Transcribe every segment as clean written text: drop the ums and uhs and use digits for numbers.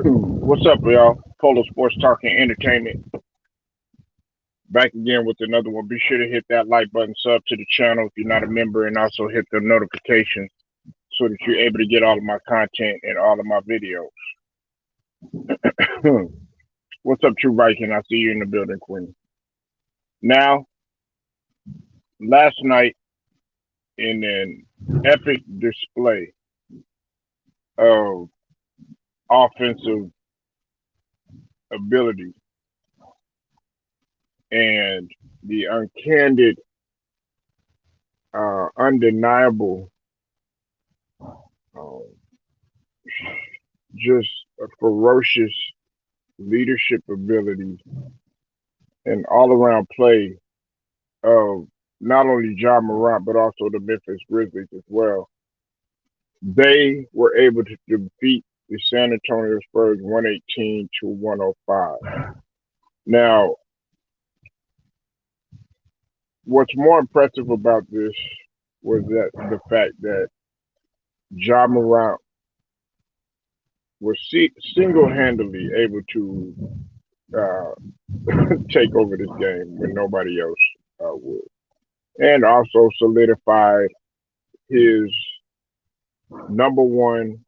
What's up, y'all? Polo Sports Talking Entertainment. Back again with another one. Be sure to hit that like button, sub to the channel if you're not a member, and also hit the notifications so that you're able to get all of my content and all of my videos. What's up, True Viking? I see you in the building, Queen. Now, last night, in an epic display of offensive ability and the uncandid, undeniable, uh, just a ferocious leadership ability and all around play of not only John Morant but also the Memphis Grizzlies as well. They were able to defeat the San Antonio Spurs 118 to 105. Now, what's more impressive about this was that the fact that John Morant was single-handedly able to uh, take over this game when nobody else would, and also solidified his number one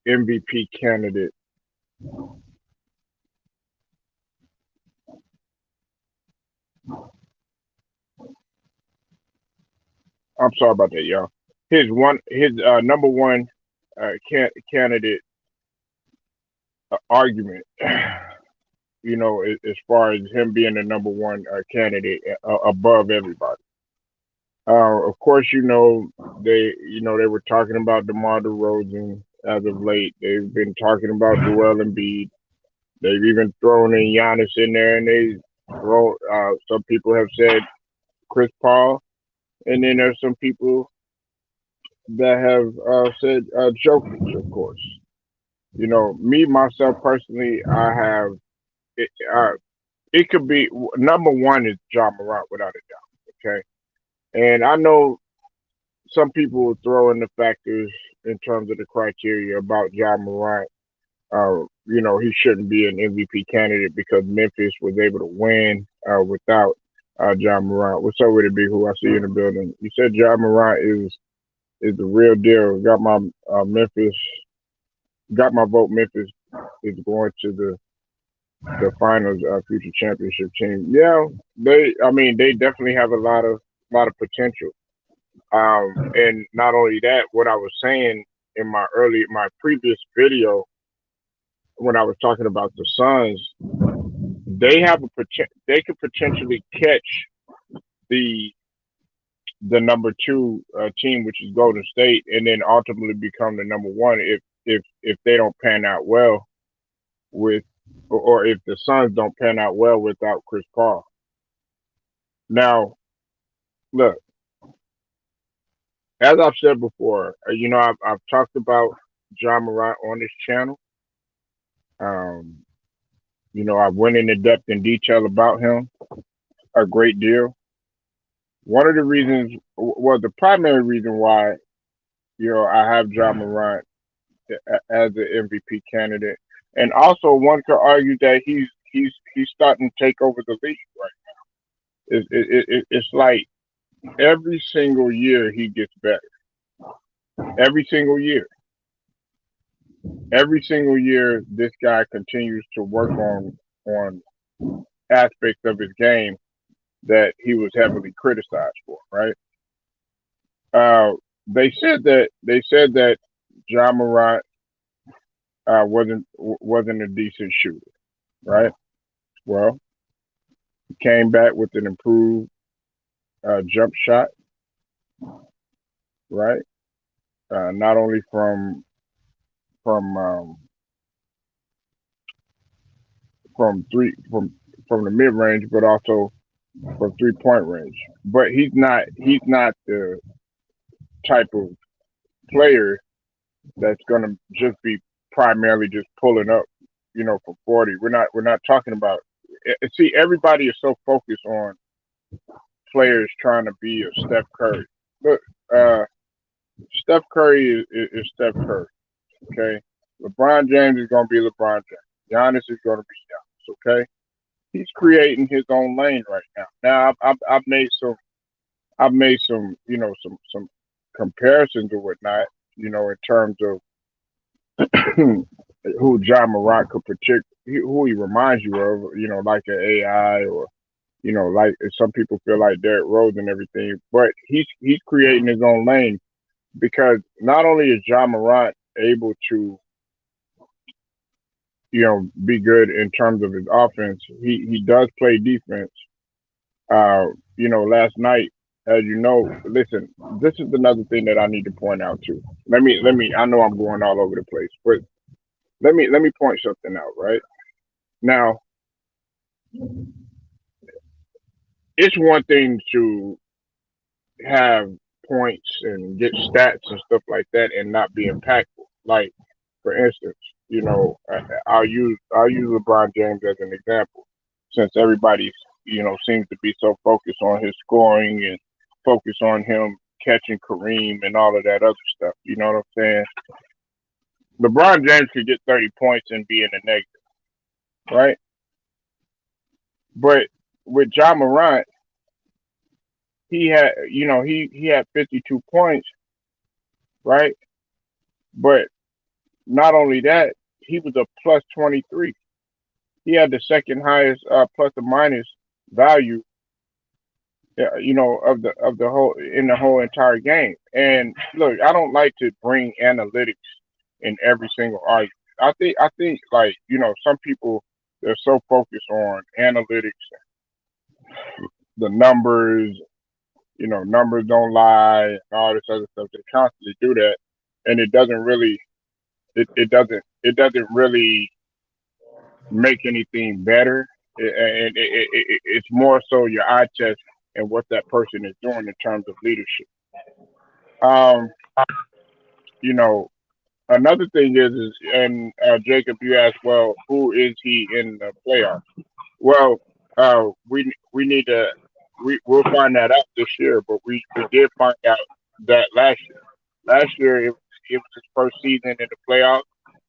MVP candidate. I'm sorry about that, y'all. His number one candidate argument. As far as him being the number one candidate above everybody. Of course, they were talking about DeMar DeRozan as of late. They've been talking about Joel Embiid. They've even thrown in Giannis in there, and some people have said Chris Paul, and then there's some people that have said Jokic, of course. Me myself personally, I have it. It could be number one is John Morant without a doubt. Okay, and I know some people will throw in the factors in terms of the criteria about John Morant. He shouldn't be an MVP candidate because Memphis was able to win without John Morant. What's up with it, B? Who I see in the building? You said John Morant is the real deal. Got my Memphis. Got my vote. Memphis is going to the finals, future championship team. Yeah, they definitely have a lot of potential. And not only that, what I was saying in my previous video when I was talking about the Suns, they could potentially catch the the number two team, which is Golden State, and then ultimately become the number one if they don't pan out well with, or if the Suns don't pan out well without Chris Paul. Now, look, as I've said before, I've talked about John Morant on this channel. Um, I went into depth and detail about him a great deal. One of the reasons, well, the primary reason why, I have John Morant as an MVP candidate, and also one could argue that he's starting to take over the league right. It's like every single year he gets better. Every single year, every single year, this guy continues to work on aspects of his game that he was heavily criticized for. Right? Uh, they said that John Morant wasn't a decent shooter. Right? Well, he came back with an improved jump shot. Right? Not only from from three from the mid range, but also from 3 point range. But he's not the type of player that's gonna just be primarily just pulling up, for 40. We're not talking about. See, everybody is so focused on players trying to be a Steph Curry. Look, Steph Curry is Steph Curry. Okay, LeBron James is going to be LeBron James. Giannis is going to be Giannis. Okay, he's creating his own lane right now. Now I've made some some comparisons or whatnot. In terms of who John Morant could predict, who he reminds you of. Like an AI or like some people feel like Derrick Rose and everything. But he's creating his own lane because not only is John Morant able to be good in terms of his offense, he does play defense. Last night, as you know, listen, this is another thing that I need to point out too. Let me. I know I'm going all over the place, but let me point something out. Right now, it's one thing to have points and get stats and stuff like that and not be impactful. Like, for instance, I'll use LeBron James as an example, since everybody seems to be so focused on his scoring and focused on him catching Kareem and all of that other stuff. You know what I'm saying? LeBron James could get 30 points and be in the negative, right? But with John Morant, he had 52 points, right? But not only that, he was a plus 23. He had the second highest plus or minus value, of the whole in the whole entire game. And look, I don't like to bring analytics in every single argument. I think like some people, they're so focused on analytics, the numbers, numbers don't lie, and all this other stuff. They constantly do that, and it doesn't really make anything better. It's more so your eye test and what that person is doing in terms of leadership. Um, you know, Another thing is and Jacob, you asked, well, who is he in the playoffs? Well, we need to we'll find that out this year, but we did find out that last year. Last year it was his first season in the playoffs,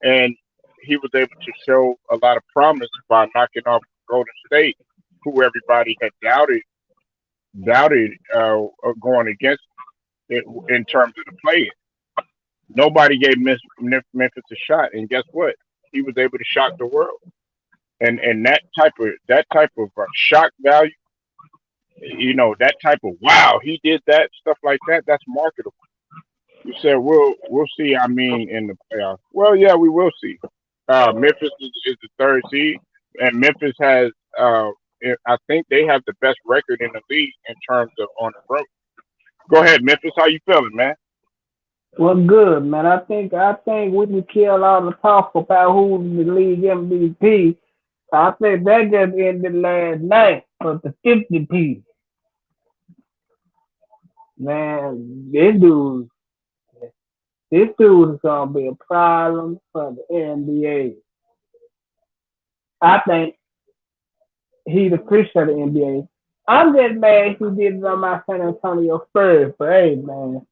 and he was able to show a lot of promise by knocking off Golden State, who everybody had doubted going against it in terms of the play. Nobody gave Memphis a shot, and guess what? He was able to shock the world, and that type of shock value, that type of wow, he did that stuff like that. That's marketable. You said we'll see. I mean, in the playoffs. Well, yeah, we will see. Memphis is the third seed, and Memphis has. I think they have the best record in the league in terms of on the road. Go ahead, Memphis. How you feeling, man? Well, good, man. I think we can kill all the talk about who's the league MVP. I think that just ended last night for the 50 piece. Man, this dude is gonna be a problem for the NBA. I think he's the future of the NBA. I'm just mad he did it on my San Antonio Spurs, but hey, man,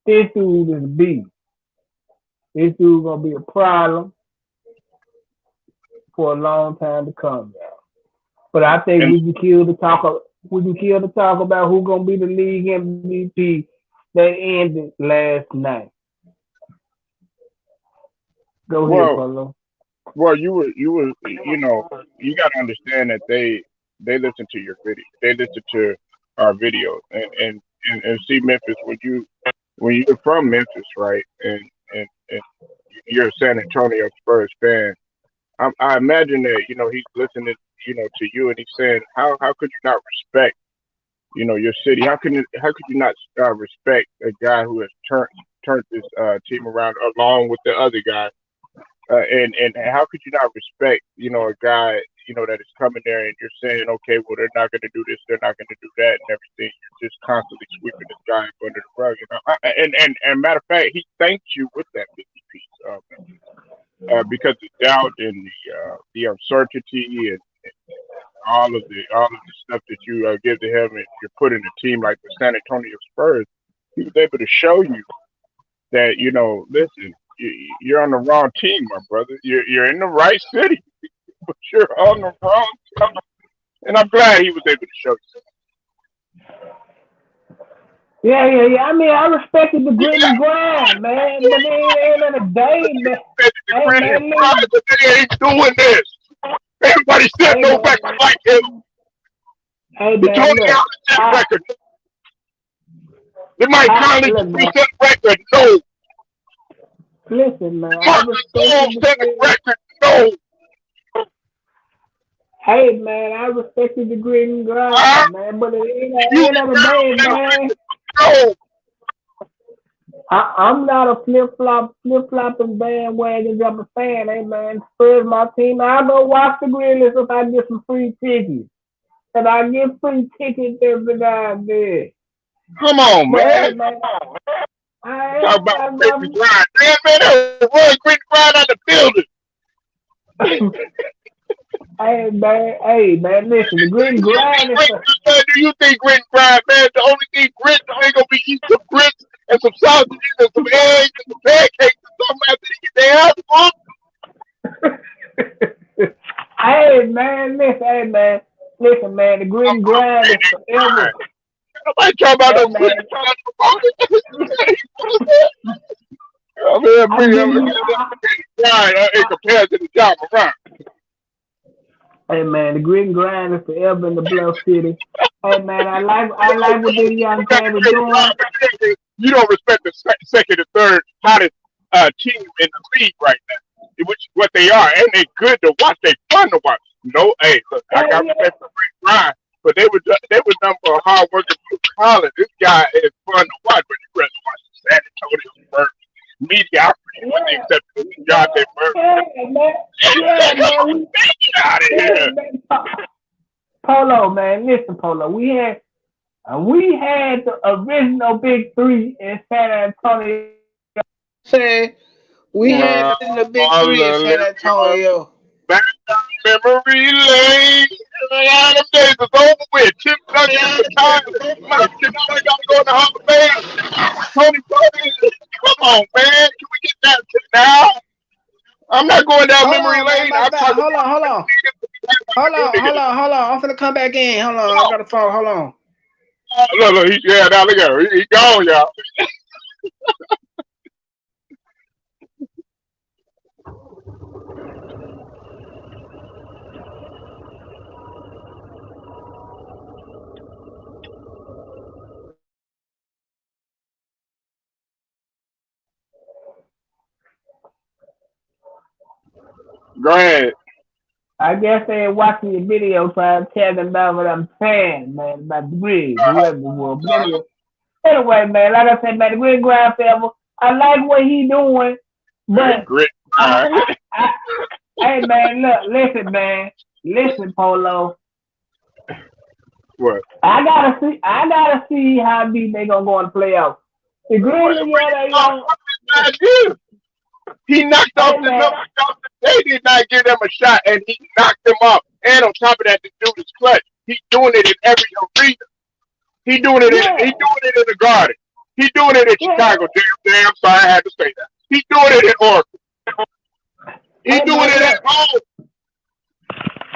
this dude is a beast. This dude gonna be a problem for a long time to come, y'all. But I think And we can kill the talk about who's gonna be the league MVP that ended last night. Go ahead, well, Polo. you got to understand that they listen to your video, they listen to our videos, and see Memphis. When you're from Memphis, right, and you're a San Antonio Spurs fan, I imagine that he's listening, to you, and he's saying, how could you not respect, your city? How could you not respect a guy who has turned this team around along with the other guy? And how could you not respect, a guy, that is coming there and you're saying, okay, well, they're not going to do this, they're not going to do that, and everything. You're just constantly sweeping this guy up under the rug. And matter of fact, he thanked you with that 50 piece, because the doubt and the uncertainty and all of the stuff that you give to him, and you're putting a team like the San Antonio Spurs, he was able to show you that, listen. you're on the wrong team, my brother. You're in the right city, but you're on the wrong team. And I'm glad he was able to show you. Yeah. I mean, I respected the grit and grind, man. But it ain't a day, man. The Hey, gritty and man, pride, listen. but they ain't doing this. Everybody said Hey, no record man. like him. Hey, The Tony man, look. Allen record. The Mike Conley Look, man. set record. No. Listen, man. I Marcus Gasol respected the set grit. record. No. Hey, man, I respected the grit and Uh, grind, man. But it you ain't a day, man. no. I'm not a flip flopping bandwagon jumper fan, hey man. Spurs my team. I'll go watch the Grizzlies if I get some free tickets. And I get free tickets every now and then. Come on, But hey man. man, Talk about I, grit and grind. Damn, man, that was one grit and grind out the building. hey man, listen, the grit and grind is the Do you think grit and grind, man? The only thing grit, they gonna be eating some grits and some sausages and some eggs and some pancakes and something after they get their ass whooped. listen man, the grit and grind is forever. Nobody talking about Hey no grit man, and grind. I mean, I'm bring up giving you grind in comparison to the job around. Hey man, the grit and grind is forever in the Bluff City. Hey man, I like what this young cat is doing. You don't respect the second and third hottest team in the league right now, which is what they are, and they're good to watch. They fun to watch. No, hey, look, I Hey got yeah, respect for Rick Grind, but they were number hard working Blue Collins. This guy is fun to watch, but you rather watch the San Antonio Spurs mediocrity with the yeah, exception of yeah, Dejounte Murray. man, yeah man, Get out of yeah here. man, Polo man, listen Polo, we had the original Big Three in San Antonio. Saying we had it in the Big Three in San Antonio. Back down memory lane. Yeah, them days is over with. Chip Duncan retired. Mike Shinoda got to go in the Hall of Fame. Tony Parker. Come on, man. Can we get that to now? I'm not going down Hold memory on, man. lane. I'm talking Hold on, about hold on. the new niggas. Hold on. I'm finna come back in. Hold on. I got a phone. Hold on. Look, yeah, now look at him. He gone, y'all. Go ahead. I guess they watching your video trying to tell them about what I'm saying, man, about the grid, whoever it was. But anyway, man, like I said, man, the grid grind forever. I like what he doing, but Grit. I hey man, listen, Polo. What? I gotta see how deep they gonna go in the playoffs. The Grizzlies, yeah, they gonna. He knocked off Hey the man, number. They did not give them a shot, and he knocked them off. And on top of that, the dude is clutch. He's doing it in every arena. He yeah, doing it in the Garden. He doing it in yeah. Chicago. Damn, sorry, I had to say that. He doing it in Oracle. He Hey doing man, it at look. home.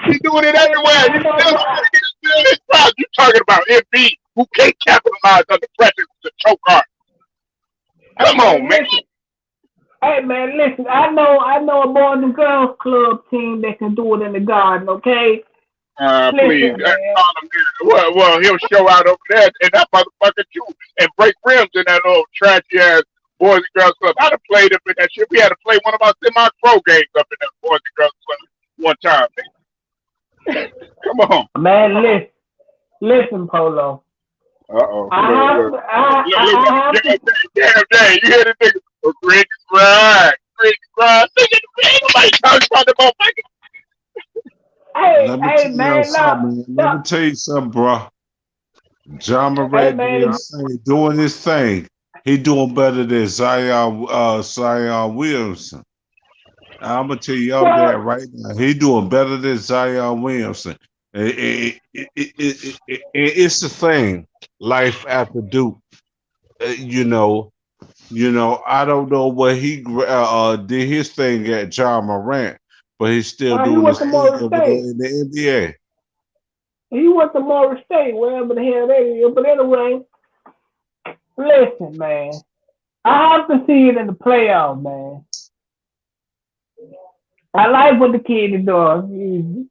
He doing it Hey man, everywhere. I You know. still get his crowd. You talking about MB who can't capitalize under pressure with the choke arm. Hey Come on, man, man. listen. Hey man, listen. I know a boys and girls club team that can do it in the garden. Okay, Please, listen, man. call him here. Well, he'll show out over there, and that motherfucker too, and break rims in that little trashy ass Boys and Girls Club. I'd have played up in that shit. We had to play one of our semi-pro games up in that Boys and Girls Club one time. Man. Come on. Man, listen, Polo. Uh-oh. I have to. I have to. Damn, you hear the nigga? Oh, Greg Grind. Nigga, ain't nobody talking about the motherfucker. Let me Hey, tell y'all man, look, something, man. Let look. me tell you something, bro. John Hey, Moran man. doing his thing. He doing better than Zion Williamson. I'm gonna tell y'all that What? right now. He doing better than Zion Williamson. It's the thing. Life after Duke. You know, You know, I don't know what he did his thing at John Morant, but he's still He doing went his to thing Morris over there State. in the NBA. He went to Morris State, wherever the hell they is. But anyway, listen, man. I have to see it in the playoffs, man. I like what the kid is doing.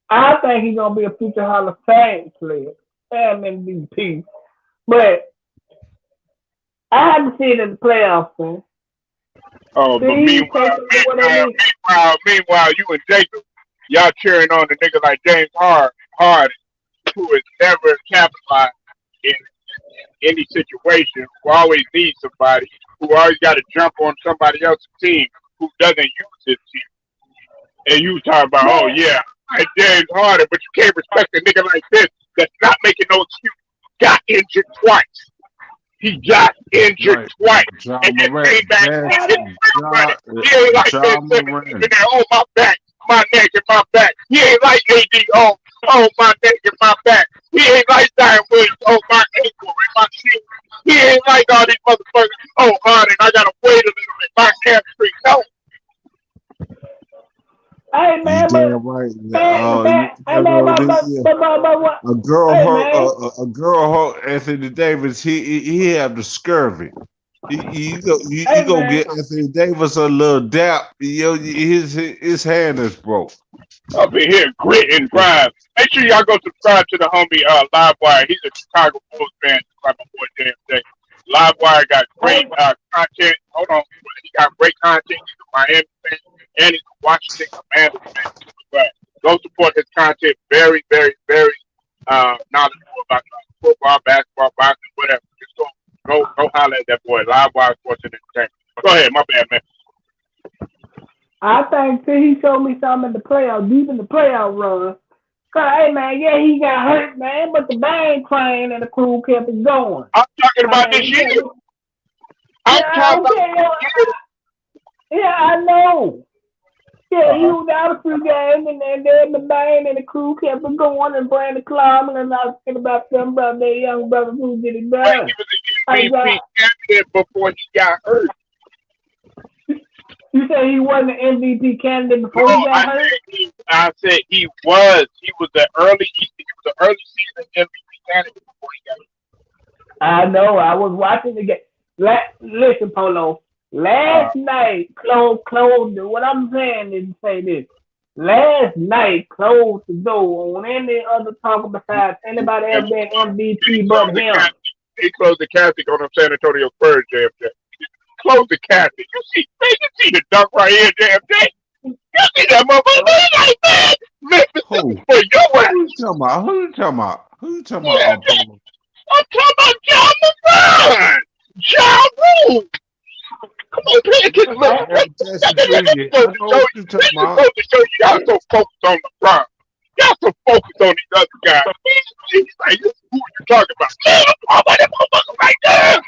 I think he's gonna be a future Hall of Fame player and MVP. But I have to see it in the playoffs, man. Oh, but See, take what I mean. meanwhile, you and Jacob, y'all cheering on the nigga like James Harden, who has never capitalized in any situation, who always needs somebody, who always got to jump on somebody else's team, who doesn't use his team. And you talk about, oh Man, yeah, like James Harden, but you can't respect a nigga like this that's not making no excuse. Got injured twice. He got injured Right. twice and John then came Morant. back and That hit running. He ain't like Ben John Simmons sitting Morant. there, oh my back, my neck and my back. He ain't like AD, oh my neck and my back. He ain't like Zion Williams, oh my ankle and my shoe. He ain't like all these motherfuckers, oh Harden, I gotta wait a little bit, my hamstring. No, hey You man, damn right. hey man, what? A girl Hey hurt. man, A girl hurt Anthony Davis. He had the scurvy. You hey go man. get Anthony Davis a little dap. His hand is broke. up in here, grit and grind. Make sure y'all go subscribe to the homie Livewire. He's a Chicago Bulls fan, just like my boy JMJ. Livewire got great Hey, content. Hold on, he got great content. He's a Miami fan and he's a Washington Commanders fan. But go support his content. Very, very, very knowledgeable about football, basketball, boxing, whatever. Just go holler at that boy. Livewire Sports and Entertainment. Go ahead, my bad, man. I think till he showed me something in the playoff, deep in the playoff run. Cause hey man, yeah, he got hurt, man, but the bang train and the crew kept it going. I'm talking I about this mean, year. yeah, I'm yeah, talking about okay, this year. yeah, I know. Yeah, he Uh-huh. was out a few games, and then the band and the crew kept it going, and Brandon Clark, and I was thinking about them, about their young brother who did it But he done. was I an MVP got, candidate before he got hurt. you say he wasn't an MVP candidate No, before he got hurt? I said he was. He was the early season MVP candidate before he got hurt. I know. I was watching the game. Listen, Polo. Uh, Last night, closed. What I'm saying is to say this. Last night closed the door on any other talk besides anybody and else being he MVP but closed the him. casting. He closed the casting on them San Antonio Spurs, JFJ. Close the casting. You see the dunk right here, JFJ. You see that motherfucker? Like that, Mississippi Who? for your ass. Who you talking about? Who you talking about? Who you talking about? Yeah, Polo? I'm talking about John Moran. John Rule. Come on, pay attention. Look, I, Jackson Jr. this I know what you this talking is about. supposed to show you y'all so focused on LeBron. Y'all so focused on these other guys. He's like, this is who you talking about. Man, I'm talking about that motherfucker right there.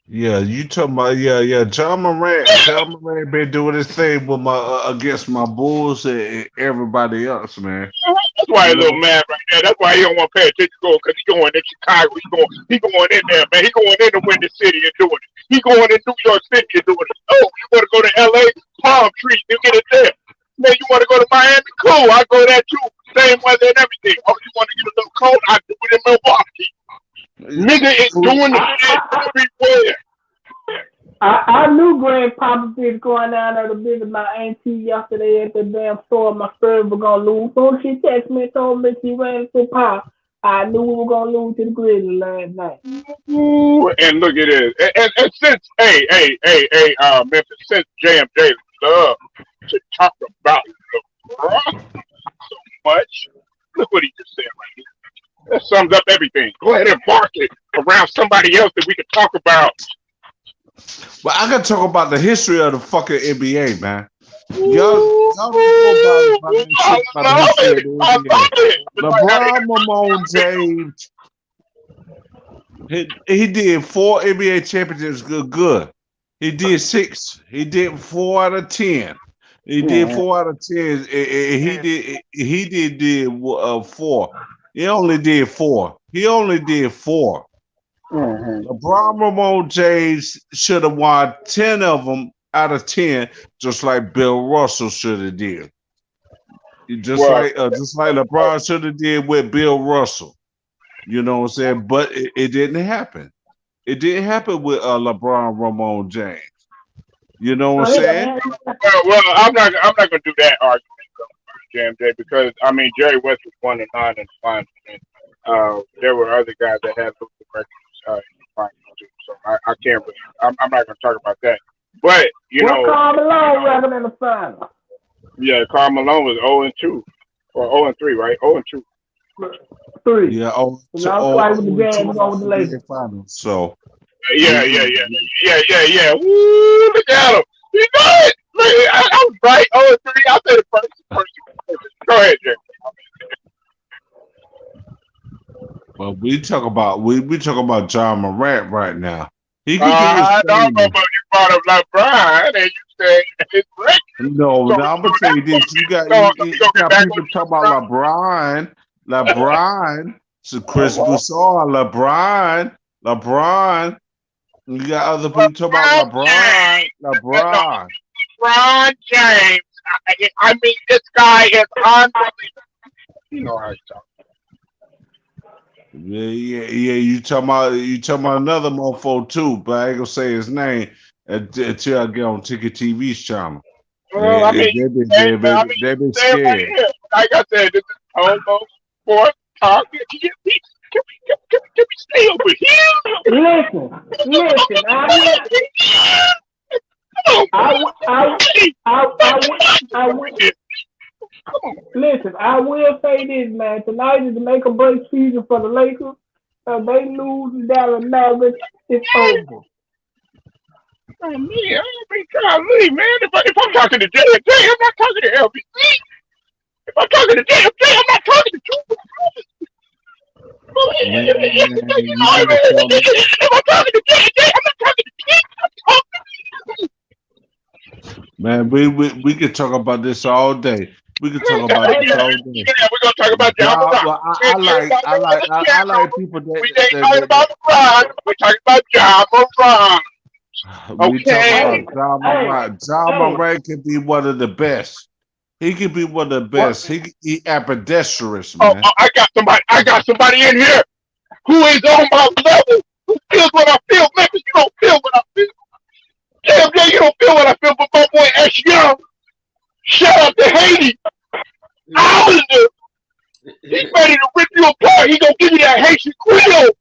Yeah, you talking about yeah. John Morant been doing his thing with my against my Bulls and everybody else, man. That's why he's You a little know, mad right there. That's why he don't want to pay attention to it, because he going in Chicago. He going in there, man. He going in to win the city and doing it. He going in New York City and doing it. Oh, you want to go to LA? Palm Trees, you get it there. Man, you want to go to Miami? Cool, I go there too. Same weather and everything. Oh, you want to get a little cold? I do it in Milwaukee. Nigga is doing the shit I, everywhere. I knew Greg Popovich going down there to visit my auntie yesterday at the damn store. My Spurs were gonna lose. So she texted me and told me she ran to Pop. I knew we were gonna lose to the Grizzlies last night. Ooh, and look at this. And since Memphis, since JMJ love to talk about LeBron so much, look what he just said right here. That sums up everything. Go ahead and mark it around somebody else that we can talk about. but I gotta talk about the history of the fucking NBA, man. Ooh, Y'all don't know about that I shit about the love history of it. the I NBA. love it. LeBron Mamone James, he did 4 NBA championships good. He did 6. He did 4 out of 10. He did Mhm. 4 out of 10. He did 4. He only did 4. Mm-hmm. LeBron Ramon James should have won 10 of them out of 10, just like Bill Russell should have did. Well, Just like LeBron should have did with Bill Russell. You know what I'm saying? But it didn't happen. It didn't happen with LeBron Ramon James. You know what I'm saying? I'm not gonna do that argument, JMJ, because I mean Jerry West was 1-9 in the finals, and there were other guys that had losing records in the finals too. So I can't really. I'm not gonna talk about that. But What Karl Malone record in the final? yeah, Karl Malone was 0-2 or 0-3, right? 0-2. 3. Yeah. Oh, So I was playing with the game over the Lakers. So Yeah. Woo, look at him. He got it. Look, I was right. 0-3. I said it first. Go ahead, Jerry. but we talk about John Morant right now. He can I do his don't know thing. about you brought up LeBron and you said it's record. No, So now I'm gonna tell you this. You got people talking about LeBron. So Chris Broussard, LeBron. You got other people talking about LeBron. LeBron James. I mean, this guy is unbelievable. You know how he talks. Yeah. You talking about another mofo too, but I ain't gonna say his name until I get on Ticket TV's channel. Well, I mean, They been scared. Right scared. here. Like I said, this is homo sports talk. Can we stay over here? Listen. Listen, I will say this, man. Tonight is the make or break season for the Lakers. If they lose to Dallas Mavericks, it's over. Oh, man, I ain't been trying to leave, man. If I'm talking to JJ, I'm not talking to LBC. If I'm talking to JJ, I'm not talking to Drew. If I'm talking to JJ, I'm not talking to King. I'm talking to you. Man, we could talk about this all day. We could talk about this all day. Yeah, we're gonna talk about John Morant. I like people We ain't talking about LeBron. We're talking about John Morant. We talking about John Morant. John Hey. Morant can be one of the best. He can be one of the best. He ambidextrous, man. Oh, I got somebody in here who is on my level, who feels what I feel. Memphis, you don't feel what I feel. JMJ, you don't feel what I feel, but my boy Ash Young, shout out to Haiti. Islander, he's ready to rip you apart. He gonna give you that Haitian Creole.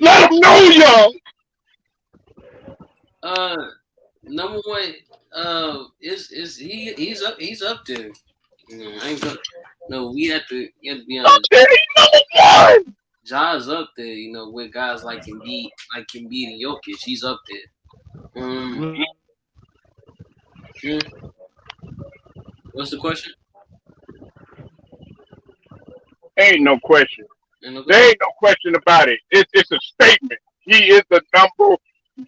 Let him know, Young. Number one, he's up there. I ain't gonna. No, we have to be honest. Okay, he's number one. Ja's up there, with guys like Embiid and Jokic. He's up there. What's the question? Ain't no question. There ain't no question about it. It's a statement. He is the number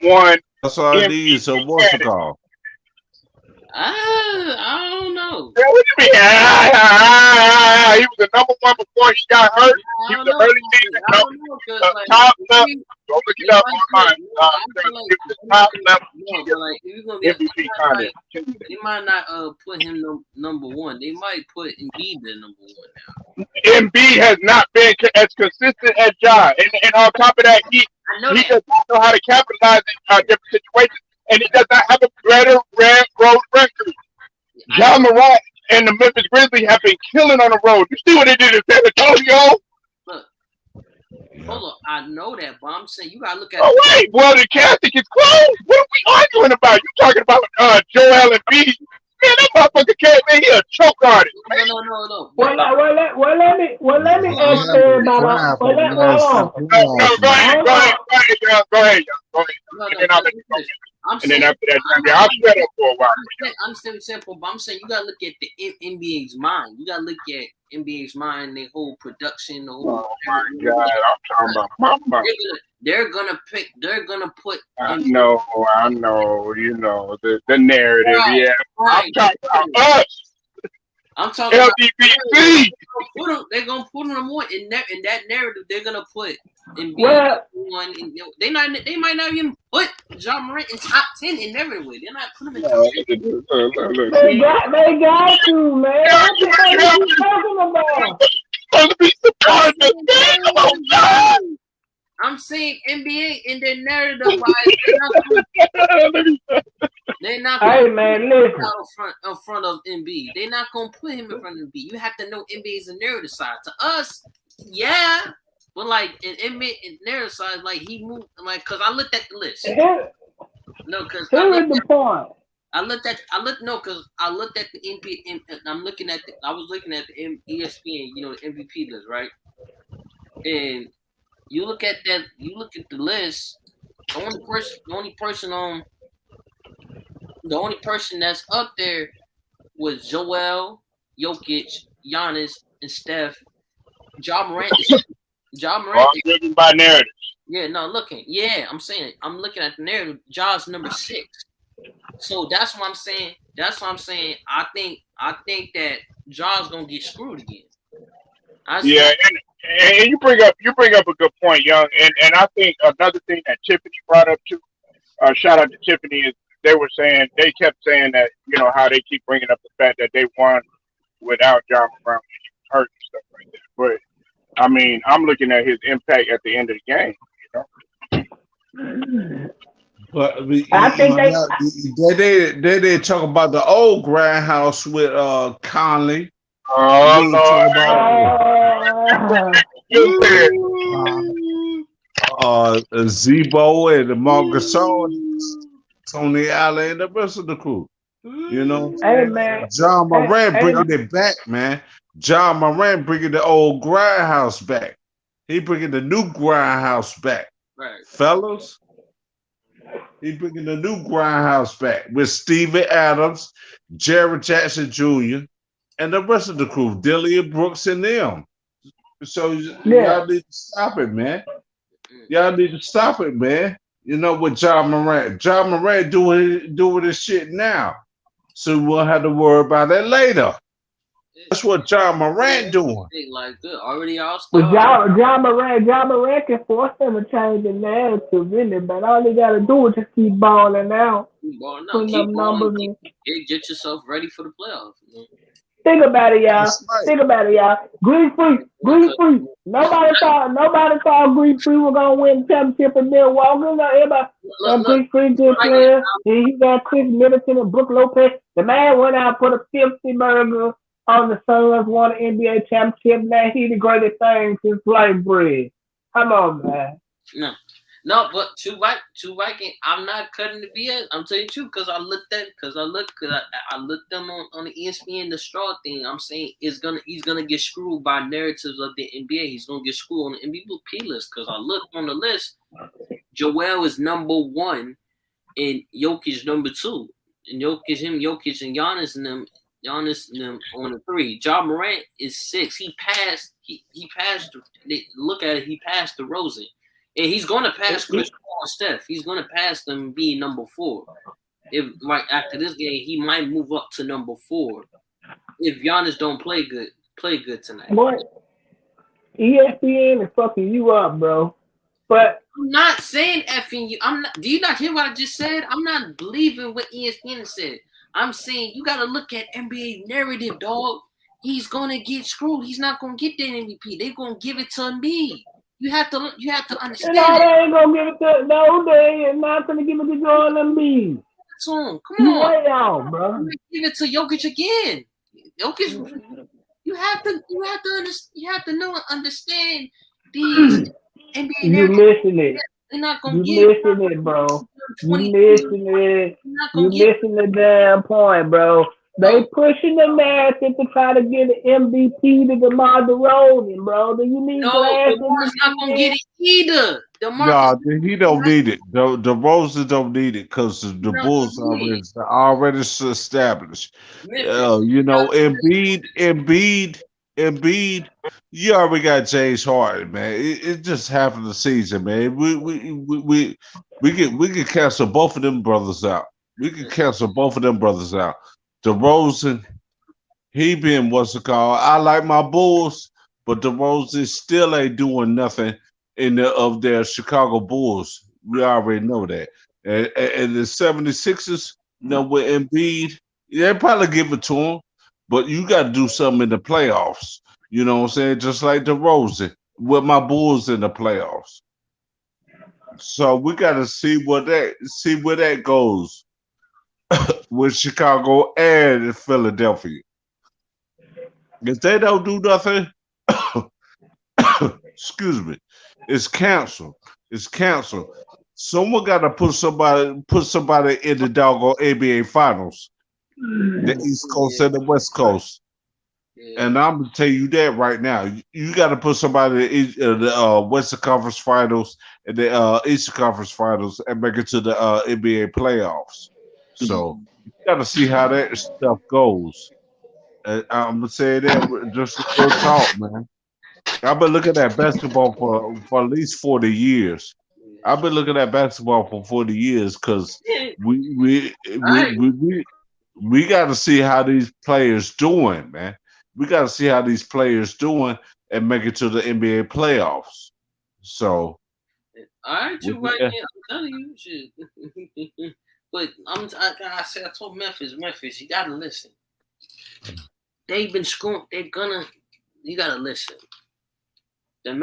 one. That's all I need. So what's the call? I don't know. What do you mean? He was the number one before he got hurt. He was the early season top level. Go look it up online. Top level MVP kind of. They might not put him number one. They might put Embiid the number one now. Embiid has not been as consistent as Ja, and on top of that, he does not know how to capitalize in different situations. And he does not have a better road record. Ja Morant and the Memphis Grizzlies have been killing on the road. You see what they did in San Antonio? Look, hold on. I know that, but I'm saying you gotta look at. Oh wait, well the casting is closed. What are we arguing about? You talking about Joel Embiid? Man, that motherfucker came in here a choke artist. No. Well, let me ask everybody. Go ahead. And then after that, I'll shut up for a while. I understand what you're saying, but I'm saying you gotta look at the NBA's mind. You gotta look at NBA's mind, their whole production, the whole. Oh my God, I'm talking about my. They're gonna put. I know. You know the narrative. Right. Yeah, right. I'm talking about us. I'm talking about LBBC. they're gonna put them more in that narrative. They're gonna put Embiid Well, one. They might not even put Ja Morant in top 10 in everywhere. They're not putting him in top 10. they got to, man. What the fuck are you talking about? Supposed to be surprised. Come on, God. I'm saying NBA in their narrative wise, they're not Hey, gonna man, put listen. him in front of Embiid. They're not gonna put him in front of Embiid. You have to know NBA's a narrative side. To us, yeah, but like in NBA narrative side, like he moved, like because I looked at the list. No, because Here is the point. I looked at the NBA. I was looking at the ESPN, the MVP list, right? And you look at that. You look at the list. The only person that's up there was Joel, Jokic, Giannis, and Steph. Ja Morant. Driven by narrative. Yeah, no, looking. Yeah, I'm saying. I'm looking at the narrative. Ja's number 6. So that's what I'm saying. I think that Ja's gonna get screwed again. Yeah, and you bring up a good point, Young. And I think another thing that Tiffany brought up too. Shout out to Tiffany is they kept saying that how they keep bringing up the fact that they won without John Brown when he was hurt and stuff like that. But I mean, I'm looking at his impact at the end of the game. But I think they talk about the old grindhouse with Conley. Zebo and Marcus Gasol, Tony Allen, and the rest of the crew. Hey, man. John Morant bringing it back, man. John Morant bringing the old grindhouse back. He bringing the new grindhouse back, right, fellas. He bringing the new grindhouse back with Steven Adams, Jared Jackson Jr., and the rest of the crew, Dillian Brooks and them. So y'all need to stop it, man. Y'all need to stop it, man. With John Morant. John Morant doing his shit now. So we won't have to worry about that later. That's what John Morant doing. Like good. Already all But John Morant can force them to change the narrative, really, but all they gotta do is just keep balling out. Keep balling. Get yourself ready for the playoffs. Think about it, y'all. Greek Freak. Nobody thought Greek Freak was gonna win the championship in Milwaukee. Everybody, Greek Freak good player. He got Chris Middleton and Brook Lopez. The man went out and put a 50 burger on the Suns, won an NBA championship. Now he the greatest thing since sliced bread. Come on, man. No, but to Viking, I'm not cutting the BS. I'm telling you the truth because I looked them on the ESPN the straw thing. I'm saying he's gonna get screwed by narratives of the NBA. He's gonna get screwed on the MVP list because I looked on the list. Joel is number 1 and Jokic number 2. And Jokic and Giannis and them on the 3. Ja Morant is 6. He passed. He passed. Look at it. He passed DeRozan. And he's going to pass Chris Paul and Steph. He's going to pass them being number 4. If after this game, he might move up to number 4. If Giannis don't play good tonight. Boy, ESPN is fucking you up, bro. But I'm not saying effing you. Do you not hear what I just said? I'm not believing what ESPN said. I'm saying you got to look at NBA narrative, dog. He's going to get screwed. He's not going to get that MVP. They're going to give it to me. You have to understand. No, they ain't gonna give it to. No, they ain't not gonna give it to Joel Embiid. Come on, way out, bro. Give it to Jokic again. Jokic, you have to know and understand these NBA. You missing it. They're not gonna you missing it, bro. You missing it. You missing the damn point, bro. They pushing the narrative to try to get an MVP to DeMar DeRozan, bro. Do you need DeMar's not gonna get it either. He don't need it. DeRozan don't need it because the Bulls already established. Embiid. You already got James Harden, man. It's just half of the season, man. We can cancel both of them brothers out. DeRozan, He been what's it called? I like my Bulls, but the Roses still ain't doing nothing in the of their Chicago Bulls. We already know that. And the 76ers, with Embiid, they probably give it to him, but you got to do something in the playoffs. You know what I'm saying? Just like the Roses with my Bulls in the playoffs. So we got to see where that goes with Chicago and Philadelphia. If they don't do nothing, excuse me, it's canceled. It's canceled. Someone got to put somebody in the doggone NBA Finals, the East Coast and the West Coast. Yeah. And I'm gonna tell you that right now. You got to put somebody in the Western Conference Finals and the Eastern Conference Finals and make it to the NBA playoffs. So you got to see how that stuff goes. I'm gonna say that just real talk, man. I've been looking at basketball for at least 40 years. I've been looking at basketball for 40 years because Yeah. we we we Right. we we, we got to see how these players doing, man. We got to see how these players doing and make it to the NBA playoffs. So, All right, you right yeah, there. I'm telling you, shit. But I told Memphis, you gotta listen. They've been screwing. You gotta listen. The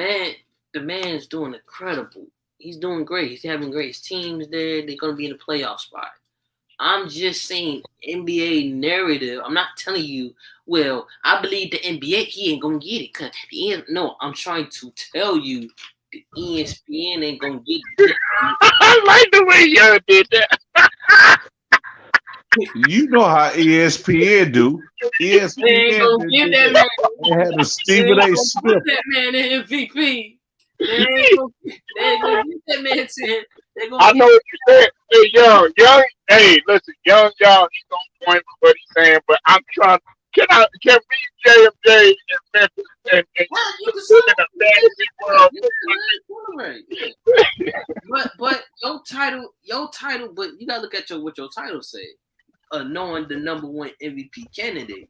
man's doing incredible. He's doing great. He's having great. His team's there. They're gonna be in the playoff spot. I'm just saying NBA narrative. I'm not telling you, well, I believe the NBA, he ain't gonna get it. No, I'm trying to tell you the ESPN ain't gonna get it. I like the way y'all did that. you know how ESPN do. They ain't ESPN gonna give that man. they had a They Stephen ain't A. gonna Smith. put that man in MVP. They ain't gonna give that man 10. They gonna I give know what you said. Hey, young. Hey, listen, young, y'all. He's on point with what he's saying, but I'm trying. Can we JMJ and Memphis and well, you can live in a fantasy world? say but your title, but you gotta look at what your title say. Knowing the number one MVP candidate.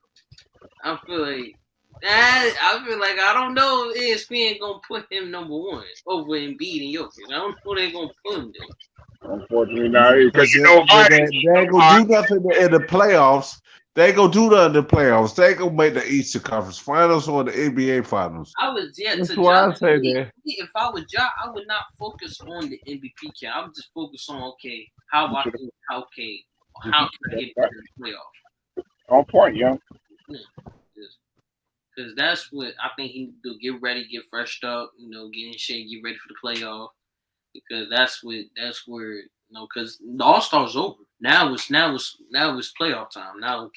I feel like I don't know if ESPN gonna put him number one over Embiid and Jokic. I don't know they're gonna put him there. Unfortunately, not because They, you know they ain't gonna do nothing in the playoffs. They ain't gonna do nothing in the playoffs. They ain't gonna make the Eastern Conference Finals or the NBA Finals. That's To why I Josh, say that. if I was Josh, I would not focus on the MVP count. I would just focus on how can I get to the playoffs? on point, young. Because that's what I think he do. Get ready, get freshed up, get in shape, get ready for the playoff. Because that's where because the All Star's over. Now it's playoff time. Now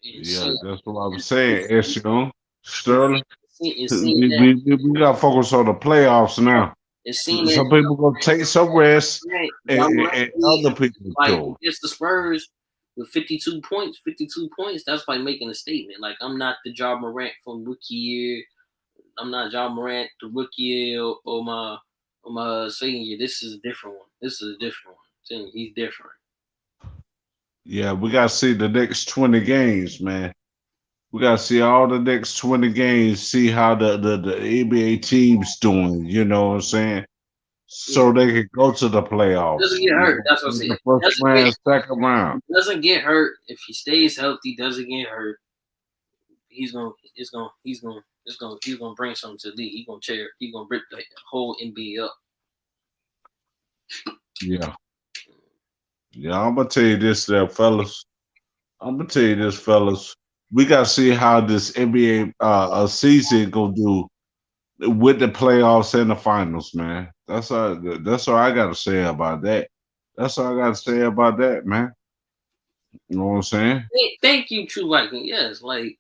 Yeah, that's what I was saying. Sterling. we We got to focus on the playoffs now. Some people gonna take some rest, and other people too. It's the Spurs with 52 points. 52 points. That's like making a statement. Like I'm not the Ja Morant from rookie year. I'm not Ja Morant the rookie year or my second year. This is a different one. This is a different one. He's different. Yeah, we gotta see the next 20 games, man. We gotta see all the next 20 games, see how the NBA team's doing, you know what I'm saying? So they can go to the playoffs. Doesn't get hurt. That's what I'm saying. The first round, second round. Doesn't get hurt. If he stays healthy, doesn't get hurt. He's gonna bring something to the league. He's gonna rip the whole NBA up. Yeah. Yeah, I'm gonna tell you this there, fellas. We gotta see how this NBA season gonna do with the playoffs and the finals, man. That's all I gotta say about that. That's all I gotta say about that, man. You know what I'm saying? Thank you, True Viking. Yes, like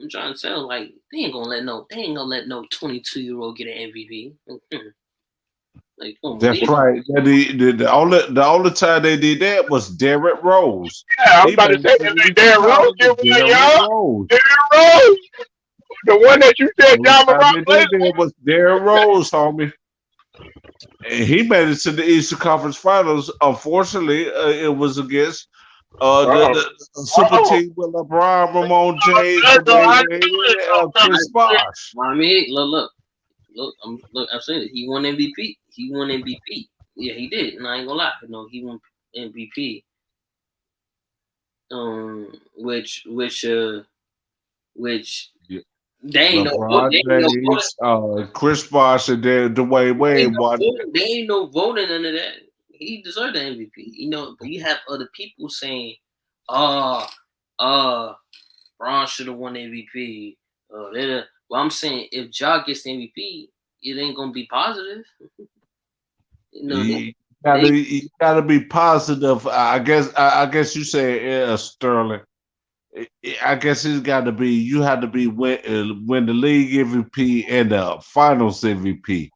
I'm trying to tell, like they ain't gonna let no 22-year-old get an MVP. Like, that's right. The only time they did that was Derrick Rose. Yeah, I'm about to say Derrick Rose. Derrick Rose. The one that you said Ja Morant played was Derrick Rose, homie. And he made it to the Eastern Conference Finals. Unfortunately, it was against The super team with LeBron, Ramon James, Chris Bosh. I mean, look. I'm saying it. He won MVP. Yeah, he did. And I ain't gonna lie. No, he won MVP. Which Yeah. they ain't LeBron James, Chris Bosh, and then Dwayne Wade won. They ain't no voting under that. He deserved the MVP. You know, but you have other people saying, Braun should have won MVP. Well, I'm saying if Ja gets the MVP, it ain't gonna be positive. You know, You gotta be positive. I guess you say Sterling. I guess it's got to be. You have to be win the league MVP and the Finals MVP.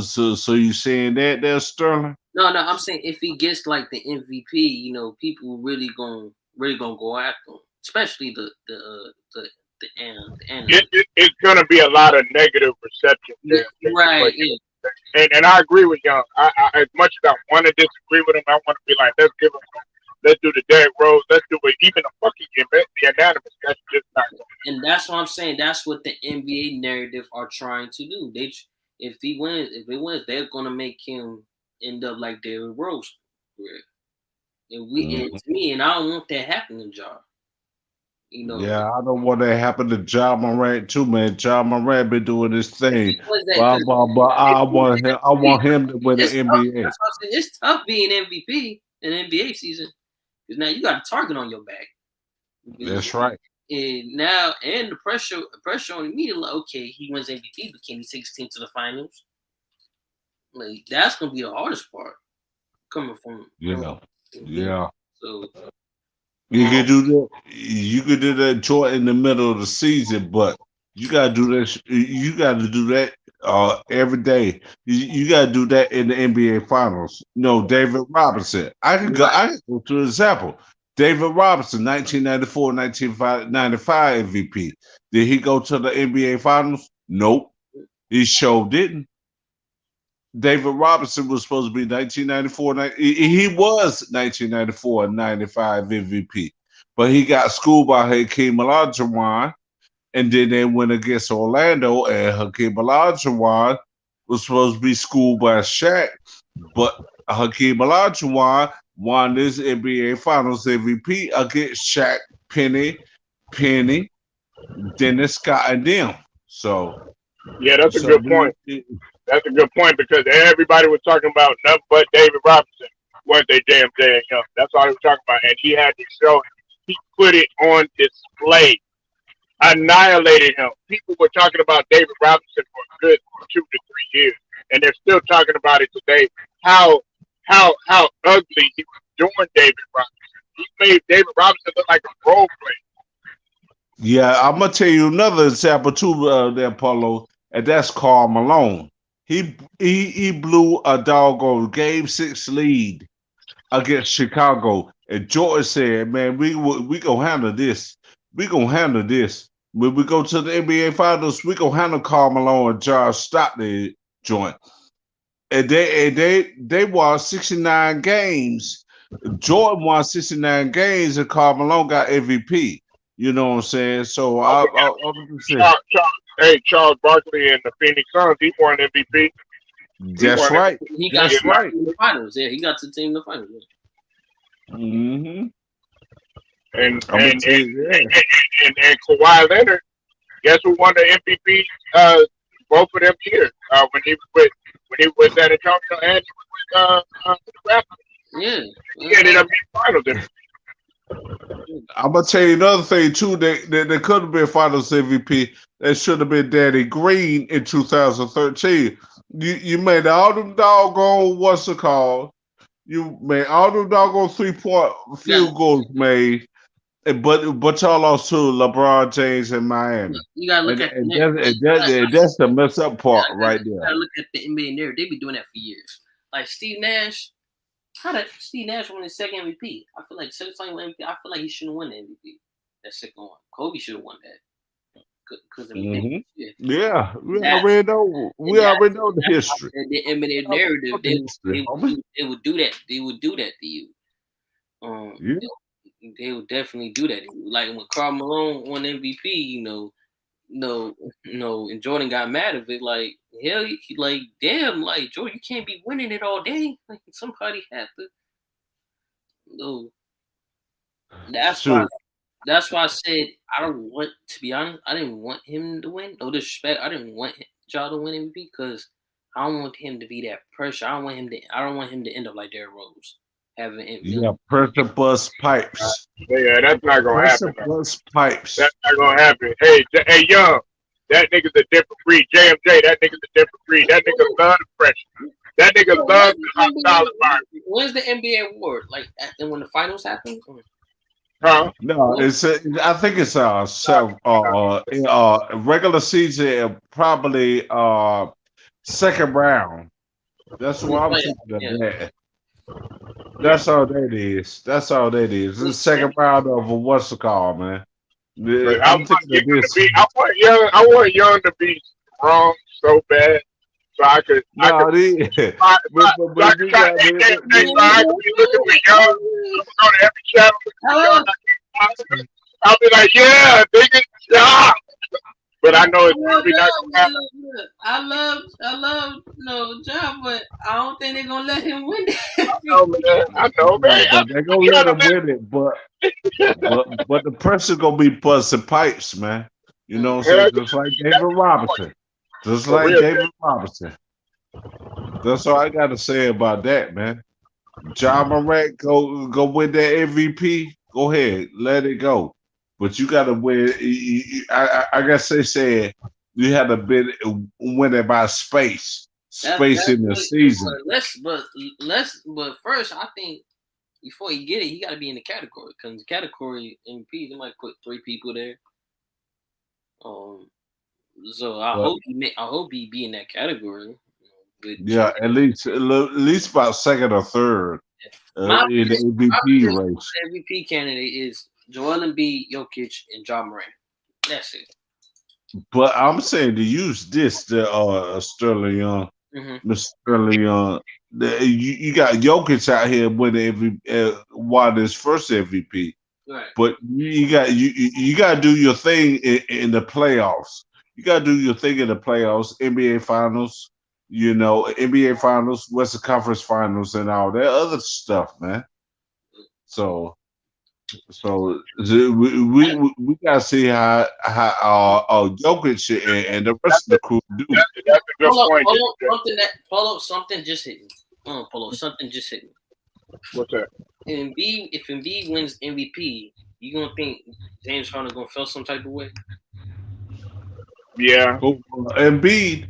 So you saying that there, Sterling? No, I'm saying if he gets like the MVP, you know, people really gonna go after him, especially the end. It's gonna be a lot of negative reception there. Right. Yeah. And I agree with Young. I as much as I want to disagree with him, I want to be like, let's do the Derrick Rose, let's do it. Even a fucking unanimous. That's just not. And that's what I'm saying. That's what the NBA narrative are trying to do. If he wins, they're gonna make him end up like Derrick Rose. And it's me, and I don't want that happening, Ja. You know. Yeah, I don't want that happen to Ja Morant too, man. Ja Morant been doing this thing, but I want him to win the NBA. That's what I'm saying. It's tough being MVP in NBA season because now you got a target on your back. That's right. And now, and the pressure on the media, like, okay, he wins MVP, but can he take his team to the finals? Like, that's gonna be the hardest part coming from. Yeah. So you can do that. You could do that joint in the middle of the season, but you gotta do this. You gotta do that every day. You gotta do that in the NBA Finals. No, David Robinson. I can go to an example. David Robinson, 1994-1995 MVP. Did he go to the NBA Finals? Nope. He sure didn't. David Robinson was supposed to be 1994. He was 1994-95 MVP, but he got schooled by Hakeem Olajuwon, and then they went against Orlando, and Hakeem Olajuwon was supposed to be schooled by Shaq, but Hakeem Olajuwon won this NBA Finals MVP against Shaq, Penny, Dennis Scott, and them. So, yeah, that's a good point. That's a good point because everybody was talking about nothing but David Robinson was they damn young. That's all they were talking about, and he had to show. He put it on display, annihilated him. People were talking about David Robinson for a good 2 to 3 years, and they're still talking about it today. How ugly he was doing David Robinson. He made David Robinson look like a role player. Yeah, I'm gonna tell you another example too, there, Paulo, and that's Karl Malone. He blew a doggone Game 6 lead against Chicago, and Jordan said, "Man, we gonna handle this. We gonna handle this. When we go to the NBA Finals, we gonna handle Karl Malone and Josh Stockton joint." And they won 69 games. Jordan won 69 games, and Karl Malone got MVP. You know what I'm saying? So Charles Barkley and the Phoenix Suns, he won MVP. That's right. He got to the finals. Yeah, he got to the team in the finals. Mm-hmm. And Kawhi Leonard, guess who won the MVP? Both of them years. When he was with San Antonio and he was with the Raptors. Yeah. He ended up in the finals. I'm gonna tell you another thing too. They could have been Finals MVP. That should have been Danny Green in 2013. You made all them doggone what's it called? You made all them doggone 3-point field goals made, but y'all lost to LeBron James in Miami. You gotta look at that's the mess up part right there. You gotta look at the NBA narrative. They be doing that for years. Like Steve Nash. How did Steve Nash win his second MVP? I feel like MVP. I feel like he shouldn't win the MVP. That second one, Kobe should have won that. Because yeah, we already know the history. The NBA narrative, they would do that. They would do that to you. Yeah. They will definitely do that. Like when Karl Malone won MVP, and Jordan got mad at it. Like hell, like damn, like Jordan, you can't be winning it all day. Like somebody had to. No, that's why. Shoot. That's why I said I don't want. To be honest, I didn't want him to win. No disrespect, I didn't want y'all to win MVP because I don't want him to be that pressure. I don't want him to end up like Derrick Rose having Yeah, pressure bust pipes. Yeah, that's not gonna Pressure happen. bust pipes. That's not gonna happen. Hey, Young, that nigga's a different breed. JMJ, that nigga's a different breed. That nigga love the pressure. That nigga loves the hostile environment. When's the NBA award? Like when the finals happen? Huh? No, I think it's regular season probably second round. That's what I'm thinking of that. That's all that is. That's all that is. The second round of what's it called, man? I want Young to be wrong so bad, so I could. I could be looking with Young on every channel. I'll be like, yeah, nigga, stop. But I know it's probably not gonna happen. I love John, but I don't think they're gonna let him win it. I know, man. They're gonna let him win it, but the pressure gonna be busting pipes, man. You know what I'm saying? Just like David Robinson. Just like David Robinson. That's all I gotta say about that, man. Ja Morant go win that MVP. Go ahead, let it go. But you gotta win. I guess they said you had to win it by space in the season. But first, I think before he get it, he got to be in the category because the category MVP they might put 3 people there. So I hope he be in that category. Yeah, at least about second or third in the MVP race. MVP candidate is Joel Embiid, Jokic, and Ja Morant. That's it. But I'm saying to use this, Sterling Young, Mr. Sterling Young. You got Jokic out here winning won his first MVP. Right. But you got to do your thing in the playoffs. You got to do your thing in the playoffs, NBA Finals. You know, NBA Finals, Western Conference Finals, and all that other stuff, man. So we gotta see how Jokic and the rest of the crew do. That's a good point. Polo, something just hit me. Polo, something just hit me. What's that? If Embiid wins MVP, you gonna think James Harden gonna feel some type of way? Yeah. Embiid,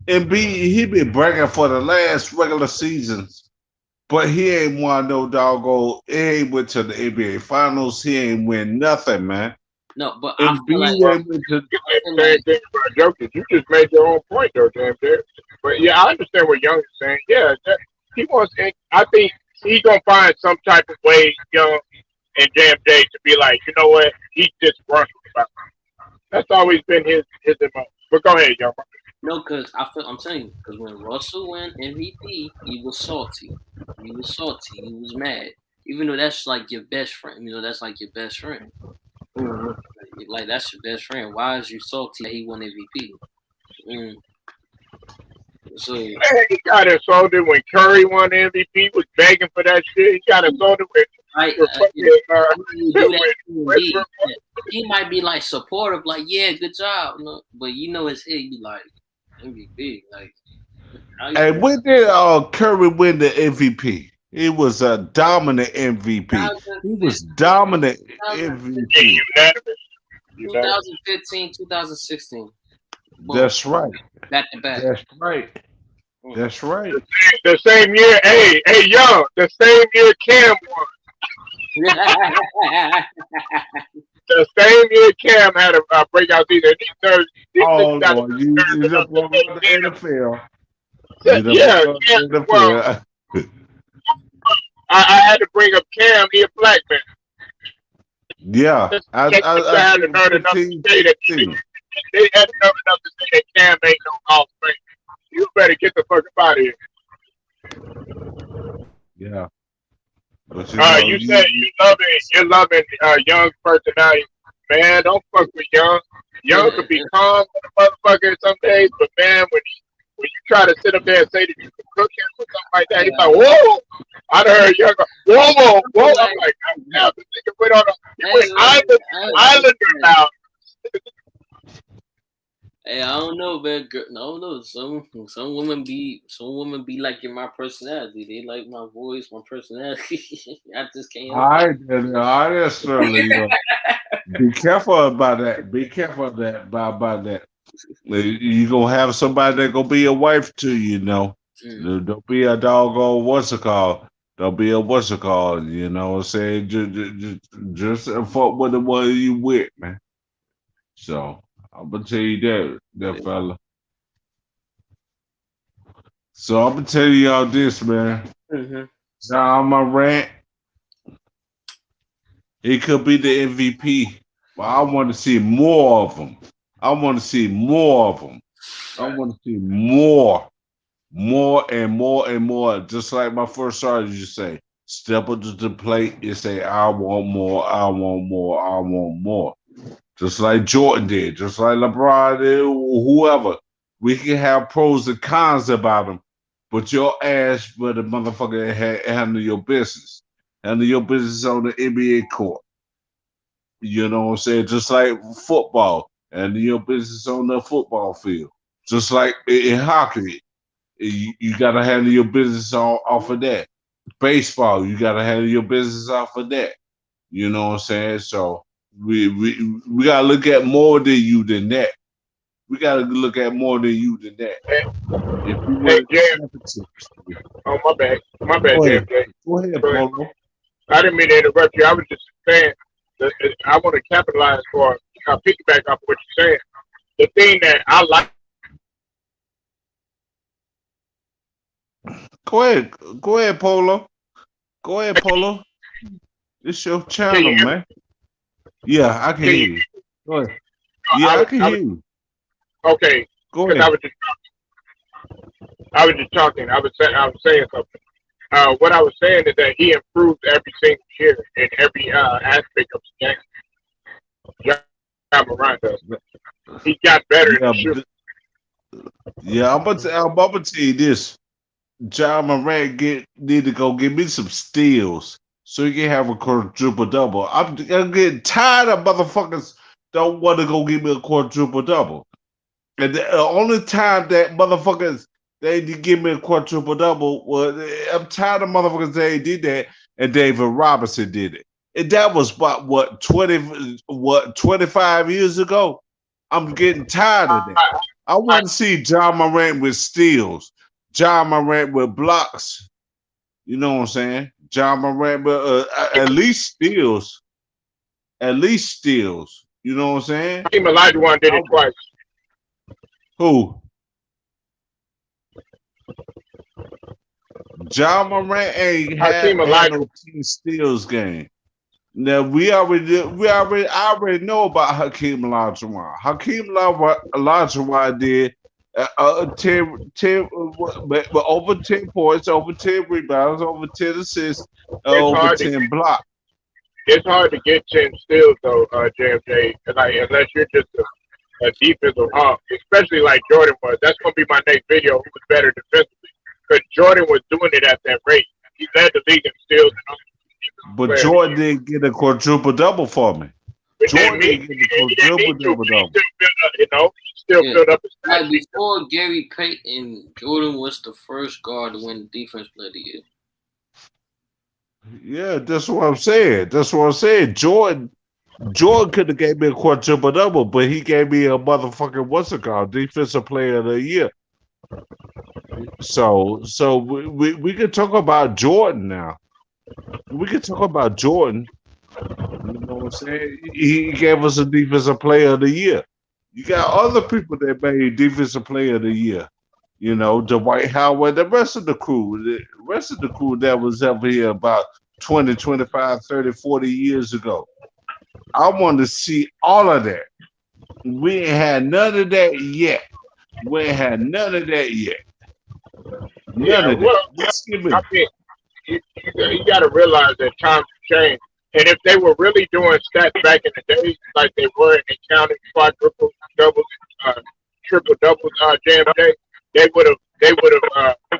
he been bragging for the last regular seasons. But he ain't won no doggone. He ain't went to the NBA Finals. He ain't win nothing, man. No, but I feel like Jokic. You just made your own point, though, damn there. But yeah, I understand what Young is saying. Yeah, he wants. I think he's gonna find some type of way, Young and JMJ, to be like, you know what? He's just running about. That's always been his MO. But go ahead, Young. No, because I'm telling you, because when Russell won MVP, he was salty. He was mad. Even though that's like your best friend. You know, that's like your best friend. Like, that's your best friend. Why is you salty that he won MVP? So man, he got insulted when Curry won the MVP, was begging for that shit. He got insulted with he might be like supportive, like, yeah, good job. But his head be like MVP. Like, and when did Curry win the MVP? He was a dominant MVP. He was dominant MVP. 2015, 2016. Boom. That's right. Back to back. That's right. That's right. The same year, hey, Young, the same year Cam won. The same year Cam had a breakout season. Lord, you up on the NFL. Yeah, well, I had to bring up Cam, he a black man. Yeah. I hadn't heard enough to say that. They hadn't heard enough to say that Cam ain't no Hall of Fame. You better get the fuck out of here. Yeah. But you know, You said you're loving young personality. Man, don't fuck with young. Young could be calm with a motherfucker some days, but man, when you try to sit up there and say that you can cook him or something like that, he's like, whoa! I done heard young. Whoa! I'm like, damn, this nigga went on he went Islander now. Hey, I don't know, man. No, no. Some women be liking my personality. They like my voice, my personality. I just can't. All right, certainly. Be careful about that. Be careful about that. You gonna have somebody that gonna be a wife to you, know. Don't be a doggone what's it called. Don't be a what's it called. You know what I'm saying? Just fuck with the one you with, man. So I'm gonna tell you that fella. So I'm gonna tell y'all this, man. Ja Morant, he could be the MVP, but I want to see more of him. I want to see more of them. I want to see more and more and more. Just like my first sergeant used to say, step up to the plate and say, I want more, I want more, I want more. Just like Jordan did, just like LeBron did, whoever. We can have pros and cons about them, but your ass but the motherfucker handle your business. Handle your business on the NBA court. You know what I'm saying? Just like football. And your business on the football field. Just like in hockey, you got to handle your business off of that. Baseball, you got to handle your business off of that. You know what I'm saying? So we got to look at more than you than that. We got to look at more than you than that. If we oh, my bad. My bad, JFJ. Go ahead, Polo. I didn't mean to interrupt you. I was just saying that I want to capitalize for piggyback off what you're saying. The thing that I like. Go ahead, Polo. Go ahead, Polo. It's your channel, man. Yeah, I can hear you. Go ahead. Yeah, I can hear you. Okay. Go ahead. I was just talking. I was saying something. What I was saying is that he improved every single year in every aspect of the game. Morant does. He got better in the shoot. Yeah, I'm about to tell you this. Ja Morant need to go get me some steals so he can have a quadruple double. I'm getting tired of motherfuckers don't want to go get me a quadruple double. And the only time that motherfuckers they give me a quadruple double was I'm tired of motherfuckers they did that, and David Robinson did it. And that was about 25 years ago. I'm getting tired of that. I want to see Ja Morant with steals, Ja Morant with blocks. You know what I'm saying? Ja Morant with at least steals. At least steals. You know what I'm saying? Hakeem Olajuwon did it twice. Who? Ja Morant ain't had no team steals game. Now I already know about Hakeem Olajuwon. Hakeem Olajuwon did 10 over 10 points, over 10 rebounds, over 10 assists, over 10 blocks. It's hard to get 10 steals though, JFJ, unless you're just a defensive hawk, especially like Jordan was. That's gonna be my next video. Who was better defensively? Because Jordan was doing it at that rate. He led the league in steals. But Jordan didn't get a quadruple double for me. Jordan didn't get a quadruple double. He still filled up his like before Gary Payton, Jordan was the first guard to win the defense player of the year. Yeah, that's what I'm saying. Jordan could have gave me a quadruple double, but he gave me a motherfucking defensive player of the year. So we can talk about Jordan now. We can talk about Jordan. You know what I'm saying? He gave us a defensive player of the year. You got other people that made defensive player of the year. You know, Dwight Howard, the rest of the crew that was ever here about 20, 25, 30, 40 years ago. I want to see all of that. We ain't had none of that yet. None of that. Well, you got to realize that times have changed. And if they were really doing stats back in the day, like they were, and they counted quadruple doubles, triple doubles, JMJ, they would have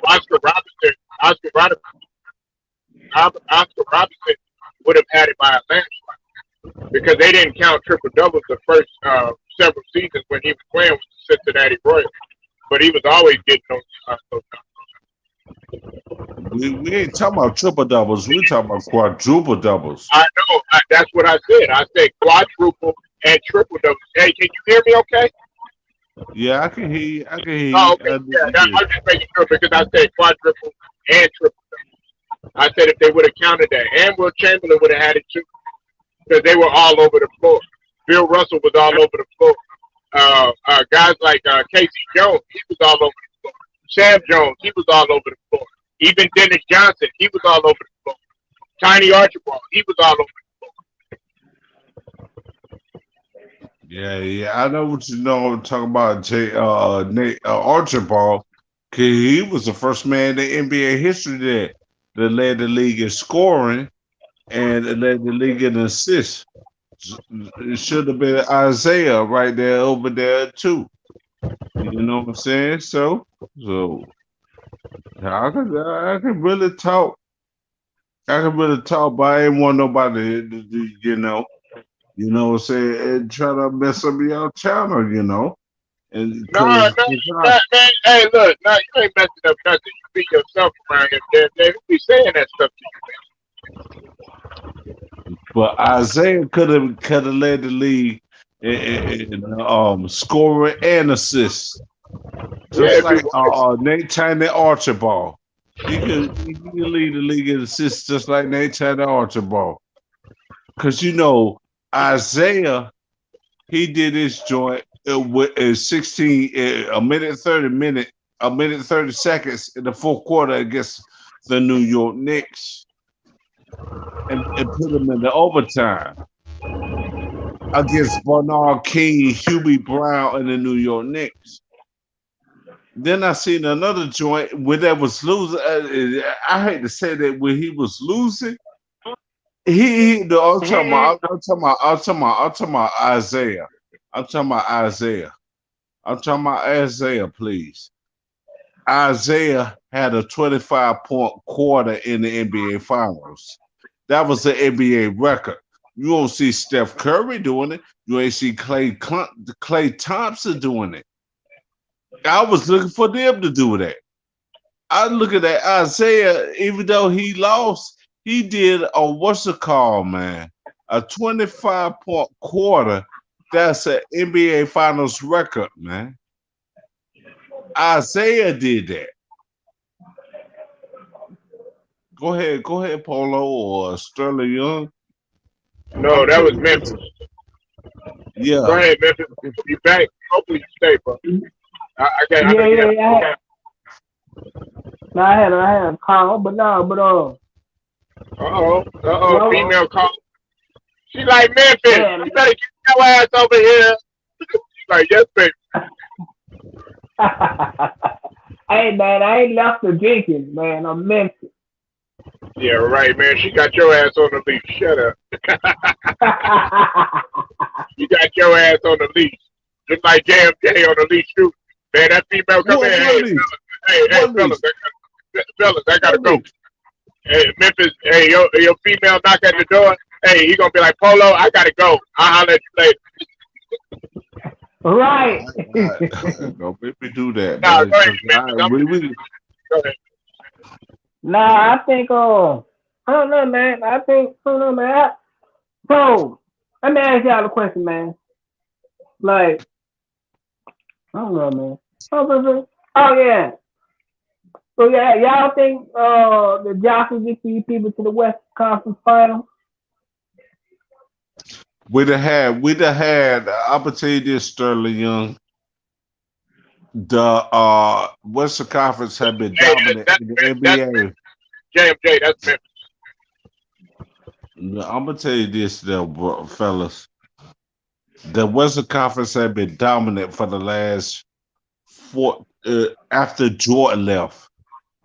Oscar Robinson, Oscar Robinson, Oscar Robinson would have had it by a landslide because they didn't count triple doubles the first several seasons when he was playing with the Cincinnati Royals, but he was always getting those We ain't talking about triple doubles. We talking about quadruple doubles. I know. That's what I said. I said quadruple and triple doubles. Hey, can you hear me? Okay. Yeah, I can hear you. I can hear you. Oh, okay. Yeah, I'm just making sure because I said quadruple and triple doubles. I said if they would have counted that, and Will Chamberlain would have had it too, because they were all over the floor. Bill Russell was all over the floor. Guys like Casey Jones, he was all over the floor. Sam Jones, he was all over the floor. Even Dennis Johnson, he was all over the floor. Tiny Archibald, he was all over the floor. Yeah. I know what you know. I'm talking about Nate Archibald. He was the first man in NBA history that led the league in scoring and led the league in assists. It should have been Isaiah right there over there too. You know what I'm saying? So I can really talk. I can really talk, but I ain't want nobody to you know what I'm saying, and try to mess up your channel, And No, man. Hey, look, no, you ain't messing up nothing. You be yourself around here. They be saying that stuff to you, man. But Isaiah could have led the league in scoring and assists, just like Nate Tiny Archibald. He could lead the league in assists just like Nate Tiny Archibald. Because Isaiah, he did his joint with 16 a minute 30 seconds in the fourth quarter against the New York Knicks, and put them in the overtime against Bernard King, Hubie Brown, and the New York Knicks. Then I seen another joint where that was losing. I hate to say that when he was losing, I'm talking about Isaiah. I'm talking about Isaiah, please. Isaiah had a 25-point quarter in the NBA Finals. That was the NBA record. You don't see Steph Curry doing it. You ain't see Klay Thompson doing it. I was looking for them to do that. I look at that Isaiah, even though he lost, he did a man? A 25-point quarter. That's an NBA Finals record, man. Isaiah did that. Go ahead, Polo or Sterling Young. No, that was Memphis. Yeah. Go ahead, Memphis. You back? Hopefully you stay, bro. I had a call, but no. Female call. She like Memphis. You better get your ass over here. She's like, yes, baby. Hey man, I ain't left the Jenkins, man. I'm Memphis. Yeah, right, man. She got your ass on the leash. Shut up. You got your ass on the leash. Just like JMJ on the leash too. Man, that female come in. Hey, fellas, I gotta go. Hey, Memphis, hey, your female knock at the door. Hey, he gonna be like, Polo, I gotta go. I'll holler at you later. Right. Don't make me do that. Nah, go ahead. Go ahead. Nah, I think, I don't know, man. So, let me ask y'all a question, man. Like, I don't know, man. Oh, yeah. So, yeah, y'all think the Jockey get these people to the West Conference Final? We'd have had, I'm gonna tell you this, Sterling Young. The Western Conference have been dominant in the NBA. JMJ, that's Memphis. I'm gonna tell you this, though, fellas. The Western Conference have been dominant for the last after Jordan left.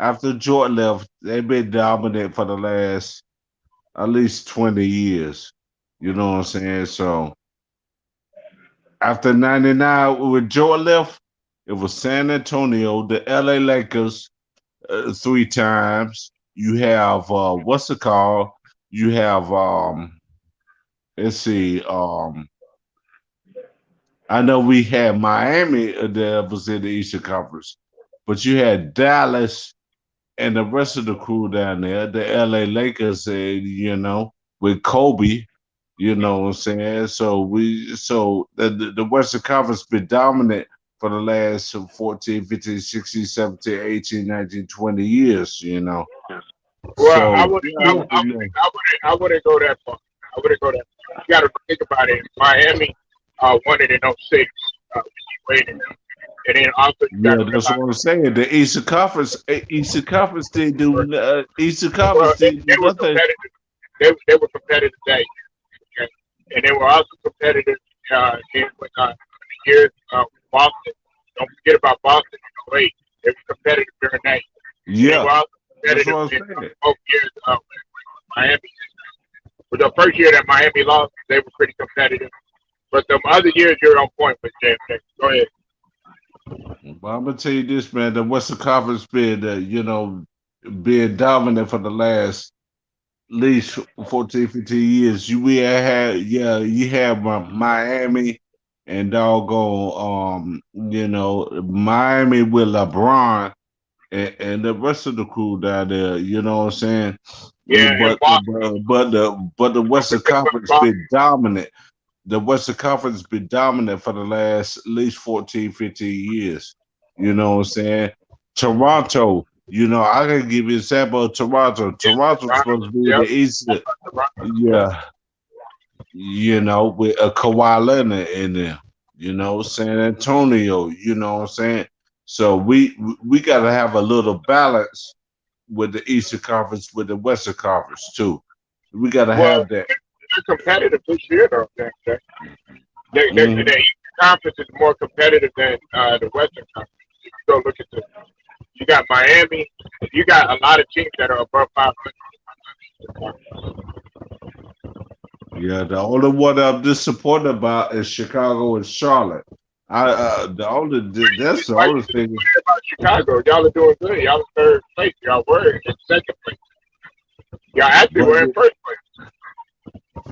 After Jordan left, they've been dominant for the last at least 20 years. You know what I'm saying? So after 99, when Jordan left, it was San Antonio, the LA Lakers, 3 times. You have what's it called? You have let's see, I know we had Miami that was in the Eastern Conference, but you had Dallas and the rest of the crew down there, the LA Lakers, with Kobe, you know what I'm saying? So the Western Conference been dominant for the last 14, 15, 16, 17, 18, 19, 20 years, you know. Well, So I would, I, yeah, would- I wouldn't go that far. I wouldn't go that far. You got to think about it. Miami won it in '06. Wade and them. And then also you got yeah, to that's what realize, I'm saying. The Eastern Conference didn't do Eastern well, Conference they, didn't do they were nothing. competitive. They were competitive that year. Okay? And they were also competitive with the years Boston. Don't forget about Boston in '08. They were competitive during that year. And they were Yeah, also that's competitive what I'm in saying. both years with Miami. With the first year that Miami lost, they were pretty competitive. But the other years, you're on point with JFK. Go ahead. But I'm gonna tell you this, man. The Western Conference been, being dominant for the last at least 14, 15 years. You have Miami and doggone, Miami with LeBron and the rest of the crew down there. You know what I'm saying? Yeah, and But the don't Western forget about Conference Boston. been dominant. The Western Conference been dominant for the last at least 14, 15 years. You know what I'm saying? Toronto, I can give you an example of Toronto. Yeah, Toronto's supposed to be in the yep. East. Yeah, with a Kawhi Leonard in there. San Antonio, you know what I'm saying? So we got to have a little balance with the Eastern Conference, with the Western Conference too. We got to Well, have that. they're competitive this year, though. The Mhm. Eastern Conference is more competitive than the Western Conference. If you go look at you got Miami. You got a lot of teams that are above 500. Yeah, the only one I'm disappointed about is Chicago and Charlotte. That's the Why you only thing. worried about Chicago? Y'all are doing good. Y'all in third place. Y'all were in second place. Y'all actually But were in first place.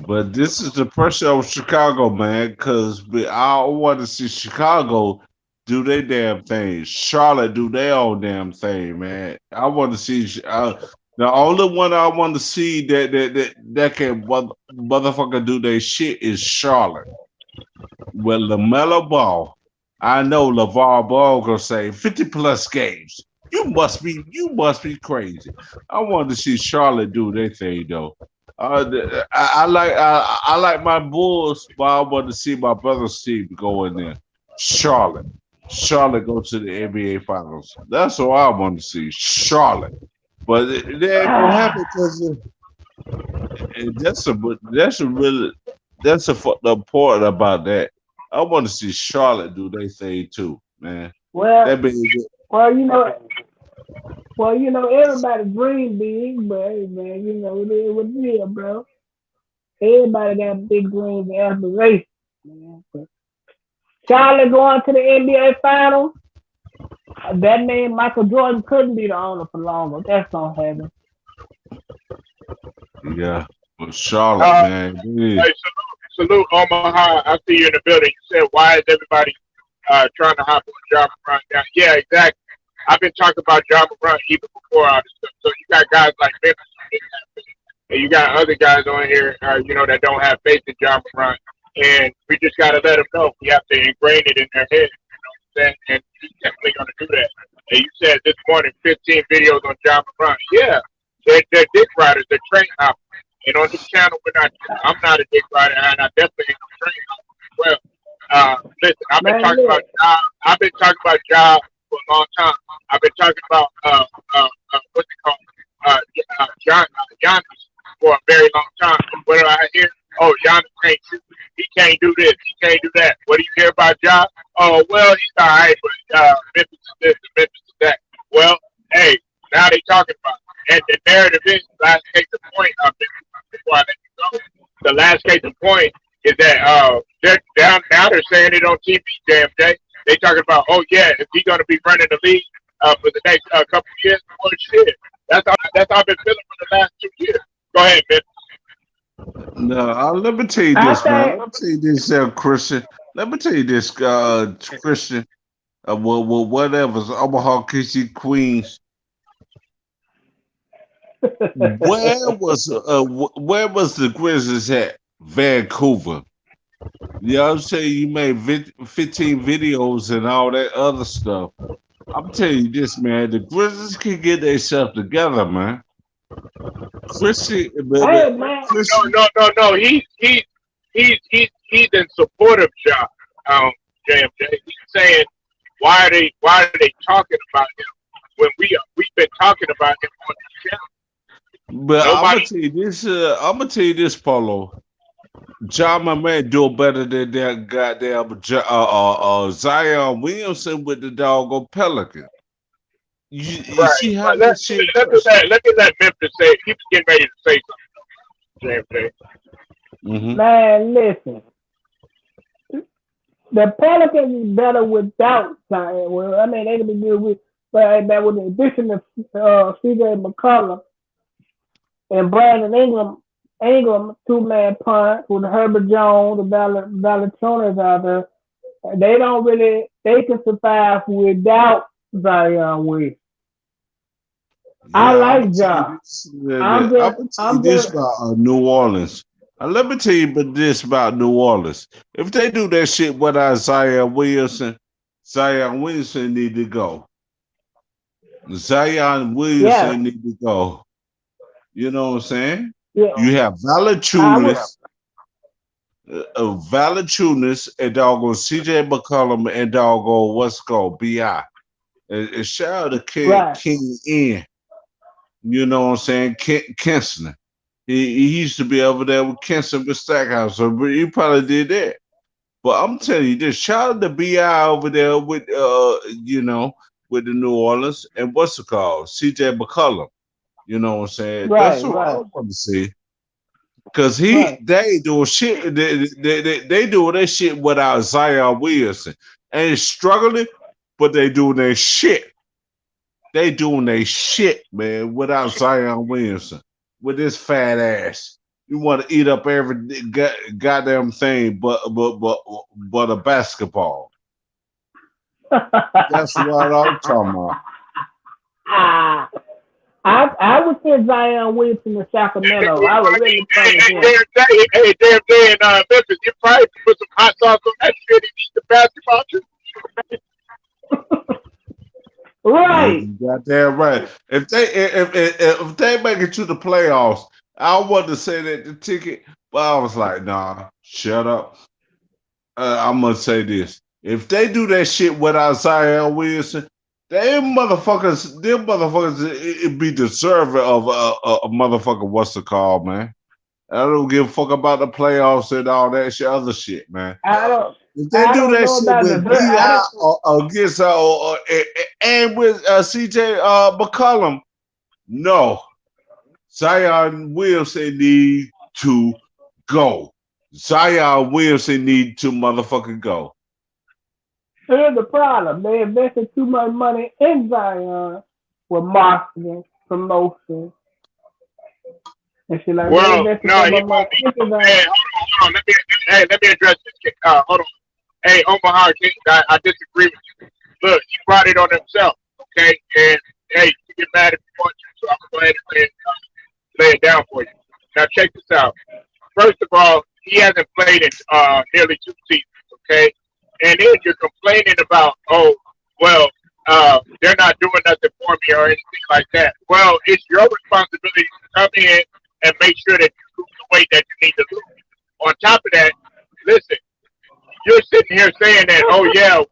but this is the pressure of Chicago, man, because I want to see Chicago do their damn thing. Charlotte do their own damn thing, man. I want to see the only one I want to see that can motherfucker do their shit is Charlotte. With LaMelo Ball, I know LeVar Ball gonna say 50 plus games. You must be crazy. I want to see Charlotte do their thing though. I like my Bulls, but I want to see my brother's team go in there. Charlotte. Charlotte go to the NBA Finals. That's what I want to see. Charlotte. But it ain't gonna happen because that's a fucked up part about that. I want to see Charlotte do their thing too, man. Well, That be well, everybody dream big, but hey, man, it is what it is, bro. Everybody got big dreams and aspirations, man. But Charlotte going to the NBA Finals. That man, Michael Jordan, couldn't be the owner for longer. That's gonna happen. yeah. But Charlotte, Uh, man. Yeah. hey, salute Omaha. I see you in the building. You said, why is everybody trying to hop on John Morant down? Yeah, exactly. I've been talking about John Morant even before all this stuff. So you got guys like Memphis, and you got other guys on here, that don't have faith in John Morant. And we just got to let them know. We have to ingrain it in their head. And he's definitely going to do that. And you said this morning 15 videos on John Morant. Yeah, they're dick riders. They're train hoppers. And on this channel, I'm not a dick rider, and I definitely ain't no train hopper. Well, listen, I've been Man, talking look, about job. I've been talking about job for a long time. I've been talking about what's it called, Giannis for a very long time. What do I hear? Oh, Giannis can't shoot. He can't do this. He can't do that. What do you hear about job? Oh, well, he's all right, but Memphis is this and Memphis is that. Well, hey, Now they talking about it. And the narrative is last case in point. Before I let you go, the last case in point is that they're down now. They're saying it on TV. JMJ. They talking about, oh yeah, is he going to be running the league for the next couple of years? Well, shit. That's how I've been feeling for the last 2 years. Go ahead, man. No, let me tell you this, man. Let me tell you this, Christian. Let me tell you this, Christian. Whatever's Omaha, KC, Queens. Where was the Grizzlies at? Vancouver. You know what I'm saying? You made 15 videos and all that other stuff. I'm telling you this, man. The Grizzlies can get themselves together, man. Christian, Hey, man. Christian, No. He's in support of JMJ. He's saying why are they talking about him when we've been talking about him on the channel? but I'm gonna tell you this, Paulo. John, my man, do better than that goddamn Zion Williamson with the doggone Pelican. You see how that shit? Let me let Memphis say it. He was getting ready to say something. JMJ. Mm-hmm. Man, listen. The Pelicans is better without Zion. Well, I mean, they can be good with, but with the addition of CJ McCollum and Brandon Ingram, two-man punt with Herbert Jones, the Valanciunas out there. They can survive without Zion Williams. I like John. I'm gonna tell you this about New Orleans. Let me tell you this about New Orleans. If they do that shit without Zion Williamson need to go. Zion Williamson need to go. You know what I'm saying? Yeah. You have Valanciunas and doggone CJ McCollum and doggone what's called BI. And shout out to King N. You know what I'm saying? Kensler. He used to be over there with Kensler with Stackhouse, so he probably did that. But I'm telling you this, shout out to BI over there with with the New Orleans and what's it called? CJ McCollum. You know what I'm saying? That's what I want to see. Cause they doing shit. They doing that shit without Zion Williamson. Ain't struggling, but they doing their shit. They doing their shit, man, without Zion Williamson. With this fat ass, you want to eat up every goddamn thing, but a basketball. That's what I'm talking about. I would send Zion Williamson to Sacramento. I would really play him. Hey, damn day in Memphis, you probably put some hot sauce on that shit and eat the basketball too. Right. Goddamn right. If they make it to the playoffs, I wanted to say that the ticket, but I was like, nah, shut up. I'm gonna say this. If they do that shit without Zion Williamson, them motherfuckers it be deserving of a motherfucker what's it called, man. I don't give a fuck about the playoffs and all that shit, other shit, man. If they do that shit with B.I. or against and with CJ McCollum, no. Zion Williamson need to go. Zion Williamson need to motherfucking go. Here's the problem. They invested too much money in Zion with marketing, promotion, and shit like that. Well, no, he won't be. Hey, hold on. Let me address this. Hold on. Hey, Omaha King, I disagree with you. Look, he brought it on himself, okay? And hey, you get mad if you want to, so I'm gonna go ahead and lay it down for you. Now check this out. First of all, he hasn't played in nearly 2 seasons, okay? And then you're complaining about, oh, well, they're not doing nothing for me or anything like that. Well, it's your responsibility to come in and make sure that you lose the weight that you need to lose. On top of that, listen, you're sitting here saying that, oh, yeah,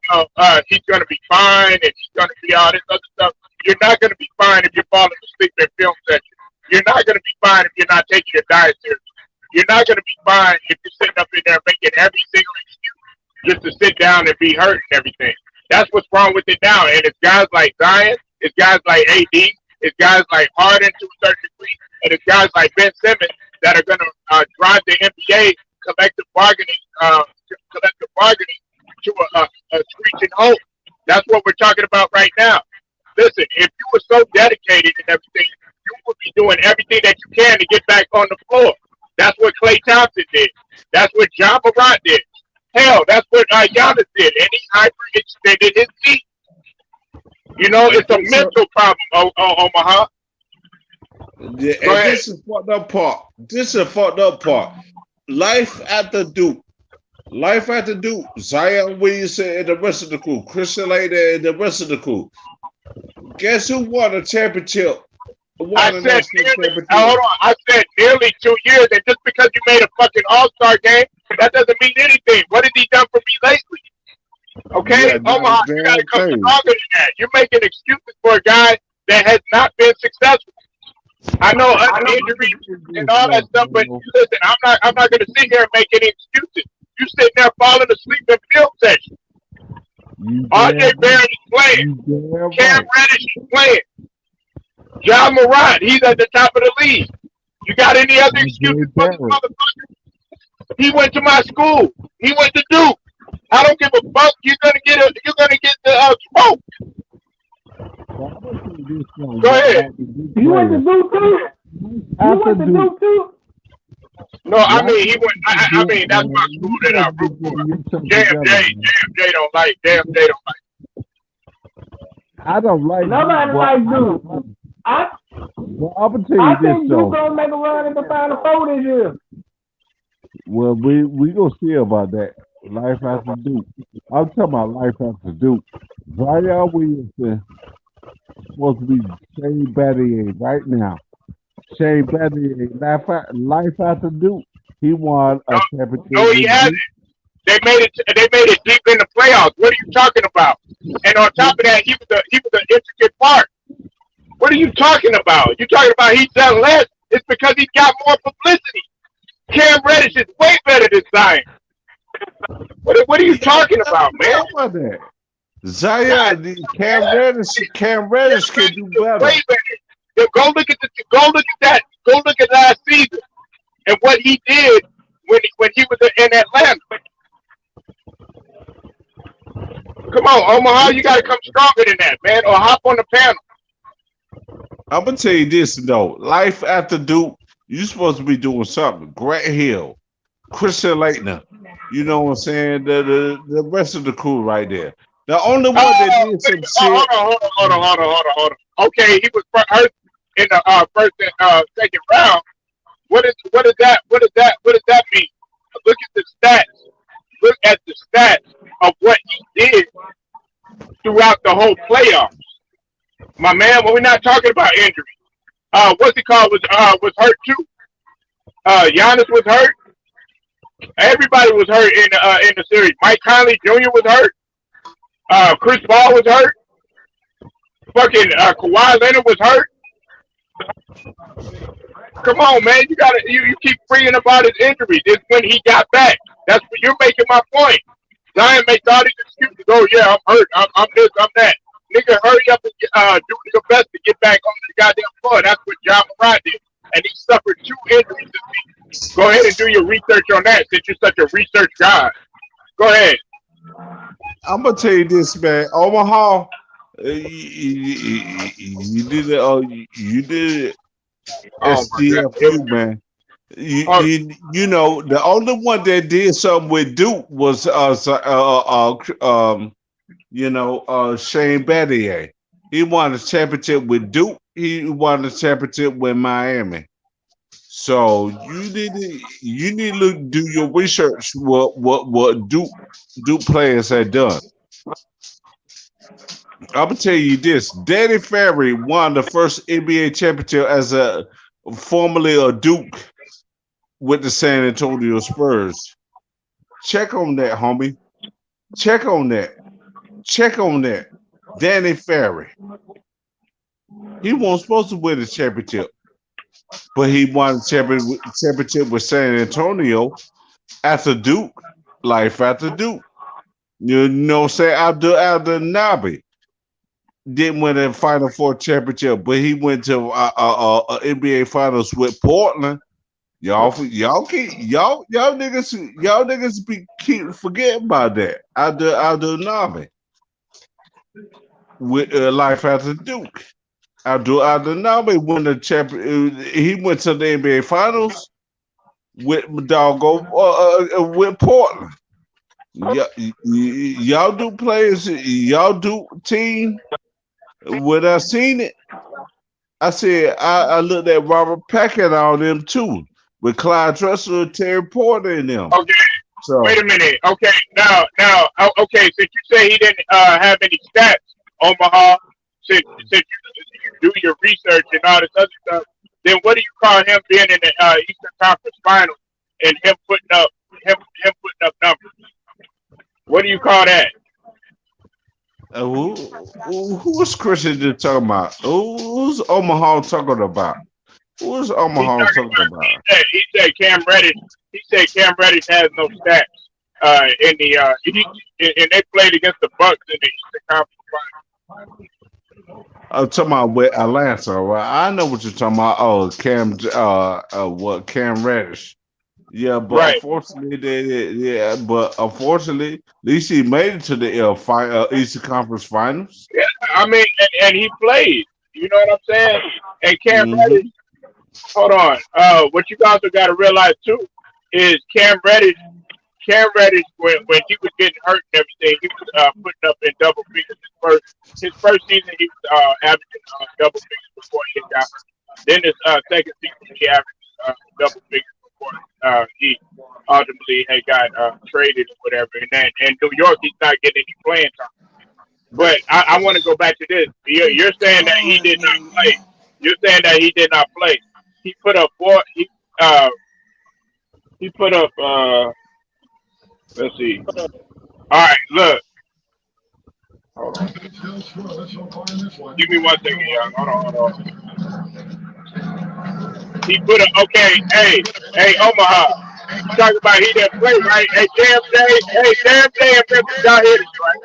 he's going to be fine and he's going to be all this other stuff. You're not going to be fine if you're falling asleep in film sessions. You're not going to be fine if you're not taking your diet seriously. You're not going to be fine if you're sitting up in there making every single excuse just to sit down and be hurt and everything. That's what's wrong with it now. And it's guys like Zion, it's guys like AD, It's guys like Harden to a certain degree, and it's guys like Ben Simmons that are going to drive the NBA collective bargaining, collective bargaining to a screeching halt. That's what we're talking about right now. Listen, if you were so dedicated and everything, you would be doing everything that you can to get back on the floor. That's what Klay Thompson did. That's what John Morant did. Hell, that's what Giannis did, and he hyperextended his feet. You know, it's a mental problem, Omaha. Yeah, and this is fucked up part. This is a fucked up part. Life after Duke. Life after Duke. Zion Williamson and the rest of the crew. Christian Laettner and the rest of the crew. Guess who won a championship? I said nearly 2 years, and just because you made a fucking All-Star game, that doesn't mean anything. What has he done for me lately? Okay, yeah, Omaha, you gotta come stronger than that. You're making excuses for a guy that has not been successful. I know injuries and all that stuff, but listen, I'm not gonna sit here and make any excuses. You sitting there falling asleep in film session. RJ Barrett is playing. Cam Reddish is playing. John Morant, he's at the top of the league. You got any other excuses for this motherfucker? He went to my school. He went to Duke. I don't give a fuck. You're gonna get the smoke. Go ahead. You went to Duke too? You went to Duke too? No, I mean he went. I mean that's my school that I root for. JMJ don't like. JMJ don't like. I don't like. Nobody likes Duke. I'm gonna tell you I this think though. Duke gonna make a run in the Final Four this year. Well, we gonna see about that. Life after Duke. I'm talking about life after Duke. Zion Williamson supposed to be Shane Battier right now. Shane Battier, life after Duke. He won a championship. No, he hasn't. They made it deep in the playoffs. What are you talking about? And on top of that, he was an intricate part. What are you talking about? You're talking about he's done less. It's because he got more publicity. Cam Reddish is way better than Zion. What are you talking about, man? About that. Zion, Cam Reddish can do better. Way better. Go look at last season and what he did when he was in Atlanta. Come on, Omaha, you gotta come stronger than that, man, or hop on the panel. I'm gonna tell you this though. Life after Duke, you're supposed to be doing something. Grant Hill, Christian Laettner, you know what I'm saying? The rest of the crew right there. The only one that did some shit. Hold on. Okay, he was hurt in the first and second round. What does that mean? Look at the stats. Look at the stats of what he did throughout the whole playoffs. My man, we're not talking about injury. What's it called? Was hurt too. Giannis was hurt. Everybody was hurt in the series. Mike Conley Jr. was hurt. Chris Paul was hurt. Fucking Kawhi Leonard was hurt. Come on, man. You keep bringing about his injuries. It's when he got back. That's what you're making my point. Zion makes all these excuses. Oh yeah, I'm hurt. I'm this. I'm that. Nigga, hurry up and do your best to get back on the goddamn floor. That's what John Morant did, and he suffered 2 injuries this week. Go ahead and do your research on that, since you're such a research guy. Go ahead. I'm gonna tell you this, man. Omaha, you did it. You did it. SDFU, man. You know, the only one that did something with Duke was Shane Battier. He won a championship with Duke. He won a championship with Miami. So you need to do your research. What Duke players had done. I'm gonna tell you this: Danny Ferry won the first NBA championship as formerly a Duke with the San Antonio Spurs. Check on that, homie. Check on that. Danny Ferry. He wasn't supposed to win the championship, but he won the championship with San Antonio after Duke. Life after Duke. You know what I'm saying? Abdul Nabi. didn't win the Final Four championship, but he went to NBA Finals with Portland. Y'all niggas keep forgetting about that. Abdul Nabi with Life After Duke. Abdul Nabi won the champion. He went to the NBA Finals with with Portland. Y'all do players. Y'all do team. When I seen it, I said I looked at Robert Peck and all them too, with Clyde Drexler, Terry Porter, and them. Okay, So wait a minute. Okay, now, okay, since you say he didn't have any stats, Omaha, since you do your research and all this other stuff, then what do you call him being in the Eastern Conference Finals and him putting up numbers? What do you call that? who's Christian just talking about? Who's Omaha talking about? Who's Omaha talking about? He said Cam Reddish. He said Cam Reddish has no stats in the and they played against the Bucks in the Eastern Conference Finals. I'm talking about with Atlanta, right? I know what you're talking about. Oh, Cam Reddish. Yeah, but Right. unfortunately, at least he made it to the Eastern Conference Finals. Yeah, I mean, and he played. You know what I'm saying? And Cam Reddish. Hold on. What you also got to realize too is Cam Reddish. When he was getting hurt and everything, he was putting up in double figures. His first season, he was averaging double figures before he got hurt. Then his second season, he averaged double figures before he ultimately had got traded or whatever. And in New York, he's not getting any playing time. But I want to go back to this. You're saying that he did not play. You're saying that he did not play. He put up He put up. Let's see. All right, look. Hold on. Give me 1 second, y'all. Hold on. He put up. Okay, hey, Omaha. You talking about he didn't play, right? Hey, Damn Day and Memphis, y'all hear this, right?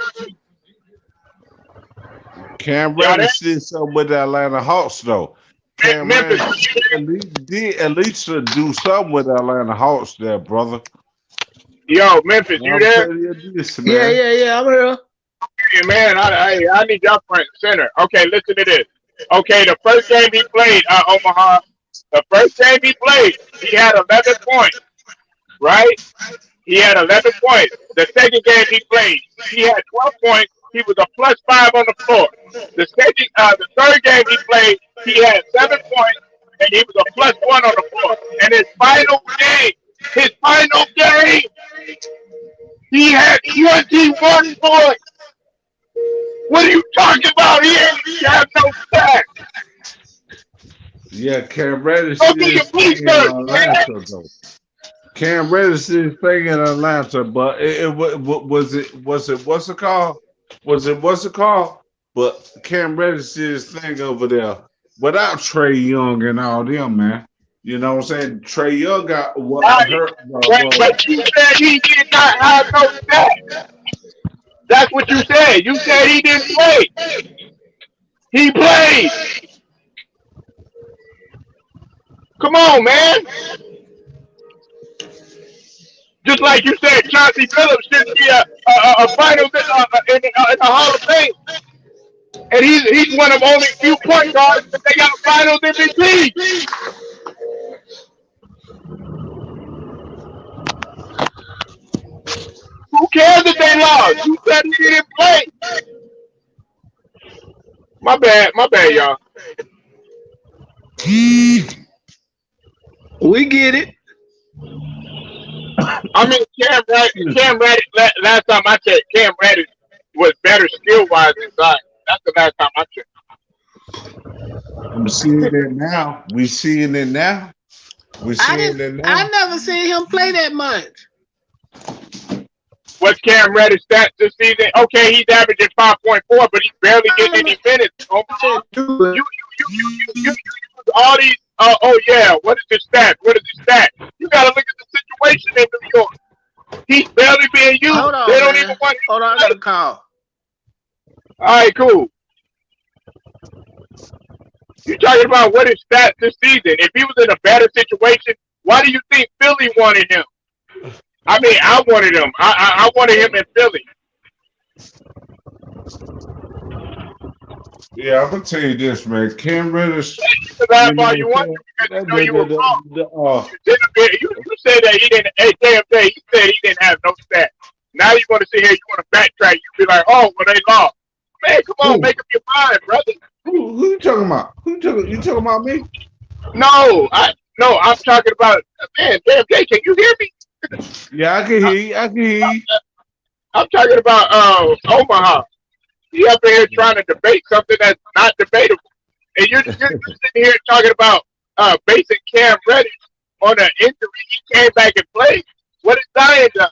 Cam Reddish did something with the Atlanta Hawks, though. Cam Memphis, Reddish did at least do something with the Atlanta Hawks there, brother. Yo, Memphis, you there? Yeah, I'm here. Hey, man, I need y'all front and center. Okay, listen to this. Okay, the first game he played, Omaha, the first game he played, he had 11 points, right? He had 11 points. The second game he played, he had 12 points. He was a +5 on the floor. The third game he played, he had 7 points, and he was a +1 on the floor. And his final game, he had 21 points. What are you talking about? He had no stats. Yeah, Cam Reddish Go did do your his thing in research, Atlanta, though. Cam Reddish did his thing in Atlanta, but what's it called? But Cam Reddish did his thing over there without Trey Young and all them, man. You know what I'm saying? Trey Young got hurt. But you said he did not have no stats. That's what you said. You said he didn't play. He played. Come on, man. Just like you said, Chauncey Billups should be a finals in the Hall of Fame. And he's one of only few point guards that they got finals MVP. Who cares if they lost? You said he didn't play. My bad, y'all. We get it. I mean, Cam Reddish, last time I checked, Cam Reddish was better skill-wise than Zion. That's the last time I checked. I'm seeing it now. We seeing it now. I never seen him play that much. What's Cam Reddish stats this season? Okay, he's averaging 5.4, but he's barely getting any minutes. You all these. Oh yeah, what is his stat? You gotta look at the situation in New York. He's barely being used. Hold on, they don't man. even want. Hold on, I got a call. All right, cool. You talking about what his stats this season? If he was in a better situation, why do you think Philly wanted him? I mean, I wanted him. I wanted him in Philly. Yeah, I'm gonna tell you this, man. Cam Reddish, You can laugh all you want to because you know you were wrong. You said that he didn't. Hey, JMJ, you said he didn't have no stats. Now you want to sit here, you want to backtrack. You be like, oh, well, they lost. Man, come on, make up your mind, brother. who you talking about? You talking about me? No, I'm talking about, man, JMJ, can you hear me? Yeah, I can hear you. I'm talking about Omaha. He up in here trying to debate something that's not debatable. And you're sitting here talking about basing Cam Reddish on an injury. He came back and played. What has Zion done?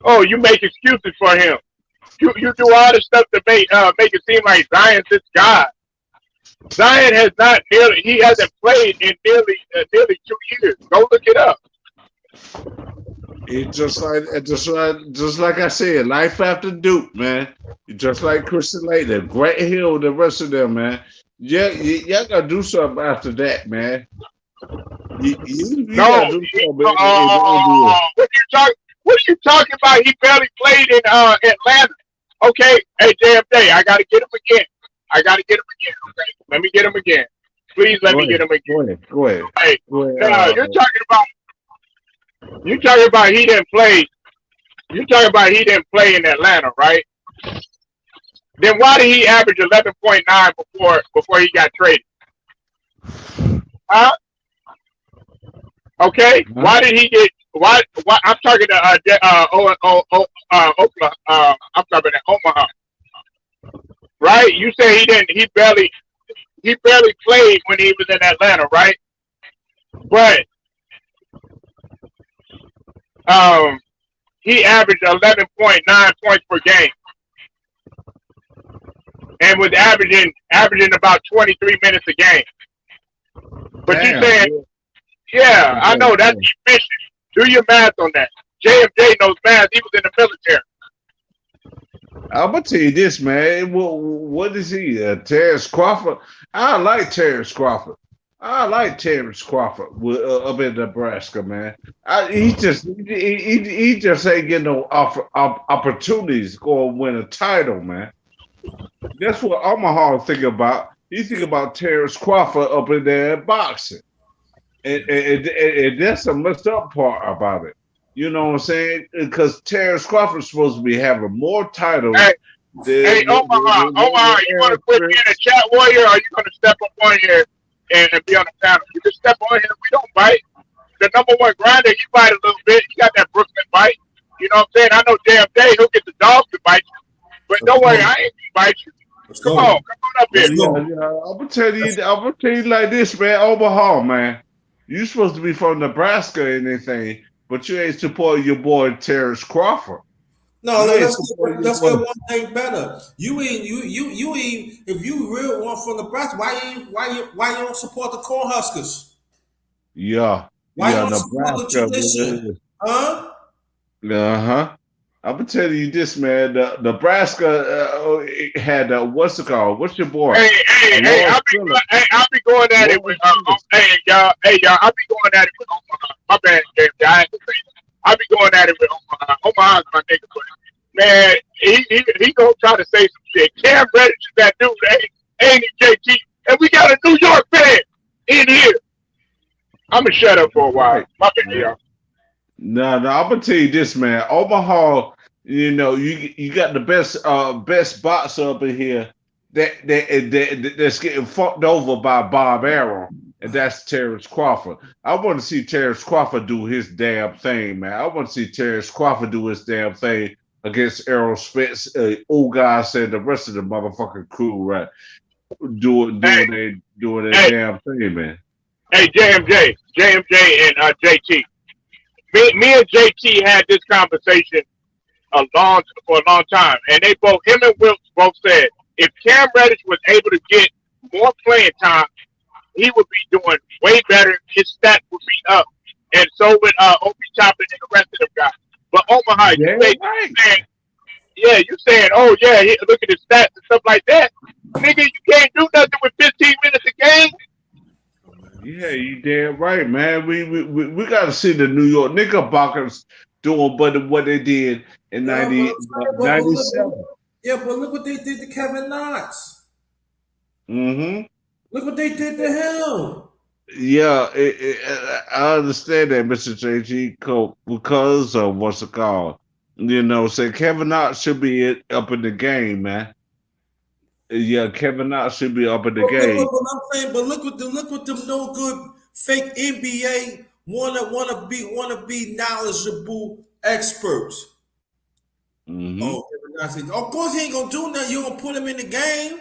Oh, you make excuses for him. You do all this stuff to make it seem like Zion's this guy. Zion has not nearly. He hasn't played in nearly 2 years. Go look it up. It's just like I said, life after Duke, man. Just like Christian Laettner, Grant Hill, the rest of them, man. Yeah, y'all gotta do something after that, man. You gotta do something. What are you talking about? He barely played in Atlanta. Okay, hey JFJ, I gotta get him again. Okay, let me get him again. Please let me get him again. Go ahead. Hey, Go ahead. now you're talking about he didn't play. You're talking about he didn't play in Atlanta, right? Then why did he average 11.9 before he got traded? Huh? Okay. Why did he get? Why? I'm talking to Oklahoma. I'm talking to Omaha. Right? You say he didn't. He barely played when he was in Atlanta, right? But he averaged 11.9 points per game, and was averaging about 23 minutes a game. But you saying, yeah, I know that's efficient. Do your math on that. JFJ knows math. He was in the military. I'm gonna tell you this, man. What is he? Terrence Crawford. I like Terrence Crawford. Up in Nebraska, man. He just ain't getting no opportunities to go and win a title, man. That's what Omaha thinking about. He think about Terrence Crawford up in there in boxing, and that's the messed up part about it. You know what I'm saying? Because Terrence Crawford's supposed to be having more titles. Hey, Omaha, you want to quit being a chat warrior, or are you going to step up on here and be on the panel? You can step on here. We don't bite. The number one grinder, you bite a little bit. You got that Brooklyn bite. You know what I'm saying? I know JFJ, he'll get the dogs to bite you. But don't worry, I ain't gonna bite you. Come on up here. I'm gonna tell you like this, man. Omaha, man. You supposed to be from Nebraska or anything, but you ain't supporting your boy Terrence Crawford. No, let's get one thing better. You ain't if you real one from Nebraska, why you don't support the Cornhuskers? Yeah. Why you don't support the tradition? Huh? Uh-huh. I'm gonna tell you this, man. Nebraska had what's it called? What's your boy? Hey, I'll be going at it with y'all. I'll be going at it with Omaha. My bad, James. I'll be going at it with Omaha. Omaha's my nigga, but man, he gonna try to say some shit. Cam Reddish is that dude, ain't he, JT? And we got a New York fan in here. I'm gonna shut up for a while. My bad, y'all. No, I'm gonna tell you this, man. Omaha, you know, you got the best boxer up in here that's getting fucked over by Bob Arum, and that's Terrence Crawford. I want to see Terrence Crawford do his damn thing, man. I want to see Terrence Crawford do his damn thing against Errol Spence, Ugas, and the rest of the motherfucking crew, right? Doing their damn thing, man. Hey, JMJ, and JT. Me and JT had this conversation for a long time, and him and Wilkes both said if Cam Reddish was able to get more playing time, he would be doing way better. His stats would be up, and so would Obi Toppin and the rest of them guys. But Omaha, you saying, oh yeah, look at his stats and stuff like that. Nigga, you can't do nothing with 15 minutes a damn right, man. We got to see the New York Knickerbockers doing but what they did in Yeah, 97. but look what they did to Kevin Knox. Mm-hmm. Look what they did to him. Yeah, I understand that, Mr. JG, because of what's it called. You know, say Kevin Knox should be up in the game, man. Yeah, Kevin Knox should be up in the game. But I'm saying, but look what them no good fake NBA wanna be knowledgeable experts. Mm-hmm. Oh, Kevin Knox, of course he ain't gonna do nothing. You gonna put him in the game?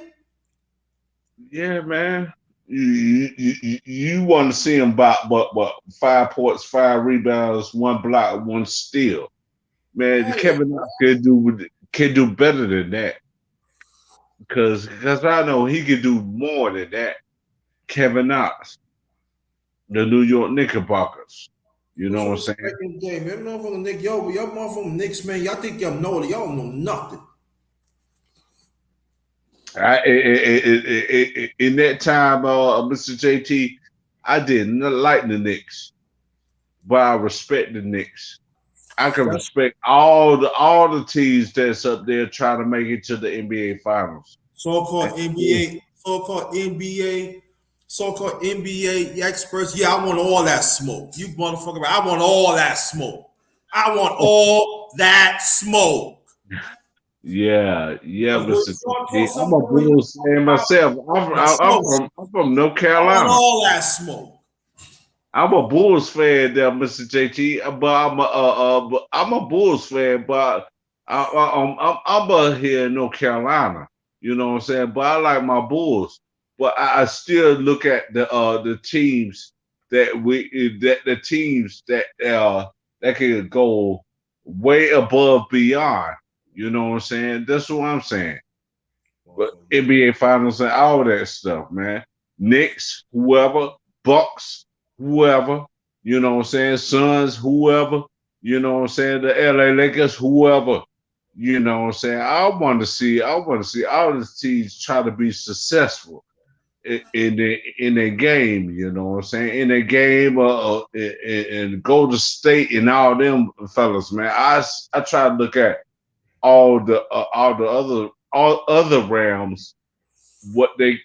Yeah, man. You want to see him about what 5 points, 5 rebounds, 1 block, 1 steal. Man, Kevin Knox can do better than that. Because I know he can do more than that. Kevin Knox, the New York Knickerbockers. You know what I'm saying? Game, man. Motherfucking Nick, y'all motherfucking Knicks, man. Y'all think y'all know it? Y'all don't know nothing. In that time, Mr. JT, I didn't like the Knicks, but I respect the Knicks. I can respect all the teams that's up there trying to make it to the NBA Finals. So-called NBA experts. Yeah, I want all that smoke. You motherfucker, I want all that smoke. I want all that smoke. Yeah, Mr. T. I'm a Bulls fan myself. I'm from North Carolina. I want all that smoke. I'm a Bulls fan, there, Mr. JT. But I'm a Bulls fan, but I'm here in North Carolina. You know what I'm saying? But I like my Bulls. But I still look at the teams that can go way above beyond. You know what I'm saying? That's what I'm saying. But NBA Finals and all that stuff, man. Knicks, whoever, Bucks, whoever, you know what I'm saying? Suns, whoever, you know what I'm saying? The LA Lakers, whoever, you know what I'm saying? I want to see all the teams try to be successful in their game, you know what I'm saying? In their game, and Golden State and all them fellas, man. I try to look at all the other realms, what they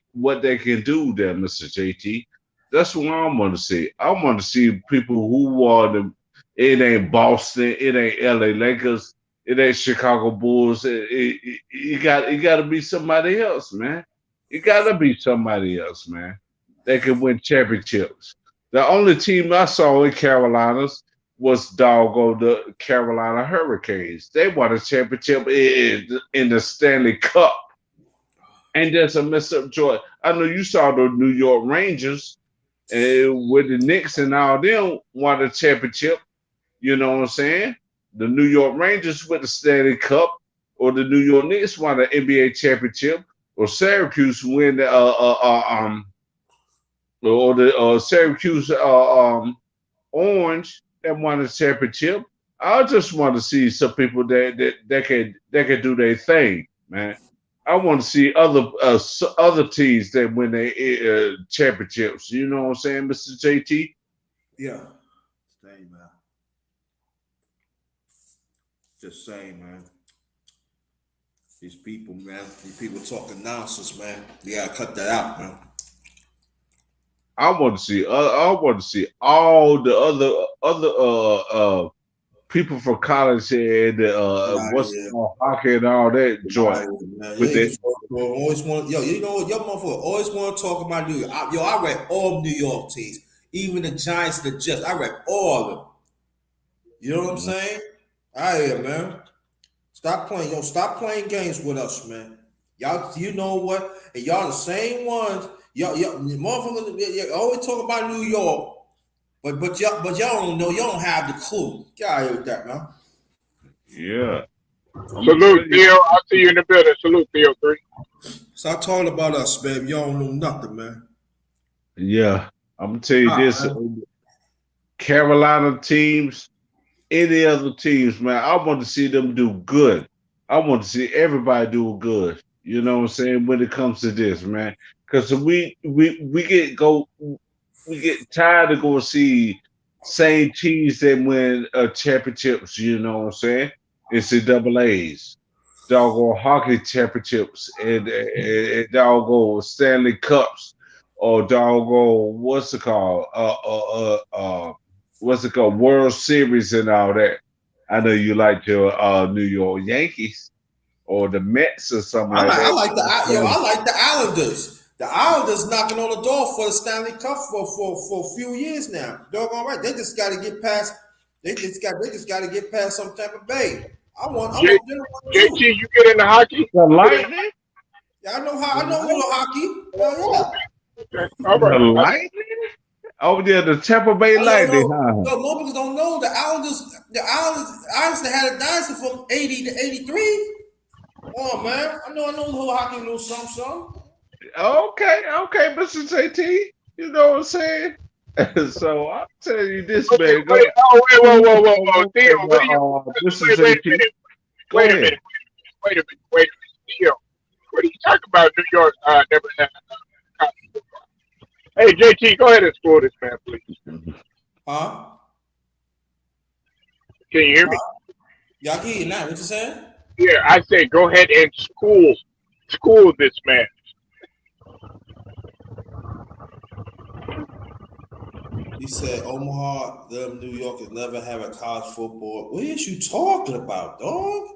can do there, Mr. JT. That's what I want to see. I want to see people who are it ain't Boston, it ain't LA Lakers, it ain't Chicago Bulls. You got to be somebody else, man. You got to be somebody else, man. They can win championships. The only team I saw in Carolinas was the Carolina Hurricanes. They won a championship in the Stanley Cup. And that's a messed up joy. I know you saw the New York Rangers with the Knicks and all them won a championship. You know what I'm saying? The New York Rangers with the Stanley Cup, or the New York Knicks won an NBA championship, or Syracuse win or the Syracuse Orange that won a championship. I just want to see some people that can do their thing, man. I want to see other teams that win their championships. You know what I'm saying, Mr. JT? Yeah, same, man. Just saying, man. These people, man. These people talking nonsense, man. You gotta cut that out, man. I want to see all the other people from college here and hockey and all that joint. Always want, you know what, your motherfucker always want to talk about New York. I read all New York teams, even the Giants, the Jets. I read all of them. You know what I'm saying? All right, man. Stop playing games with us, man. Y'all, you know what? And y'all the same ones. Y'all motherfuckers always talk about New York, but y'all don't know. Y'all don't have the clue. Get out of here with that, man. Yeah. Salute, Theo. I'll see you in the building. Salute, Theo 3. Stop talking about us, baby. Y'all don't know nothing, man. Yeah. I'm gonna tell you this. Carolina teams, any other teams, man, I want to see them do good. I want to see everybody do good. You know what I'm saying? When it comes to this, man. Because we get go we get tired of going to see same teams that win championships. You know what I'm saying? It's the double A's, doggone hockey championships, and doggone Stanley Cups, or doggone what's it called, World Series and all that. I know you like your New York Yankees or the Mets or something like that. I like the Islanders. The Islanders knocking on the door for the Stanley Cup for a few years now. Doggone right. They just got to get past. They just got to get past some Tampa Bay. I want them JT, you get into hockey? The Lightning? Yeah, I know a little hockey. Yeah. Okay. All right. The Lightning? Over there, the Tampa Bay Lightning. No, most don't know the Islanders had a dynasty from 80 to 83. Oh man, I know a little hockey, a little something. Okay, Mr. JT. You know what I'm saying? So I'll tell you this, man. Whoa. Theo, what are you? Mr. JT. Wait a minute. Theo, what are you talking about? New York never had college football. Hey, JT, go ahead and score this man, please. Huh? Can you hear me? Y'all can hear now. What you saying? Yeah, I said go ahead and school this man. He said Omaha, New York has never had a college football. What is you talking about, dog?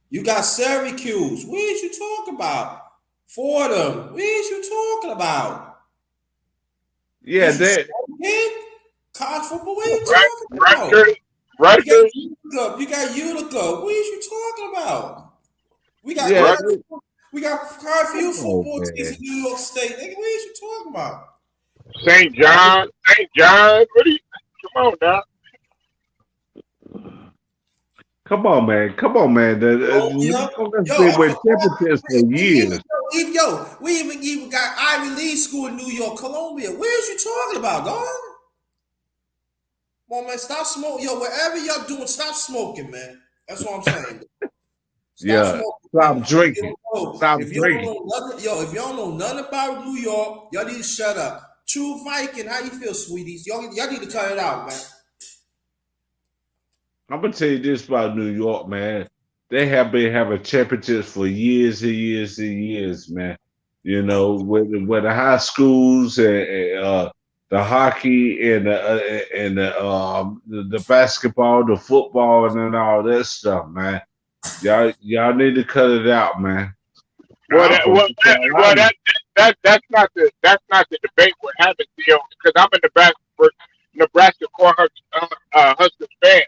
You got Syracuse. What is you talking about? Fordham. What is you talking about? Yeah, that. College football. What are you talking about? Right. You got Utica. What is you talking about? We got quite a few football teams in New York State. Nigga, what is you talking about? St. John. What are you? Come on now. Come on, man. With temperatures for years. We even got Ivy League school in New York, Columbia. Where is you talking about, dog? Come on, man, stop smoking. Yo, whatever y'all doing, stop smoking, man. That's what I'm saying. Stop drinking. If y'all don't know nothing about New York, y'all need to shut up. True Viking, how you feel, sweeties? Y'all need to cut it out, man. I'm gonna tell you this about New York, man. They have been having championships for years and years, man. You know, with the high schools and the hockey and the basketball, the football, and all that stuff, man. Y'all need to cut it out, man. That's not the debate we're having, Theo. Because I'm a Nebraska Huskers fan.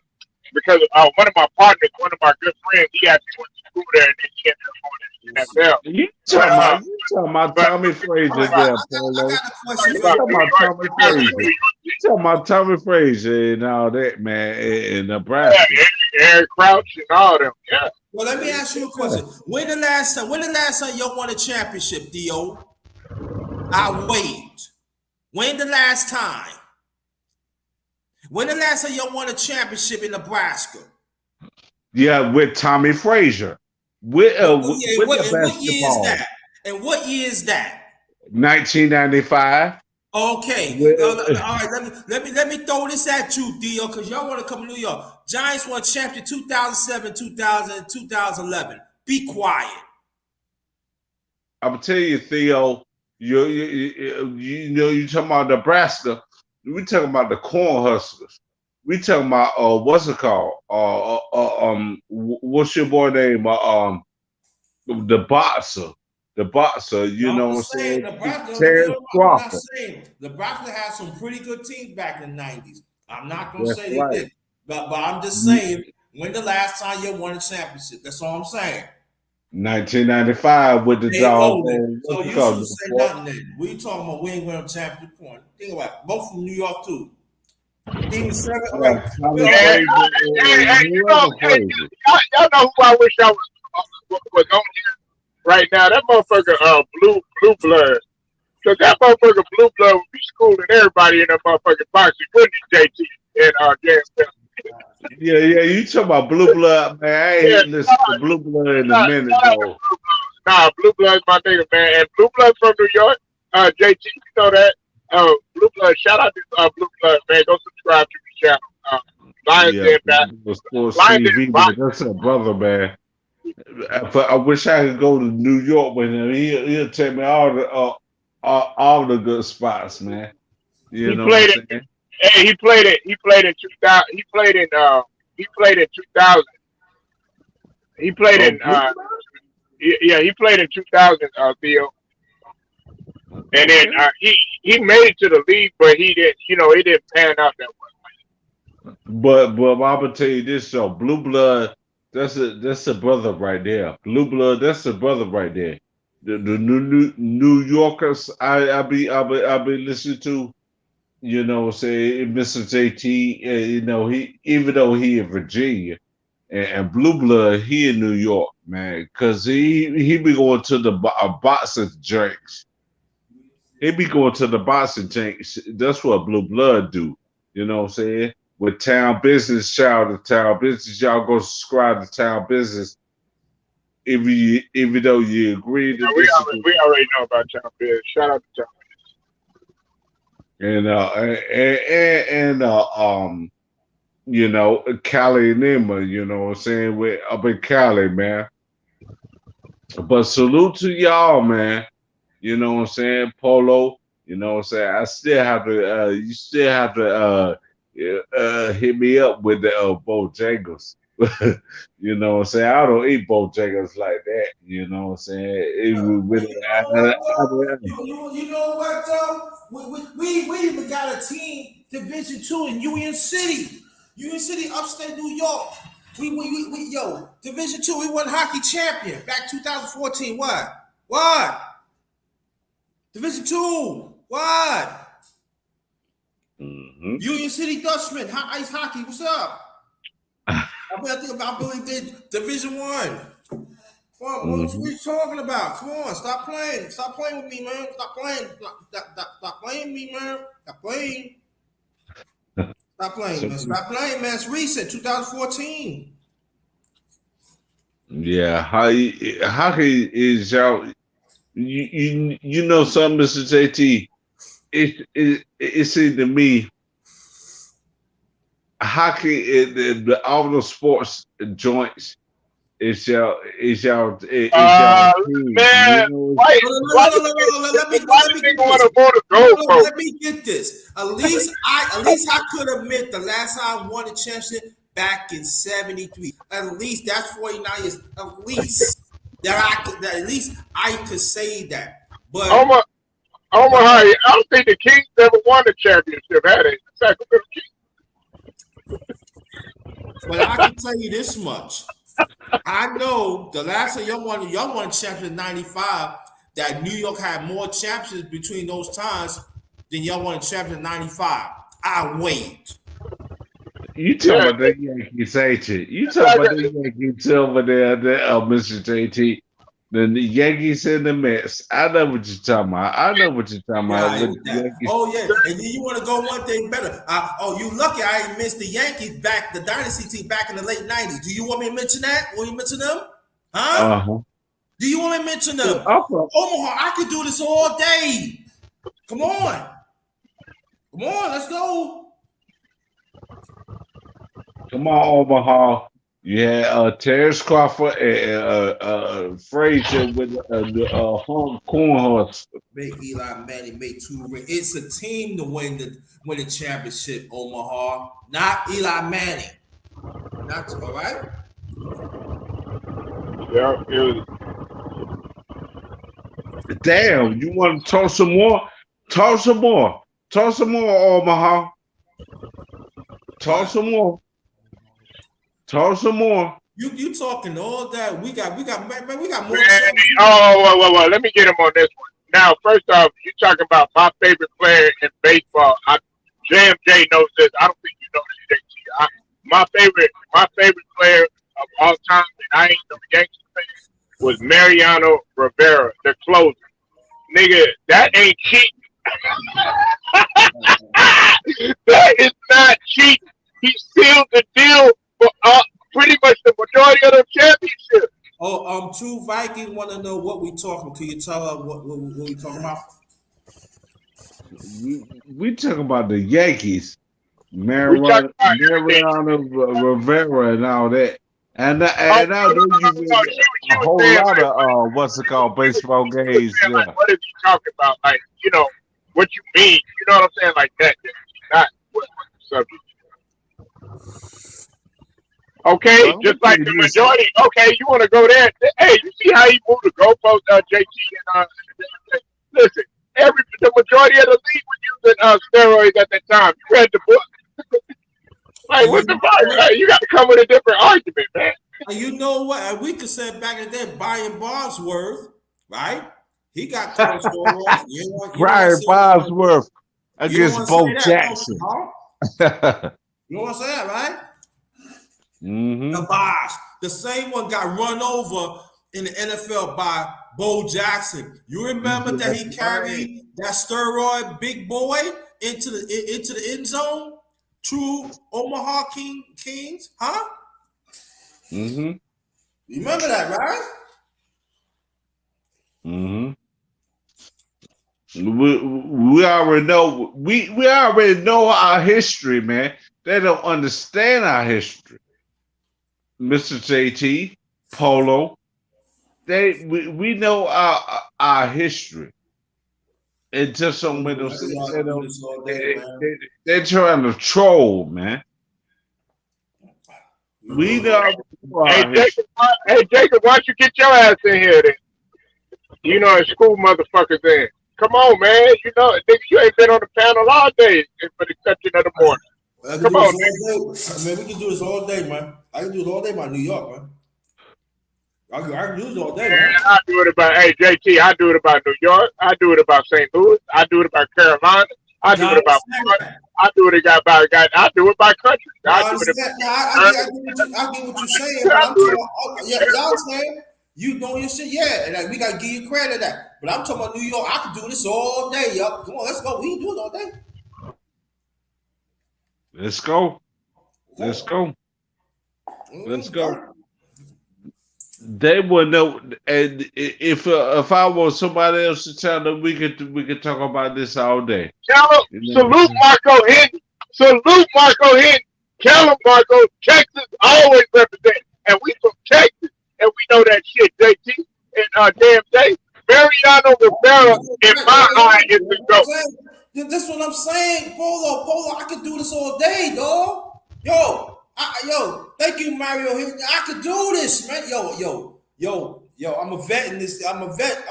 Because one of my partners, one of my good friends, he actually went to school there, and then he ended up going to NFL. You talking about Tommy Frazier there, Polo? You talking about Tommy Frazier and all that, man, in Nebraska. Yeah, Eric Crouch and all them. Yeah. Well, let me ask you a question. When the last time y'all won a championship, Theo? I wait. When the last time? When the last time y'all won a championship in Nebraska? Yeah, with Tommy Frazier. What year is that? And what year is that? 1995. Okay. All right. Let me throw this at you, Theo, because y'all want to come to New York. Giants won champion 2007, 2000, 2011. Be quiet. I'm gonna tell you, Theo. You know, you talking about Nebraska. We talking about the Cornhuskers. We talking about what's it called? What's your boy name? The boxer. You know what I'm saying? Nebraska had some pretty good teams back in the 90s. I'm not gonna say they did, but I'm just saying. When the last time you won a championship? That's all I'm saying. 1995 with the dog. So you shouldn't say nothing then. We talking about we ain't winning a championship point. Think about it. Both from New York too. Team 7. Y'all know who I wish I was on here right now. That motherfucker blue blood. Because that motherfucker blue blood would be schooling everybody in that motherfucking boxing, wouldn't he, JT and JSL? Yeah, you talking about blue blood, man. I ain't listening to blue blood in a minute, though. Nah, blue blood's my nigga, man. And blue blood's from New York. JT, you know that. Blue Blood. Shout out to Blue Blood, man. Go subscribe to the channel. Lions Yeah, Den back. Sports Lions Den TV, back. man. That's a brother, man. I wish I could go to New York with him. He'll take me all the good spots, man. You He know played what I'm it. saying? Hey, he played it. He played in 2000. He played in 2000. He played in yeah. He played in 2000. Theo. And then he made it to the league, but he didn't. You know, it didn't pan out that way. But I'm gonna tell you this, though. Blue Blood, that's a brother right there. Blue Blood, that's a brother right there. The New Yorkers I be listening to, you know, say Mr. JT, you know, he even though he in Virginia and Blue Blood, he in New York, man, because he be going to the boxing drinks. He be going to the boxing drinks. That's what Blue Blood do. You know what I'm saying? With Town Business, shout out to Town Business. Y'all go subscribe to Town Business. Even though you agree to disagree. We already know about Town Biz. Shout out to Town And you know, Cali and Emma, you know what I'm saying, with up in Cali, man. But salute to y'all, man. You know what I'm saying, Polo. You know what I'm saying. I still have to. You still have to hit me up with the Bojangles. You know what I'm saying. I don't eat Bojangles like that. You know what I'm saying. You know what though? We even got a team Division II in Union City, upstate New York. We yo Division II. We won hockey champion back 2014. What? Division II. What? Mm-hmm. Union City Dutchman, ice hockey. What's up? I believe did Division I. Come on, what are you talking about? Come on, stop playing. Stop playing with me, man. Stop playing. Stop playing with me, man. Stop playing. Stop playing, man. Stop playing, man. It's recent, 2014. Yeah, hockey is y'all. You know something, Mr. JT. It seemed to me hockey, all the sports joints is y'all man, team. why Let me get this. At least I could admit the last time I won the championship back in '73. At least that's 49 years. At least I could say that. But Omaha, I don't think the Kings ever won the championship, had they? Sacramento Kings. But I can tell you this much. I know the last time y'all won champions in '95, that New York had more champions between those times than y'all won champions in '95. I wait. You talking about the Yankees, ain't you? You talking about the Yankees over there, Mr. JT. The Yankees and the Mets. I know what you're talking about. Oh, yeah. And then you want to go one thing better. You lucky I ain't missed the Yankees back, the dynasty team back in the late 90s. Do you want me to mention that? Will you mention them? Huh? Uh-huh. Do you want me to mention them? Omaha, I could do this all day. Come on, let's go. Come on, Omaha. Yeah, Terrence Crawford and Frazier with the corn horse. Make Eli Manning make 2 rings. It's a team to win the championship, Omaha, not Eli Manning. Not all right. Yeah, it was. Damn, you want to talk some more? Talk some more, Omaha. Talk some more. You talking all that? We got more. Well, let me get him on this one. Now, first off, you talking about my favorite player in baseball. JMJ knows this. I don't think you know this, JT. My favorite player of all time, and I ain't no Yankees fan, was Mariano Rivera, the closer. Nigga, that ain't cheating. That is not cheating. He sealed the deal for pretty much the majority of the championship. True Viking want to know what we talking. Can you tell us what we talking about? We talking about the Yankees, We talking about everything. Mariano Rivera and all that. And Oh, I know no. you She a was whole saying lot like, of what's it called, baseball she was games. saying Yeah. like, what is he talking about? Like, what you mean? You know what I'm saying? Like that. Not what the subject. Okay, Well, just like the majority. Okay, you want to go there? Hey, you see how he moved the goalpost, JT and listen. The majority of the league was using steroids at that time. You read the book. Like, what the fuck? Like, you got to come with a different argument, man. And you know what? We could say back in the day, Brian Bosworth, right? He got caught steroids. Brian Bosworth You don't against want to Bo say that, Jackson. huh? You don't want to say that, right? Mm-hmm. The boss, the same one got run over in the NFL by Bo Jackson. You remember that he carried that steroid big boy into the end zone? True Omaha Kings, huh? Mm-hmm. You remember that, right? Mm-hmm. We already know we already know our history, man. They don't understand our history. Mr. JT, Polo, we know our history. It just don't make no sense. They're trying to troll, man. We know. Hey, Jacob, why don't you get your ass in here then? You know, it's school motherfuckers in. Come on, man. You know, nigga, you ain't been on the panel all day, for the exception of the morning. Come on, nigga. Man, we can do this all day, man. I can do it all day by New York, man. I can do it all day, man. I do it about, JT, I do it about New York. I do it about St. Louis. I do it about Carolina. I do it about Florida. I do it about I do it by country. I get what you're saying, but I'm talking y'all saying you know your shit, yeah, and like, we gotta give you credit that. But I'm talking about New York. I can do this all day, yo. Come on, let's go. We can do it all day. Let's go. Let's go. Let's go. They would know, and if I was somebody else to tell them, we could talk about this all day. Salute Marco Hinton. Salute Marco Hinton. Tell him, Marco, Texas always represent, and we from Texas, and we know that shit, JT and damn day. Mariano Rivera, in my eye, is the GOAT. That's what I'm saying, Polo. I could do this all day, dog. Yo, thank you, Mario. I could do this, man. Yo. I'm a vet in this. I'm a vet,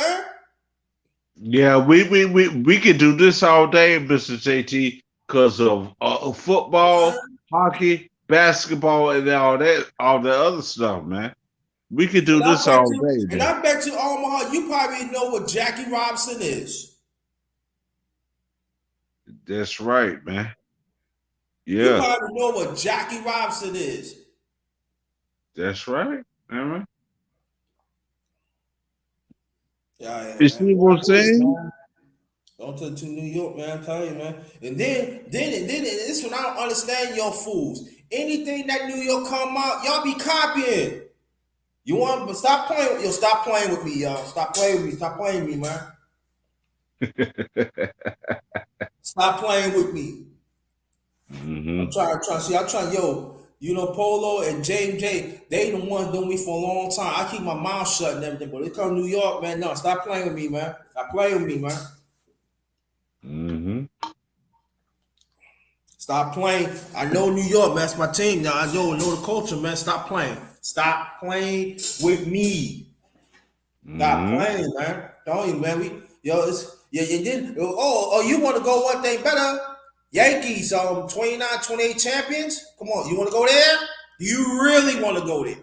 man. Yeah, we could do this all day, Mr. JT, because of football, hockey, basketball, and all the other stuff, man. We could do this all day. And I bet you, Omaha, you probably know what Jackie Robinson is. That's right, man. Yeah. You probably know what Jackie Robinson is. That's right. Man. Yeah. You see what I'm saying? Don't to New York, man. I'm telling you, man. And then this one I don't understand y'all fools. Anything that New York come out, y'all be copying. You want, but stop playing. Stop playing with me, y'all. Stop playing with me. Stop playing with me, man. Stop playing with me. Mm-hmm. I'm trying, Polo and James J, they the ones doing me for a long time. I keep my mouth shut and everything, but they come to New York, man. No, stop playing with me, man. Stop playing with me, man. Mm-hmm. Stop playing. I know New York, man. That's my team now. I know the culture, man. Stop playing. Stop playing with me. Stop playing, man. Don't you, man? And then you want to go one thing better? Yankees, 29, 28 champions. Come on, you want to go there? Do you really want to go there?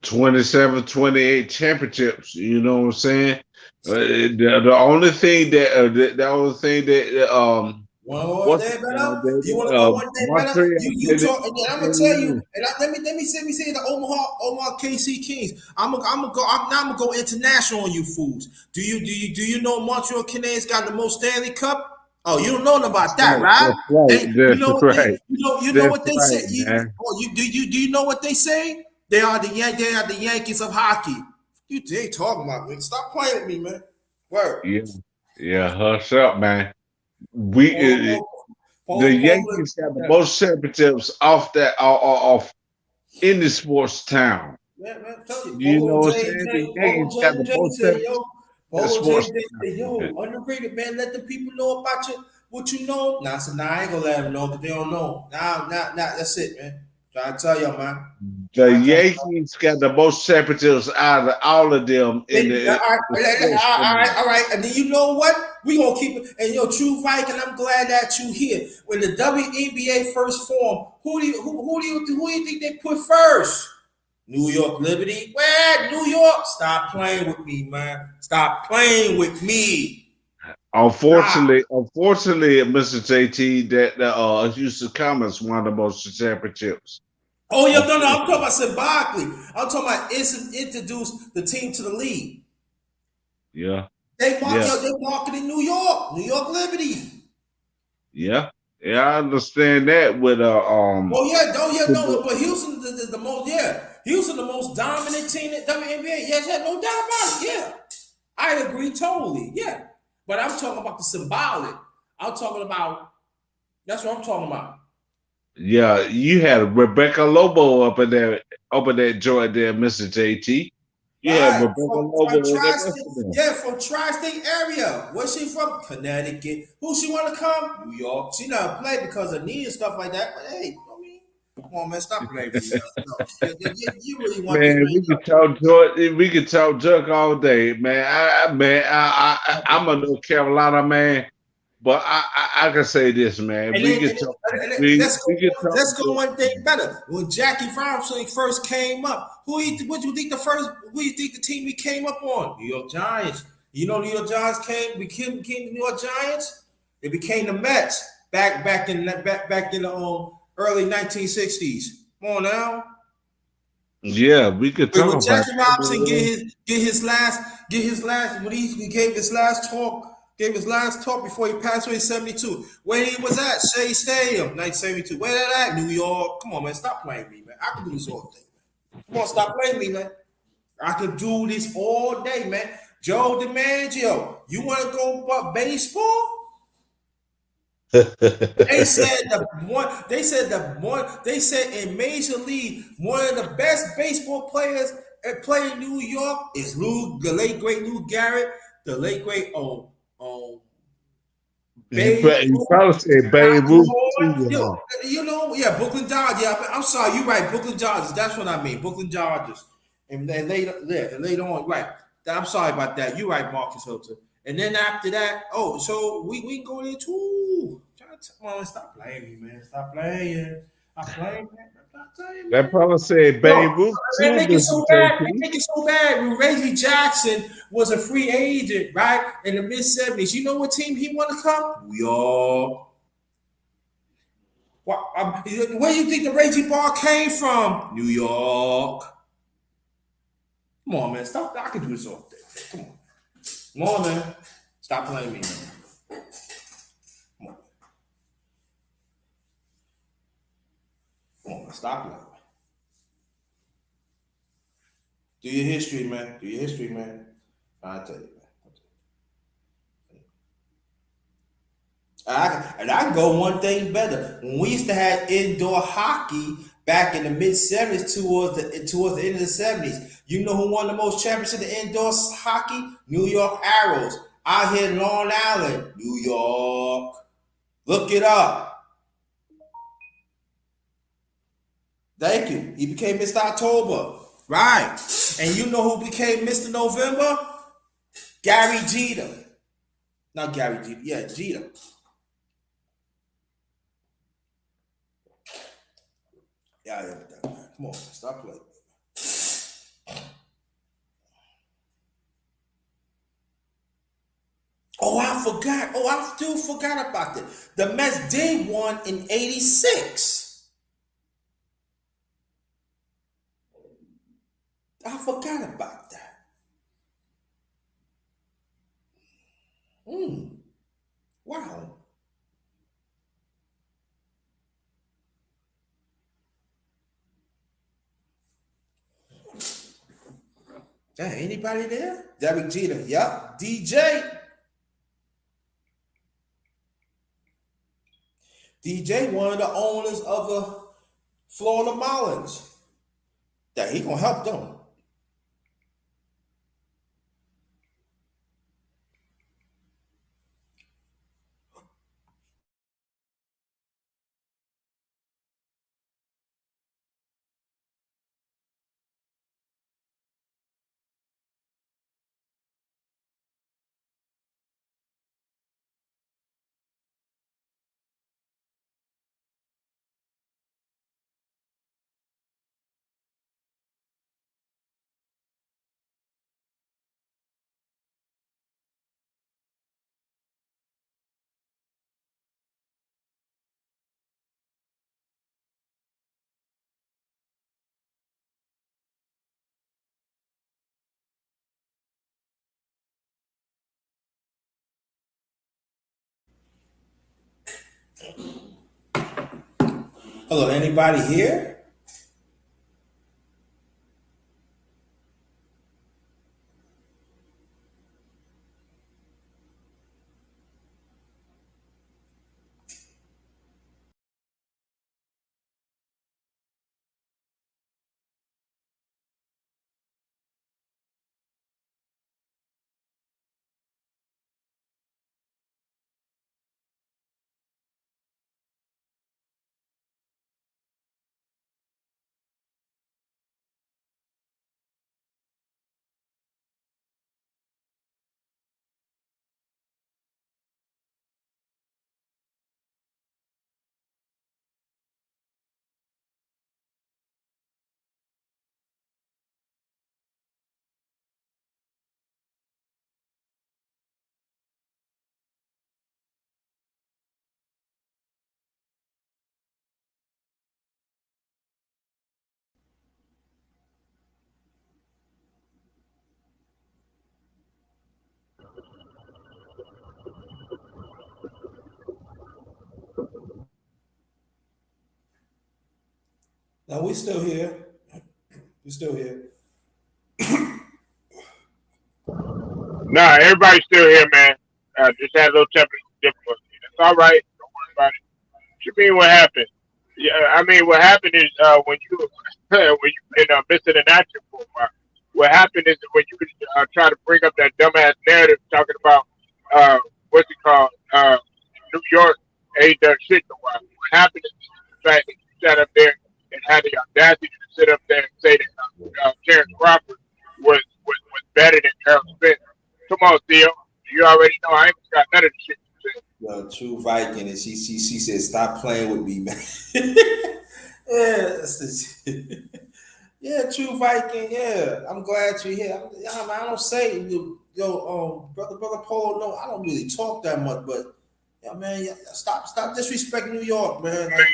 27, 28 championships. You know what I'm saying? The only thing that one day better. You want to go one day better? You talk, and I'm gonna tell you. And let me say the Omaha KC Kings. I'm gonna go international on you fools. Do you know Montreal Canadiens got the most Stanley Cup? Oh, you don't know about that, right? You know what they say. Do you know what they say? They are the Yankees of hockey. You ain't talking about me. Stop playing with me, man. Word. Yeah. Yeah, hush up, man. We Paul, the Paul, Yankees got the most championships off any sports town. man, tell you, You know what I'm saying? The Polo Yankees got the JJ most said, yo, championships in Polo sports JJ said, town. yo, underrated, man. Let the people know about you, what you know. Nah, I said, nah, I ain't gonna let them know because they don't know. Nah, that's it, man. Trying to tell y'all, man. The Yankees got the most championships out of all of them in the sports town. All right. And then you know what? We gonna keep it. And True Viking, I'm glad that you here. When the WNBA first formed, who do you think they put first? New York Liberty. Where? New York? Stop playing with me, man. Stop playing with me. Unfortunately, Mr. JT, that Houston Comets won the most championships. Oh, yeah, no, I'm talking about symbolically. I'm talking about introduce the team to the league. Yeah. They marketing New York Liberty. Yeah. Yeah, I understand that with No, but Houston the most, Houston the most dominant team in WNBA. Yes, no doubt about it. Yeah, I agree totally. Yeah, but I'm talking about the symbolic. I'm talking about that's what I'm talking about. Yeah, you had Rebecca Lobo up in that joint there, Mr. JT. You had Right, Rebecca Lobo in that. from tri-state area. Where's she from? Connecticut. Who she want to come? New York. She not play because of knee and stuff like that. But hey, I mean, come on, man, stop playing with me. You really want Man, this? we could talk junk all day, man. I'm a North Carolina man, but I can say this, man. Let's go one thing better. When Jackie Robinson first came up, what you think the team we came up on? New York Giants. You know, New York Giants became the New York Giants. They became the Mets back in the early 1960s. Come on now. Yeah, we could talk When about Jackie Robinson that. get his last when he gave his last talk before he passed away in 72. Where he was at? Shea Stadium, 1972. Where that at? New York. Come on, man. Stop playing me, man. I can do this all day. Come on, stop playing me, man. I could do this all day, man. Joe DiMaggio, you want to go about baseball? They said in Major League, one of the best baseball players that play in New York is the late great Lou Garrett, the late great You probably said Babe Ruth too. Brooklyn Dodgers. Yeah, I'm sorry, you're right. Brooklyn Dodgers. That's what I mean. Brooklyn Dodgers. And then later on, right. I'm sorry about that. You're right, Marcus Hilton. And then after that, so we can go there too. Come on, stop playing me, man. Stop playing. Stop playing, man. That probably said Babe Ruth too. They make it so bad. They make it so bad. When Reggie Jackson was a free agent, right, in the mid 70s, you know what team he want to come? New York. Where do you think the Reggie Bar came from? New York. Come on, man. Stop. I can do this all day. Come on. Come on, man. Stop playing me, man. Come on. Come on, man. Stop playing. Do your history, man. Do your history, man. I'll tell you, man. I can go one thing better. When we used to have indoor hockey back in the mid 70s towards the end of the 70s, you know who won the most championships in indoor hockey? New York Arrows. Out here in Long Island, New York. Look it up. Thank you. He became Mr. October. Right. And you know who became Mr. November? Gary Jeter. Not Gary Jeter. Yeah, Jeter. Yeah, come on, stop playing. I forgot. I still forgot about that. The Mets did won in 86. I forgot about that. Wow. Anybody there? Derek Jeter. Yep. DJ. DJ, one of the owners of the Florida Marlins, that he gonna help them. Hello, anybody here? No, we still here. We still here. Nah, everybody's still here, man. Just had a little temperature difficulty. It's all right. Don't worry about it. What you mean? What happened? Yeah, I mean, what happened is when you when you've been missing in action for a while. What happened is when you try to bring up that dumbass narrative talking about what's it called New York ain't done shit in a while. What happened is the fact that you sat up there and had the audacity to sit up there and say that Terrence Crawford was better than Harold Smith. Come on, Theo. You already know I ain't got none of the shit you said. Yo, True Viking, and she said, "Stop playing with me, man." Yeah, True Viking. Yeah, I'm glad you're here. I don't say brother Polo. No, I don't really talk that much, but yeah, man, stop disrespecting New York, man. Like,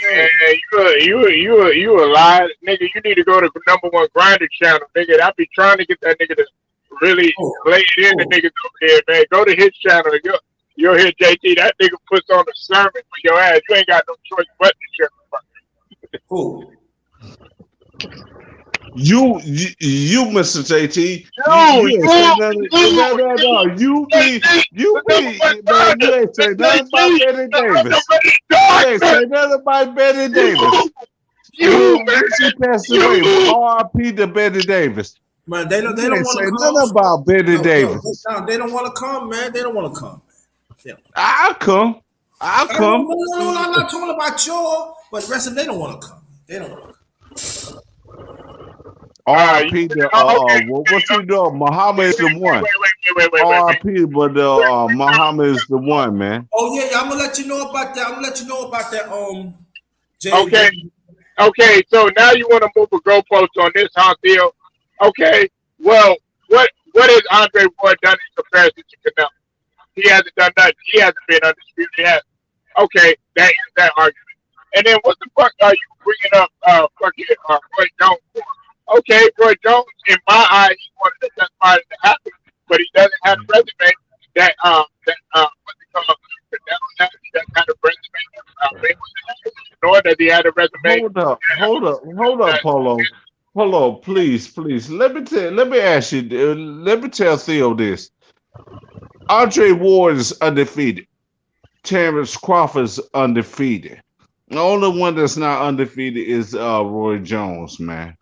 You a lie, nigga. You need to go to #1 Grinder channel, nigga. I be trying to get that nigga to really lay it in the niggas over here, man. Go to his channel. You'll hear JT. That nigga puts on a sermon for your ass. You ain't got no choice but to share. Who? You, Mr. JT. No. You ain't say nothing about Betty Davis. You ain't say nothing about Betty Davis. She passed away. R.I.P. to Betty Davis. Man, they don't want to say come. nothing about Betty Davis. They don't want to come, man. They don't want to come. I'll come. No, I'm not talking about y'all, but the rest of them, they don't want to come. They don't want to come. R.I.P. What you doing? Muhammad is the one. Wait. R.I.P. But Muhammad is the one, man. Oh yeah, I'm gonna let you know about that. Okay. So now you want to move a goalpost on this, huh, Theo? Okay. Well, what has Andre Ward done in comparison to Canelo? He hasn't done nothing. He hasn't been undisputed. He hasn't. Okay, that is that argument. And then what the fuck are you bringing up fucking Roy Jones for? Okay, Roy Jones, in my eyes, he's one of the best fighters to happen, but he doesn't have a resume that what's it called? He doesn't have a resume. Nor does he have a resume. Hold up, Polo. Polo, please. Let me ask you. Let me tell Theo this. Andre Ward is undefeated. Terrence Crawford is undefeated. The only one that's not undefeated is Roy Jones, man.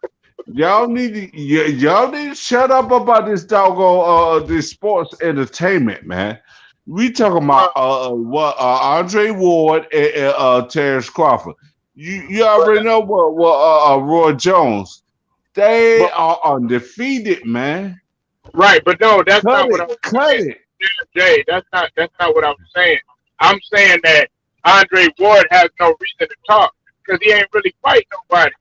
Y'all need to shut up about this doggone this sports entertainment, man. We talking about what Andre Ward and Terrence Crawford. You already know what Roy Jones. They But, are undefeated, man. right, but no, that's Cut not what I'm it, cut saying. it. Jay, that's not what I'm saying. I'm saying that Andre Ward has no reason to talk because he ain't really fight nobody.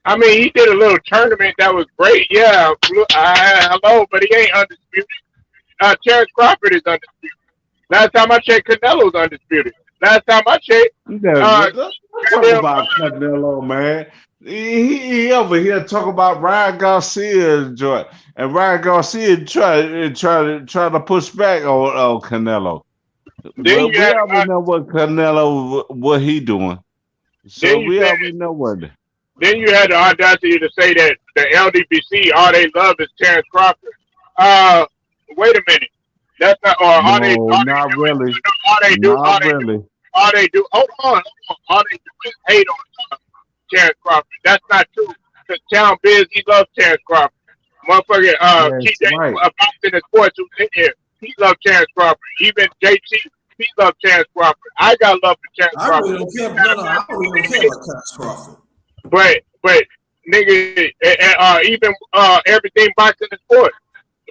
I mean, he did a little tournament that was great. Yeah, hello, but he ain't undisputed. Terrence Crawford is undisputed. Last time I checked, Canelo's undisputed. Last time I checked, uh, Let's talk goddamn, about Canelo, man. He over here talk about Ryan Garcia and Ryan Garcia try to push back on Canelo. then Well, you we had already know what Canelo what he doing, so then you we said already know what. then you had the audacity to say that the LDBC all they love is Terrence Crawford. Uh, wait a minute. That's not. Or No, all they not do is really, all they do all not they do really. all they do. Hold on. All they do is hate on Terrence Crawford. That's not true. Because Town Biz, he loves Terrence Crawford. Motherfucker, That's TJ, right. Boxing and Sports, who's in here, he loves Terrence Crawford. Even JT, he loves Terrence Crawford. I got love for Terrence I Crawford. really don't care. No, I really don't care about Terrence Crawford. But nigga, even everything boxing and sports,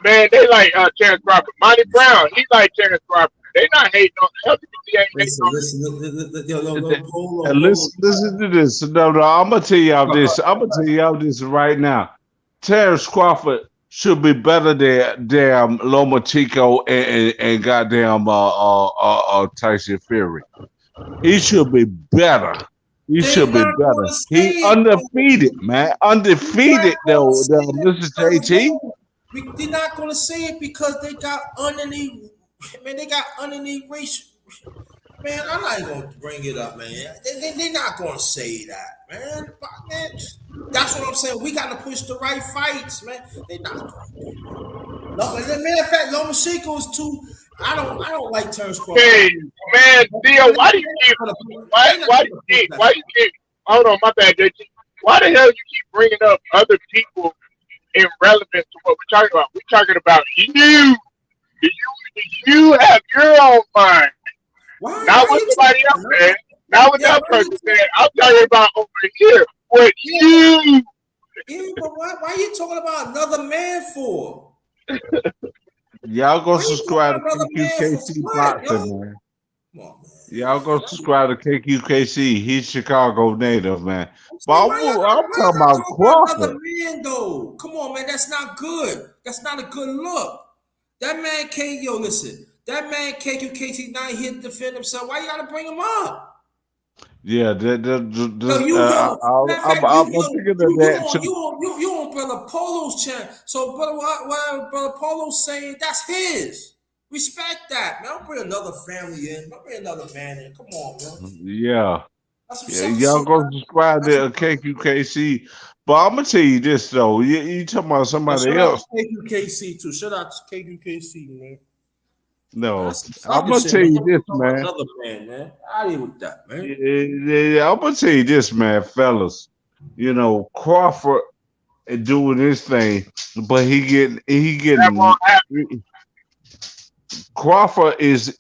man, they like Terrence Crawford. Monty Brown, he like Terrence Crawford. They not hating on LGBT, ain't hating on. Hold And listen to this. No, I'm gonna tell y'all on. this. I'm gonna tell y'all this right now. Terrence Crawford should be better than damn Lomachenko and goddamn Tyson Fury. He should be better. He They should be not going better. to say He it. undefeated, man. They're not Undefeated going to though, say Mr. that JT. they're not going to say it because they got underneath. Man, they got underneath racial. Man, I'm not even gonna bring it up, man. They're not gonna say that, man. Man, that's what I'm saying. We gotta push the right fights, man. They're not gonna do that. No, as a matter of fact, Lomachenko is too. I don't like Terrence Crawford. Hey, man, Theo, why do you keep why do you keep hold on, my bad, JT. Why the hell you keep bringing up other people in relevance to what we're talking about? We're talking about you. Do you have your own mind? Why Not what you somebody else talking? said. Not what Yeah, that why person you said. I'm talking about over here. What yeah, you yeah, but why you talking about another man for? Y'all go Why you talking subscribe about to another man for KQKC what, Boxing, yo? man. Come on, man. Y'all go subscribe to KQKC. He's Chicago native, man. I'm But saying, I'm why talking y'all about talking about Crawford. another man though? Come on, man, that's not good. That's not a good look. That man can't, yo, listen. That man KQKT not here to defend himself. Why you gotta bring him up? Yeah, Yo, matter of fact, I'm thinking of that too. you on Brother Polo's channel. So what Brother Polo's saying, that's his. Respect that, man. I'll bring another family in. I'll bring another man in. Come on, man. Yeah. That's Yeah, some y'all shit. go subscribe That's to KQKC. But I'm gonna tell you this though. You talking about somebody shout out else? to KQKC too. Shout out to KQKC, man. No, That's some I'm sucker gonna shit, tell man. you I'm this, talking about man. another man, man. Out of here with that, man. Yeah, I'm gonna tell you this, man, fellas. You know, Crawford is doing this thing, but he that getting won't happen. Crawford is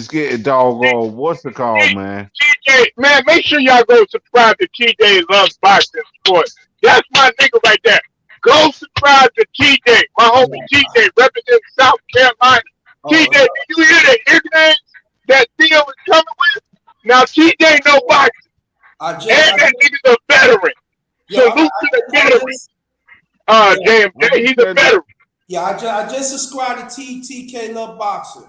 getting doggone what's it called, man? TJ, man, make sure y'all go subscribe to TJ Loves Boxing Sports. That's my nigga right there. Go subscribe to TJ, my homie TJ, representing South Carolina. TJ, Oh, do you hear the ignorance that Theo is coming with? Now TJ no boxing, I and just, that nigga's a veteran. yo, Salute to the veteran. yeah, JMJ, he's a veteran. I just subscribed to TK Love Boxing.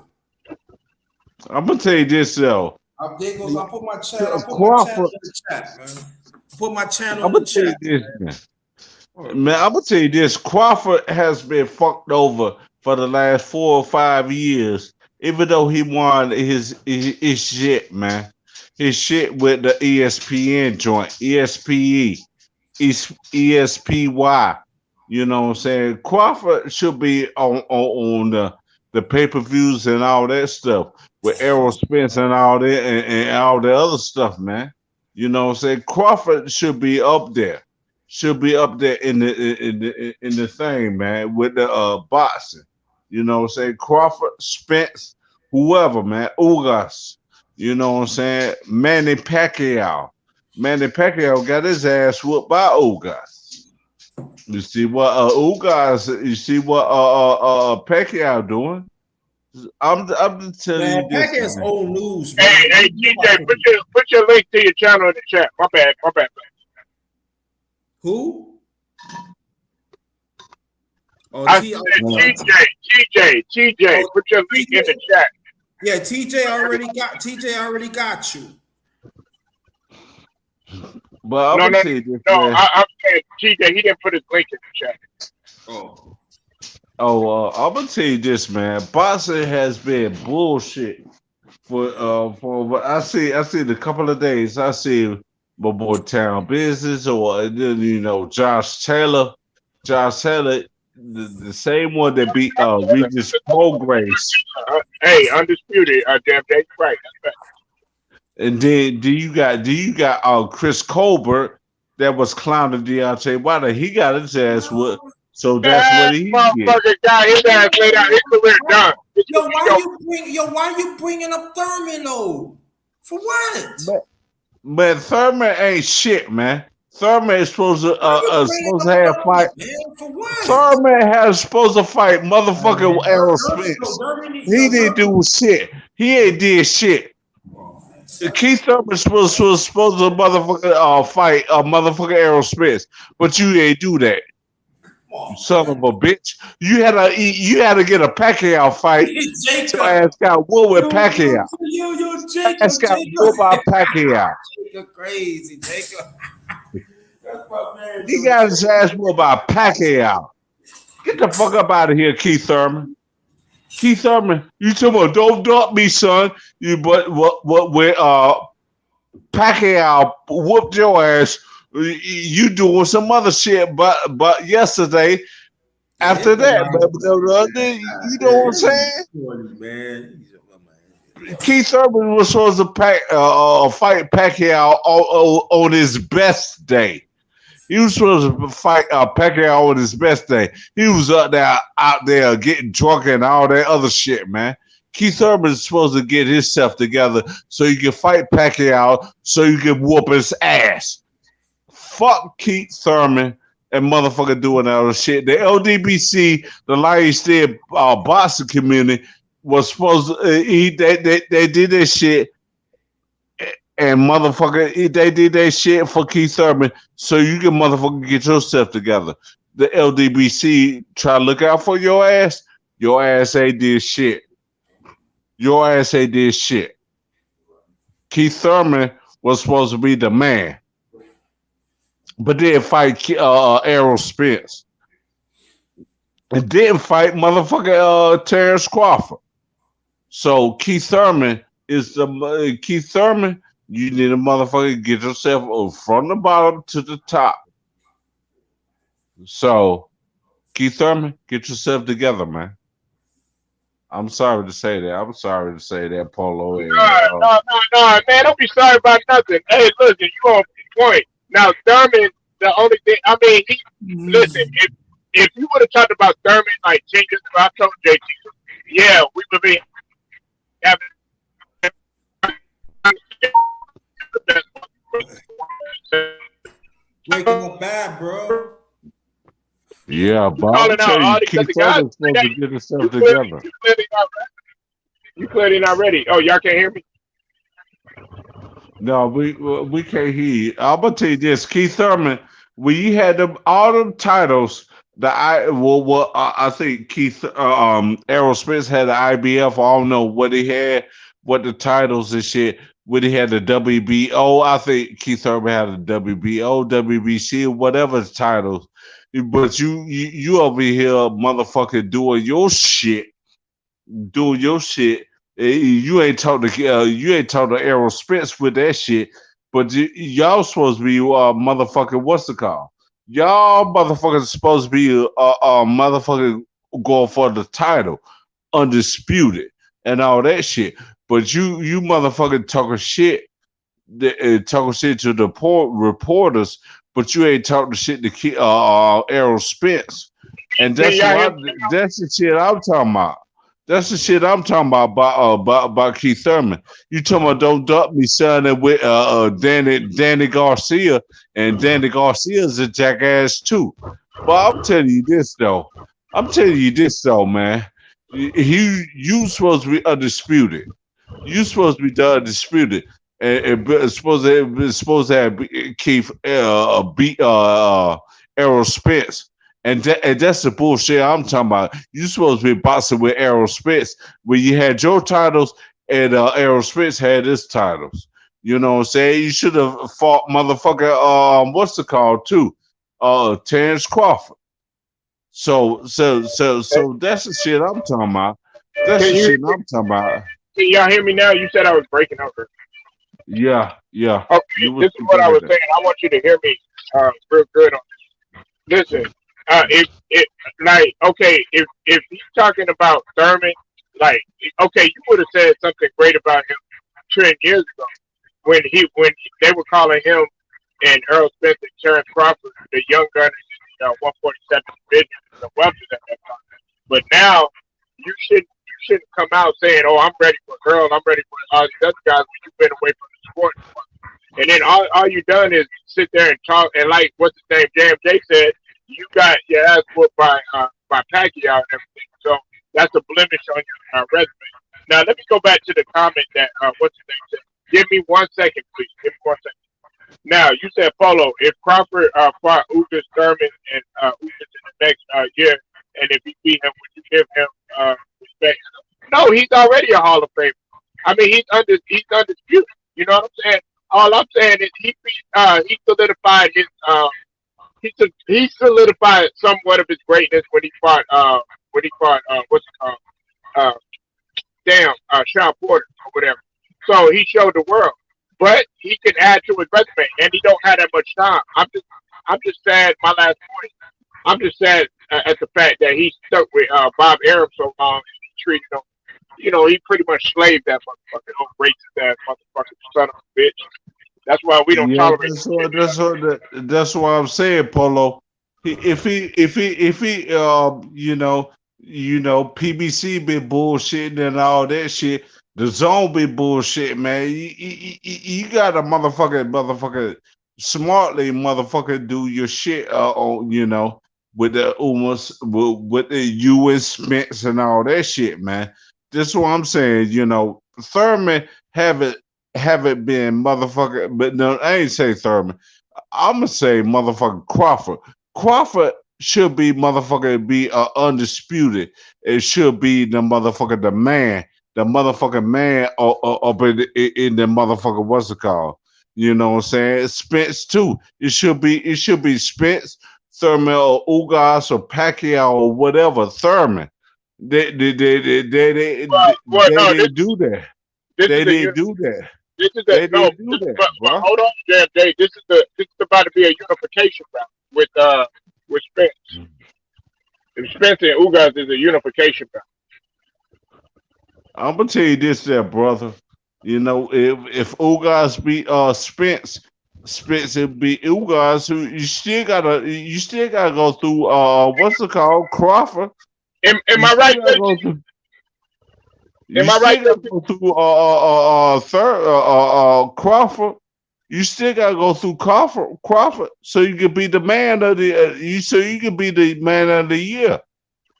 I'm gonna tell you this though. There goes. I put my channel. Crawford, In the chat, man. Put my channel I'm in the gonna tell you chat. this, man. I'm gonna tell you this. Crawford has been fucked over for the last 4 or 5 years, even though he won his shit, man. His shit with the ESPN joint, ESPE, ESPY. You know what I'm saying? Crawford should be on the pay-per-views and all that stuff with Errol Spence and all that and all the other stuff, man. You know what I'm saying? Crawford should be up there. Should be up there in the thing, man, with the boxing. You know what I'm saying? Crawford, Spence, whoever, man, Ugas. You know what I'm saying? Manny Pacquiao. Manny Pacquiao got his ass whooped by Ugas. You see what Ugas? You see what Pacquiao doing? I'm just telling Man, you this, Pacquiao's man. old news, man. Hey, TJ, put your link to your channel in the chat. My bad. Who? Oh, I said TJ, put your link in the chat. Yeah, TJ already got you. But I'm gonna say this, No, man. I'm saying TJ, he didn't put his link in the chat. I'm gonna tell you this, man. Boxing has been bullshit for I see in a couple of days. I see my boy Town Business or Josh Taylor. The same one that beat Regis Progress. Hey, undisputed, damn Dave right. And then do you got Chris Colbert that was clowning Deontay Wilder. He got his ass whooped. So that's what he did. Motherfucker got his ass laid out. His career done. Why you bringing up Thurman though? For what? But Thurman ain't shit, man. Thurman is supposed to have fight. Man, for what? Thurman has supposed to fight motherfucking Errol Spence. He didn't do shit. He ain't did shit. Keith Thurman was supposed to motherfucking fight motherfucking Errol Spence, but you ain't do that. You son of a bitch! You had to get a Pacquiao fight. Your ass got whooped with Pacquiao. Jacob, ass got whooped by Pacquiao. Jacob crazy, Jacob. He got his ass whooped by Pacquiao. Get the fuck up out of here, Keith Thurman. Keith Thurman, you talking about don't dump me, son. But when Pacquiao whooped your ass, you doing some other shit. But yesterday, after that, you know what I'm saying? Man. Keith Thurman was supposed to fight Pacquiao on his best day. He was supposed to fight Pacquiao on his best day. He was out there getting drunk and all that other shit, man. Keith Thurman is supposed to get himself together so you can fight Pacquiao so you can whoop his ass. Fuck Keith Thurman and motherfucker doing all the shit. The LDBC, the Lions State boxing community, was supposed to, they did that shit. And motherfucker, they did that shit for Keith Thurman so you can motherfucker get yourself together. The LDBC try to look out for your ass. Your ass ain't did shit. Your ass ain't did shit. Keith Thurman was supposed to be the man. But didn't fight Errol Spence. And didn't fight motherfucker Terrence Crawford. So Keith Thurman is the Keith Thurman. You need a motherfucker get yourself from the bottom to the top. So, Keith Thurman, get yourself together, man. I'm sorry to say that. Polo. No, man. Don't be sorry about nothing. Hey, listen, you on point. Now, Thurman, the only thing, I mean, listen, if you would have talked about Thurman like 10 years ago, I told JT, yeah, we would be having Waking up bad, bro. Yeah, but I'm telling you, Keith Thurman's supposed to get himself together. You clearly not ready. Oh, y'all can't hear me? No, we can't hear you. I'm gonna tell you this, Keith Thurman. When you had all them titles, I think Keith Errol Spence had the IBF. I don't know what he had, what the titles and shit. When he had the WBO, I think Keith Thurman had the WBO, WBC, whatever the titles. But you over here, motherfucker, doing your shit. You ain't talking to Errol Spence with that shit. But y'all supposed to be motherfucking what's it called? Y'all motherfuckers supposed to be motherfucking going for the title, undisputed and all that shit. But you motherfucking talking shit talking shit to the reporters, but you ain't talking shit to Errol Spence, and Can y'all hear me? that's the shit I'm talking about. That's the shit I'm talking about Keith Thurman. You talking about don't dump me, son, and with Danny Garcia, and Danny Garcia's a jackass too. But I'm telling you this though. Man. You supposed to be undisputed. You supposed to be undisputed, and it's supposed to have Keith beat Errol Spence. And that's the bullshit I'm talking about. You supposed to be boxing with Errol Spence when you had your titles and Errol Spence had his titles. You know what I'm saying? You should have fought motherfucker, what's it called too? Terrence Crawford. So that's the shit I'm talking about. That's the shit I'm talking about. Can y'all hear me now? You said I was breaking up. Yeah. Okay, this is what I was saying. I want you to hear me real good on this. Listen, if he's talking about Thurman, like, okay, you would have said something great about him 10 years ago when they were calling him and Earl Spence and Terrence Crawford the young gunners in 147 division, the weapons at that time. But now you shouldn't come out saying, "Oh, I'm ready for Earl, I'm ready for all these other guys," when you've been away from the sport. And then all you done is sit there and talk, and like what's his name, JMJ said, you got your ass whooped by Pacquiao and everything. So that's a blemish on your resume. Now let me go back to the comment that what's his name said. Give me 1 second, please. Give me 1 second. Now you said, Polo, if Crawford fought Ugas Thurman and Ugas in the next year, and if he beat him, would you give him respect? No, he's already a Hall of Famer. I mean, he's undisputed. You know what I'm saying? All I'm saying is he solidified his he solidified somewhat of his greatness when he fought what's it called Sean Porter or whatever. So he showed the world, but he can add to his resume, and he don't have that much time. I'm just sad. My last point. I'm just sad at the fact that he stuck with Bob Arum so long, and he treated him. You know, he pretty much slaved that motherfucker, racist ass motherfucker, son of a bitch. That's why we don't tolerate. That's what I'm saying, Polo. If he, PBC been bullshitting and all that shit. The zone be bullshit, man. You got a motherfucker, smartly motherfucker do your shit, with the Umas, with the U.S. Spence and all that shit, man. This is what I'm saying, Thurman haven't been motherfucker, but no, I ain't say Thurman. I'm gonna say motherfucker Crawford. Crawford should be motherfucker undisputed. It should be the motherfucker the man up in the motherfucker what's it called? You know what I'm saying? Spence too. It should be Spence, Thurman, or Ugas or Pacquiao or whatever. Thurman. They didn't do that. They didn't do that. This is but hold on, JMJ. This is about to be a unification round with Spence. And Spence and Ugas is a unification round. I'm gonna tell you this, there, brother. If Ugas beat Spence and beat Ugas, you still gotta go through what's it called, Crawford. Am I right? Am I right? Go through Crawford. You still gotta go through Crawford, so you can be the man of the. So you can be the man of the year.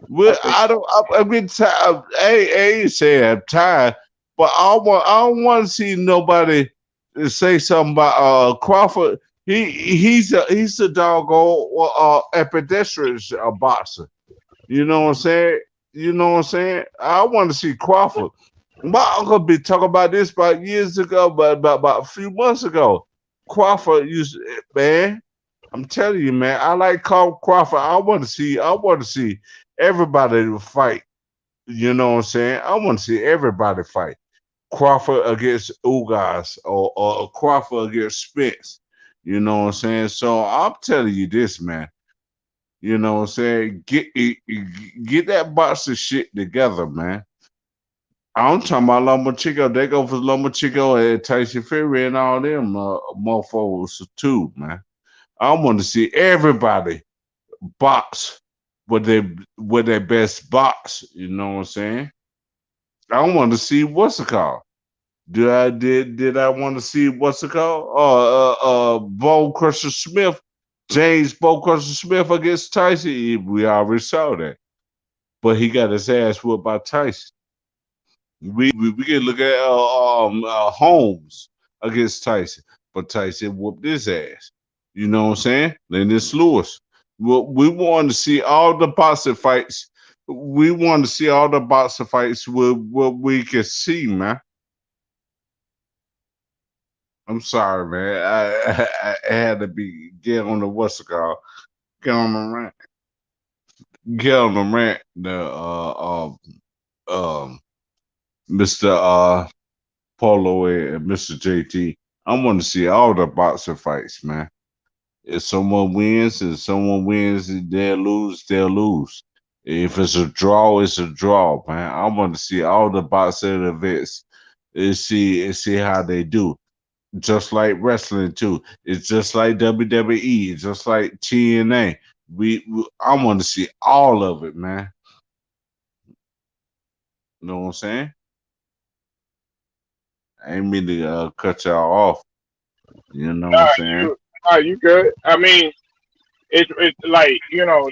Well, I've been tired. I ain't say I'm tired, but I don't want to see nobody say something about Crawford. He's a doggone ambidextrous boxer. You know what I'm saying? I want to see Crawford. My uncle been talking about this about years ago, but about a few months ago. Crawford man. I'm telling you, man. I like Crawford. I want to see everybody fight. You know what I'm saying? I want to see everybody fight. Crawford against Ugas or Crawford against Spence. You know what I'm saying? So I'm telling you this, man. You know what I'm saying? Get that boxing shit together, man. I'm talking about Lomachenko. They go for Lomachenko and Tyson Fury and all them motherfuckers too, man. I want to see everybody box with their best box. You know what I'm saying? I want to see what's it called. Did I want to see what's it called? Bo Crusher Smith, James Bo Crusher Smith against Tyson. We already saw that, but he got his ass whooped by Tyson. We can look at Holmes against Tyson, but Tyson whooped his ass. You know what I'm saying? Lennox Lewis. We want to see all the boxing fights. We want to see all the boxing fights with what we can see, man. I'm sorry, man. I had to get on the what's it called? Get on the rant. Get on the rant. Mr. Polo and Mr. JT. I want to see all the boxing fights, man. If someone wins and someone wins, they'll lose, they'll lose. If it's a draw, it's a draw, man. I want to see all the boxing events and see how they do. Just like wrestling too. It's just like WWE. It's just like TNA. I want to see all of it, man. You know what I'm saying? I ain't mean to cut y'all off. You know what I'm saying? You good? I mean, it's like,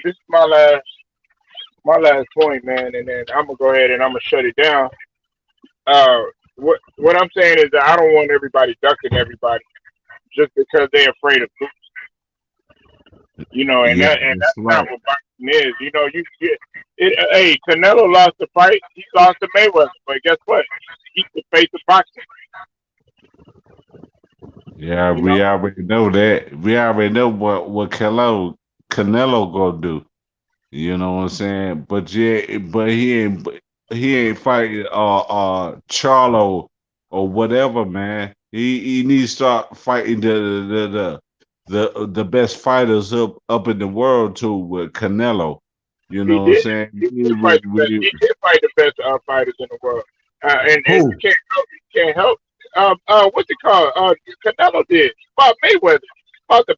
this is my last point, man, and then I'm gonna go ahead and I'm gonna shut it down. What I'm saying is that I don't want everybody ducking everybody just because they're afraid of losing. That's right. not what boxing is. Hey, Canelo lost the fight. He lost to Mayweather, but guess what? He's the face of boxing. Yeah, we already know that. We already know what Canelo gonna do. You know what I'm saying? But yeah, but he ain't fighting Charlo or whatever, man. He needs to start fighting the best fighters up in the world too with Canelo. You know what I'm saying? He did fight the best fighters in the world, and you can't help. What's it called? Canelo did. He fought Mayweather. He fought the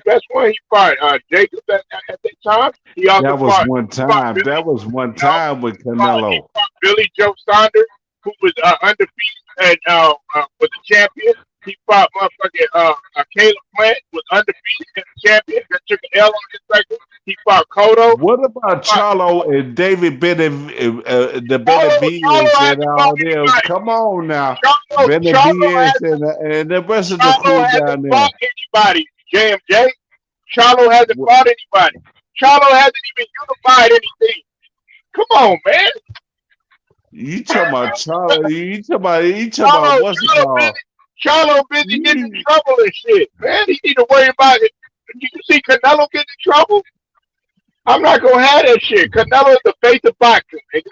best one. He fought Jacobs at that time. He also that was fought, one time. That was one time with Canelo. He fought Billy Joe Saunders, who was undefeated and was a champion. He fought motherfucking Caleb Plant, was undefeated and a champion. That took an L on his record. He fought Cotto. What about Charlo and David the Benavides and all them? Come on now, Benavides and the rest of the crew down there. Fought anybody, JMJ. Charlo hasn't fought anybody. Charlo hasn't even unified anything. Come on, man. You talking about Charlo? You talking about what's it called? Charlo busy getting in trouble and shit, man. He need to worry about it. Did you see Canelo get in trouble? I'm not gonna have that shit. Canelo is the face of boxing, nigga.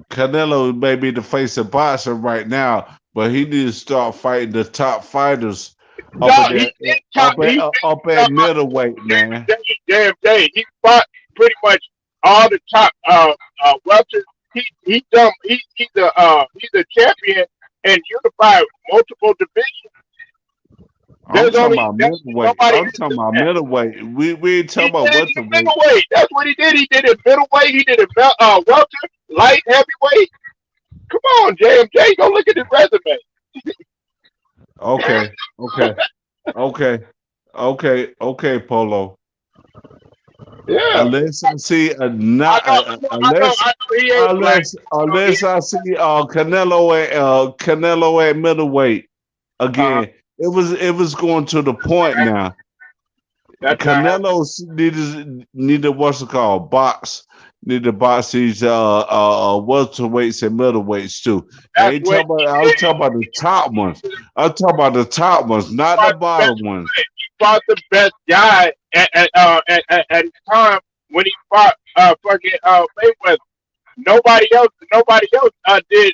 Canelo may be the face of boxing right now, but he needs to start fighting the top fighters up at middleweight, man. Damn day. He fought pretty much all the top welters. He's a champion and unified multiple divisions. I'm talking about middleweight. I'm talking about middleweight. We ain't talking about welterweight. Middleweight. That's what he did. He did it middleweight. He did it welter, light heavyweight. Come on, JMJ. Go look at his resume. Okay, Polo. Yeah. Unless I see unless I see Canelo at middleweight again. It was going to the point now. Canelo needed what's it called? Need to box these welterweights and middleweights too. I'm talking about the top ones. I'm talking about the top ones, not the bottom ones. He fought the best guy at his time when he fought Mayweather. Nobody else did as good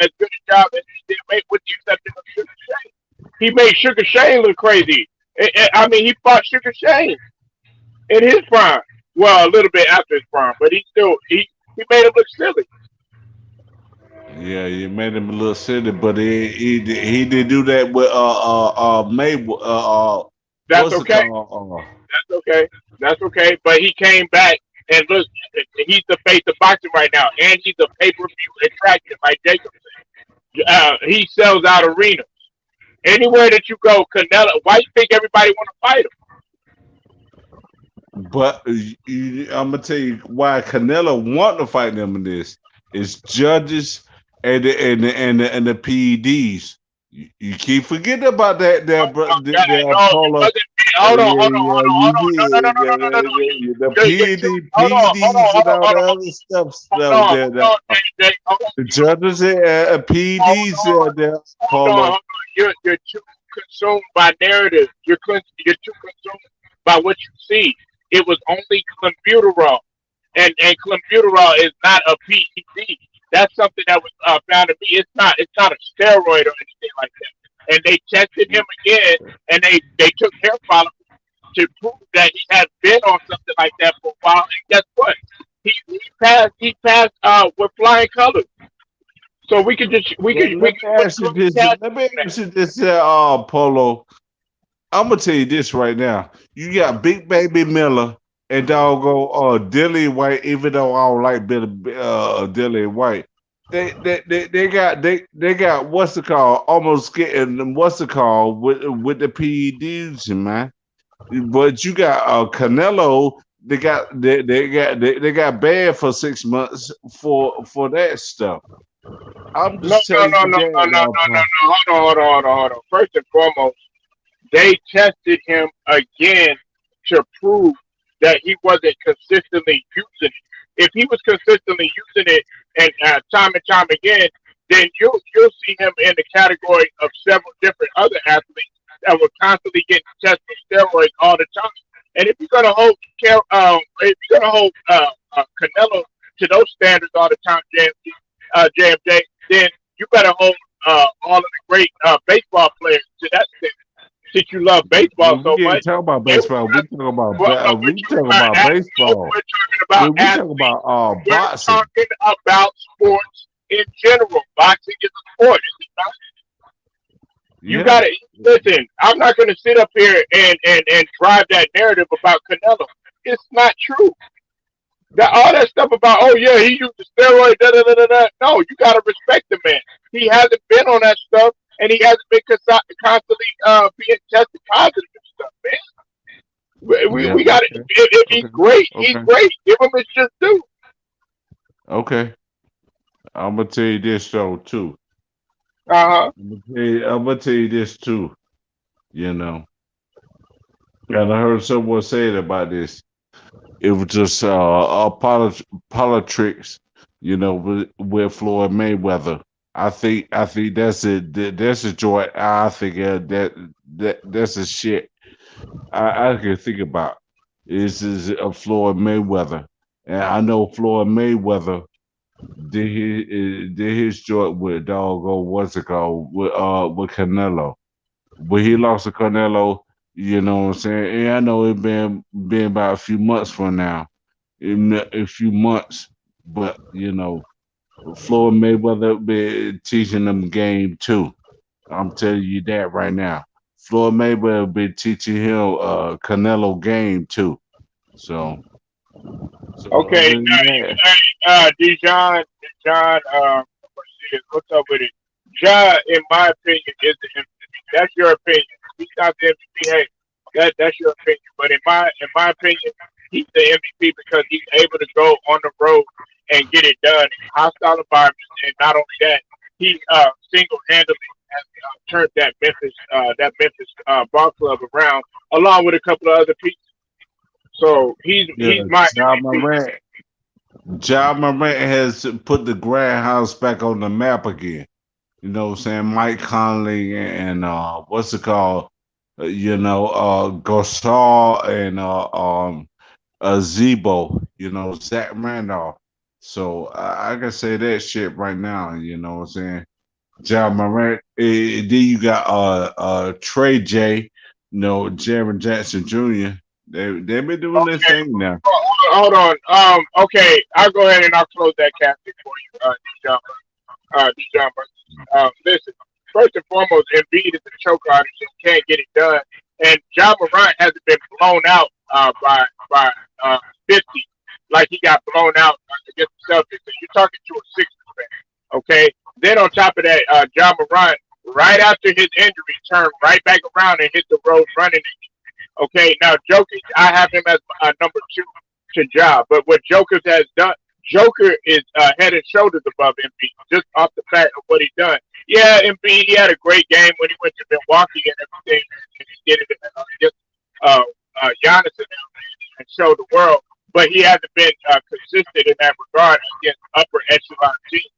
a job as he did, with the exception of Sugar Shane. He made Sugar Shane look crazy. He fought Sugar Shane in his prime. Well, a little bit after his prime, but he made him look silly. Yeah, you made him a little silly, but he did do that with May That's what's it okay. called? That's okay. That's okay. But he came back and look, he's the face of boxing right now, and he's a pay-per-view attraction, like Jacob said. He sells out arenas. Anywhere that you go, Canelo. Why you think everybody want to fight him? But I'm gonna tell you why Canelo want to fight them in this is judges and the PEDs. You keep forgetting about that there, bro. Oh, God, There, no, it Polo. wasn't. Hold on, hold on, hold on, You hold on. No, no, no, did. no, no, no, no, no. The Hold on, hold on, PEDs hold and on, all hold the on, other stuff hold out on, there. hold on, Jay, hold on, The judges and hold PEDs on, out there, hold on, hold Polo. on. You're too consumed by narrative. You're too consumed by what you see. It was only clenbuterol, and clenbuterol is not a PED. That's something that was found to be. It's not a steroid or anything like that. And they tested him again, and they took hair follicles to prove that he had been on something like that for a while. And guess what? He passed with flying colors. So we could just we Let could me put ask you Tony this. Cash Let me on that. ask you this, Polo. I'm gonna tell you this right now. You got Big Baby Miller and doggo Dilly White. Even though I don't like Dilly White, they got what's it called? Almost getting what's it called with the PEDs, man. But you got Canelo. They got banned for 6 months for that stuff. I'm No, just no, telling no, you no, no, no, no, that, no, no. Hold on. First and foremost, they tested him again to prove that he wasn't consistently using it. If he was consistently using it and time again, then you'll see him in the category of several different other athletes that were constantly getting tested for steroids all the time. And if you're gonna hold Canelo to those standards all the time, JMJ, then you better hold all of the great baseball players to that standard since you love baseball Well, we so ain't much. talking about They were baseball. We talking about well, no, we talking about baseball. we're talking about We talking athletes. about We're boxing. talking about sports in general. Boxing is a sport. Is it not? You Yeah. got to listen. I'm not going to sit up here and drive that narrative about Canelo. It's not true. That all that stuff about he used the steroid No, you got to respect the man. He hasn't been on that stuff, and he hasn't been constantly being tested positive and stuff, man. Yeah. We got it. Okay. If he's Okay. great, he's Okay. great. Give him his just due. Okay. I'm gonna tell you this though too. Uh huh. I'm gonna tell you this too. You know, and I heard someone say it about this. It was just politics. You know, with Floyd Mayweather. I think that's it. That's a joy. I think that's a shit. I can think about is a Floyd Mayweather, and I know Floyd Mayweather did his joint with doggo what's it called with Canelo, but he lost to Canelo. You know what I'm saying? And I know it been about a few months from now, in a few months, but Floyd Mayweather been teaching them game too. I'm telling you that right now. Floyd Mayweather been teaching him Canelo game too. So Okay. other than that, Dijon, what's up with it? Ja, in my opinion, is the MVP. That's your opinion. He's not the MVP. Hey, that's your opinion. But in my opinion, he's the MVP because he's able to go on the road and get it done in hostile environments. And not only that, he single handedly has turned that Memphis ball club around, along with a couple of other pieces. So he's yeah, my John MVP. Morant. John Morant has put the Grand House back on the map again. You know what I'm saying? Mike Conley and what's it called? Gasol and Zebo, Zach Randolph. So I can say that shit right now, you know what I'm saying? John Morant. Then you got Trey J, Jaron Jackson Jr. They've been doing their Okay, thing now. hold on. Okay, I'll go ahead and I'll close that casket for you, Dijon. Dijon. Listen, first and foremost, Embiid is a choke artist and can't get it done. And John Morant hasn't been blown out by 50 like he got blown out against the Celtics. So you're talking to a Sixers fan, okay? Then on top of that, John Morant, right after his injury, turned right back around and hit the road running. Okay, now Jokic, I have him as number 2 to Ja. But what Joker has done, Joker is head and shoulders above Embiid just off the fact of what he done. Yeah, Embiid, he had a great game when he went to Milwaukee and everything, and he did it against Giannis and showed the world. But he hasn't been consistent in that regard against upper echelon teams.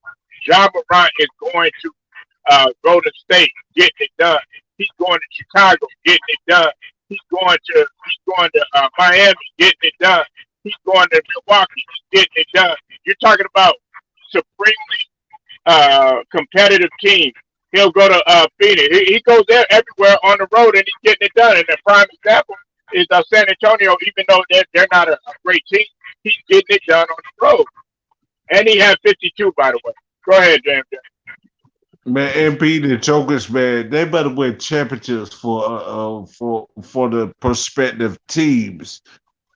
John Morant is going to Golden State, getting it done. He's going to Chicago, getting it done. He's going to Miami, getting it done. He's going to Milwaukee, getting it done. You're talking about supremely competitive teams. He'll go to Phoenix. He goes there everywhere on the road, and he's getting it done. And the prime example is San Antonio. Even though they're not a great team, he's getting it done on the road. And he had 52, by the way. Go ahead, James. Man, Embiid and Jokic, man, they better win championships for the prospective teams.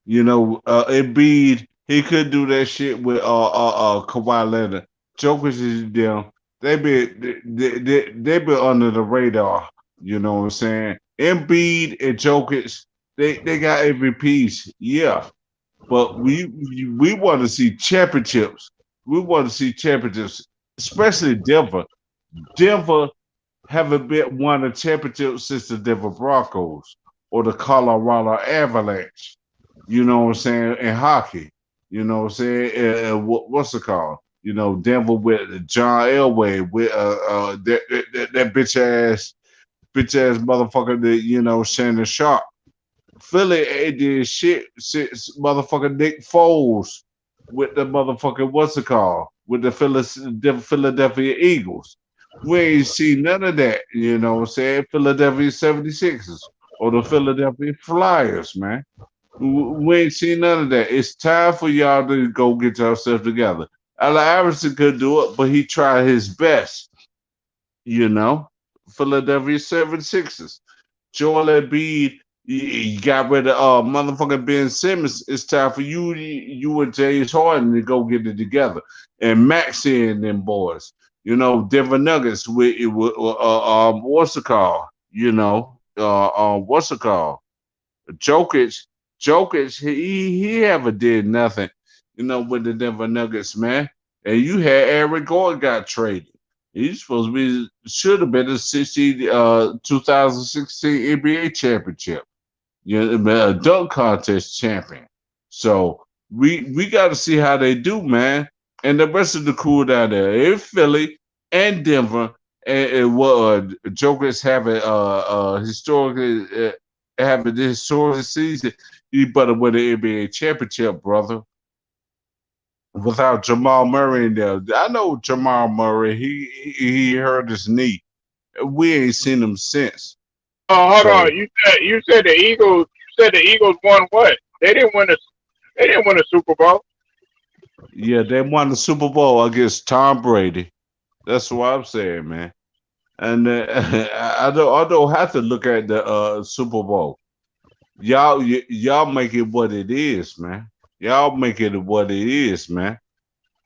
You know, Embiid, he could do that shit with Kawhi Leonard. Jokic is them. They been under the radar. You know what I'm saying? Embiid and Jokic, they got MVPs, yeah. But we want to see championships. We want to see championships, especially Denver. Denver haven't won a championship since the Denver Broncos or the Colorado Avalanche. You know what I'm saying? In hockey, you know what I'm saying? What's it called? You know, Denver with John Elway, with that bitch ass motherfucker that, you know, Shannon Sharp. Philly did shit since motherfucking Nick Foles with the motherfucking what's it called? With the Philadelphia Eagles. We ain't seen none of that, you know what I'm saying? Philadelphia 76ers or the Philadelphia Flyers, man. We ain't seen none of that. It's time for y'all to go get yourself together. Allen Iverson could do it, but he tried his best, you know? Philadelphia 76ers. Joel Embiid, you got rid of motherfucking Ben Simmons. It's time for you and James Harden to go get it together. And Maxey and them boys. You know, Denver Nuggets with what's it called? You know, what's it called? Jokic, he haven't did nothing, you know, with the Denver Nuggets, man. And you had Aaron Gordon got traded. He's supposed to should have been a 2016 NBA championship, you know, a dunk contest champion. So we got to see how they do, man. And the rest of the crew down there in Philly and Denver, and what Joker's having historically having this historic season, you better win the NBA championship, brother. Without Jamal Murray in there, I know Jamal Murray. He hurt his knee. We ain't seen him since. Oh, hold on. You said the Eagles. You said the Eagles won what? They didn't win a Super Bowl. Yeah, they won the Super Bowl against Tom Brady. That's what I'm saying, man. And I don't have to look at the Super Bowl. Y'all make it what it is, man. Y'all make it what it is, man.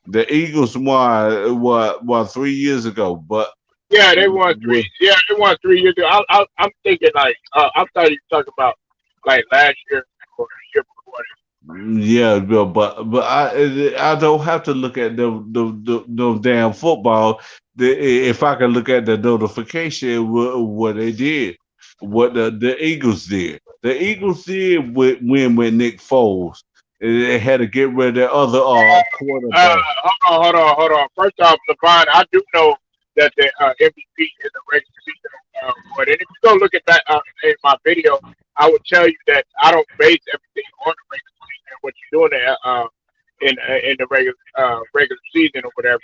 The Eagles won 3 years ago, but yeah, they won 3. Yeah, they won 3 years ago. I'm thinking like I thought you were talking about like last year or the year before. Yeah, but I don't have to look at the damn football. If I can look at the notification, what they did, what the Eagles did. The Eagles did win with Nick Foles. They had to get rid of their other quarterback. Hold on. First off, LeVon, I do know that the MVP is a regular season award. And if you go look at that in my video, I would tell you that I don't base everything on the regular season and what you're doing in the regular season or whatever.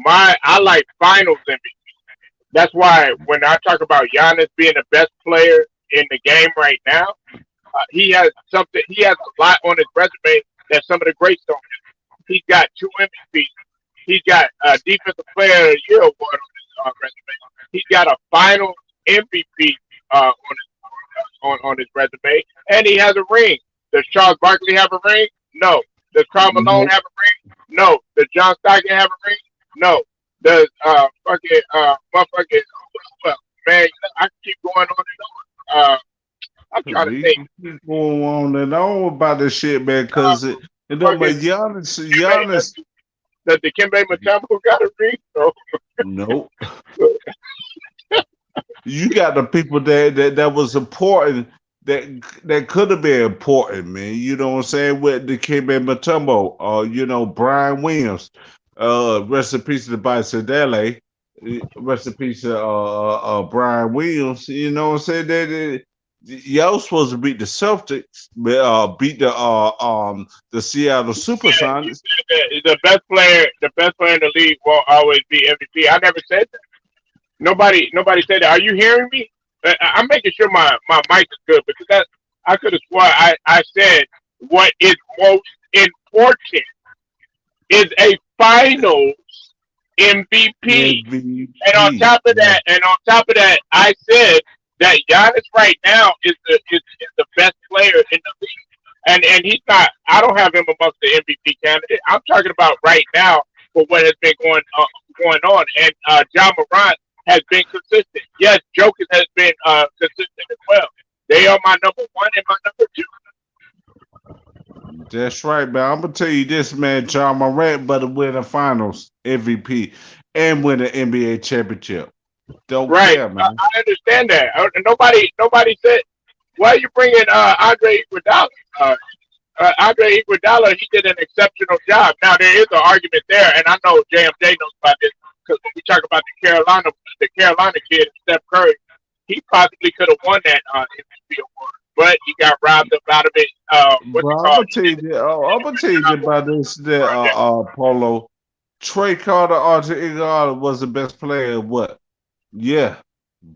I like finals MVP. That's why when I talk about Giannis being the best player in the game right now, he has a lot on his resume that some of the greats don't have. He's got 2 MVPs. He's got a Defensive Player of the Year award on his resume. He's got a Finals MVP on his resume, and he has a ring. Does Charles Barkley have a ring? No. Does Karl Malone Nope. have a ring? No. Does John Stockton have a ring? No. Does motherfucking well, man, I can keep going on and on. I'm trying to We think. can keep going on and on about this shit, man, because it don't make Fucking Giannis. Does Dikembe Mutombo got a ring? No. Nope. You got the people that was important that could have been important, man. You know what I'm saying? With the Dikembe Mutombo, Brian Williams, rest in peace to the Bisadele, rest in peace to Brian Williams. You know what I'm saying? Y'all supposed to beat the Celtics, beat the Seattle Supersonics. The best player in the league will always be MVP. I never said that. Nobody said that. Are you hearing me? I'm making sure my mic is good because I could have sworn I said what is most important is a finals MVP. And on top of that, I said that Giannis right now is the best player in the league. And he's not. I don't have him amongst the MVP candidate. I'm talking about right now for what has been going on. And John Morant has been consistent. Yes, Jokic has been consistent as well. They are my number one and my number two. That's right, man. I'm gonna tell you this, man. John Morant better win the Finals MVP and win the NBA championship. Don't care, man. I understand that. Nobody said. Why are you bringing Andre Iguodala? Andre Iguodala, he did an exceptional job. Now there is an argument there, and I know JMJ knows about this because when we talk about the Carolina kid, Steph Curry, he possibly could have won that MVP award, but he got robbed up out of it. I'm gonna tell you about this. Polo, Trey Carter, Arthur Iguodala was the best player. What? Yeah,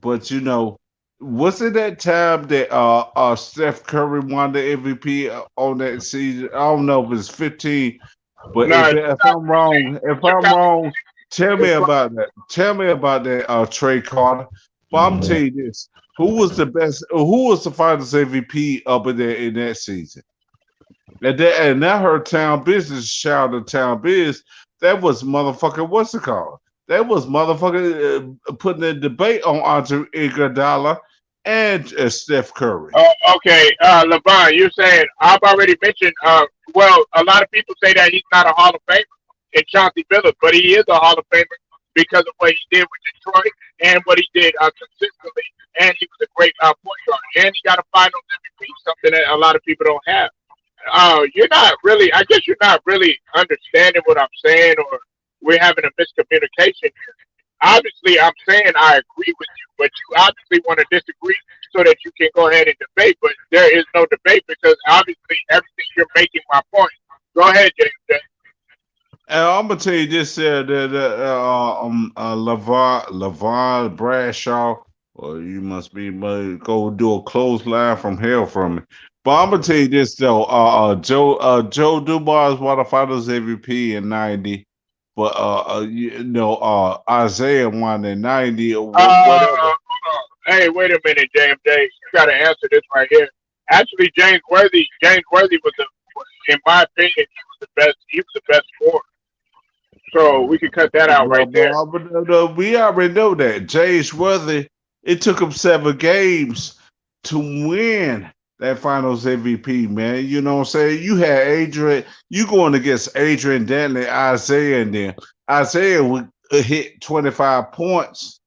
but was it that time that Steph Curry won the MVP on that season? I don't know if it's 15, but if I'm wrong, tell me about that. Tell me about that, Trey Carter. But I'm telling you this: who was the best? Who was the Finals MVP up in there in that season? And I heard Town Business shout out Town Biz. That was motherfucking what's it called? That was motherfucking putting a debate on Andre Iguodala and Steph Curry. Oh, okay. LeVon, you're saying I've already mentioned. Well, a lot of people say that he's not a Hall of Famer in Chauncey Billups, but he is a Hall of Famer because of what he did with Detroit and what he did consistently. And he was a great point guard, and he got a Finals MVP, something that a lot of people don't have. You're not really. I guess you're not really understanding what I'm saying, or we're having a miscommunication here. Obviously, I'm saying I agree with you, but you obviously want to disagree so that you can go ahead and debate. But there is no debate because obviously everything you're making my point. Go ahead, James. And I'm gonna tell you this: LeVon Bradshaw, or you must be go do a clothesline from hell from me. But I'm gonna tell you this though: Joe Dumars won the Finals MVP in '90. But Isaiah won in '90 or whatever. Hey, wait a minute, JMJ. You got to answer this right here. Actually, James Worthy was in my opinion, he was the best. He was the best scorer. So we can cut that out right there. We already know that James Worthy. It took him 7 games to win that Finals MVP, man. You know what I'm saying? You had Adrian, you going against Adrian Dantley, Isaiah, and then Isaiah would hit 25 points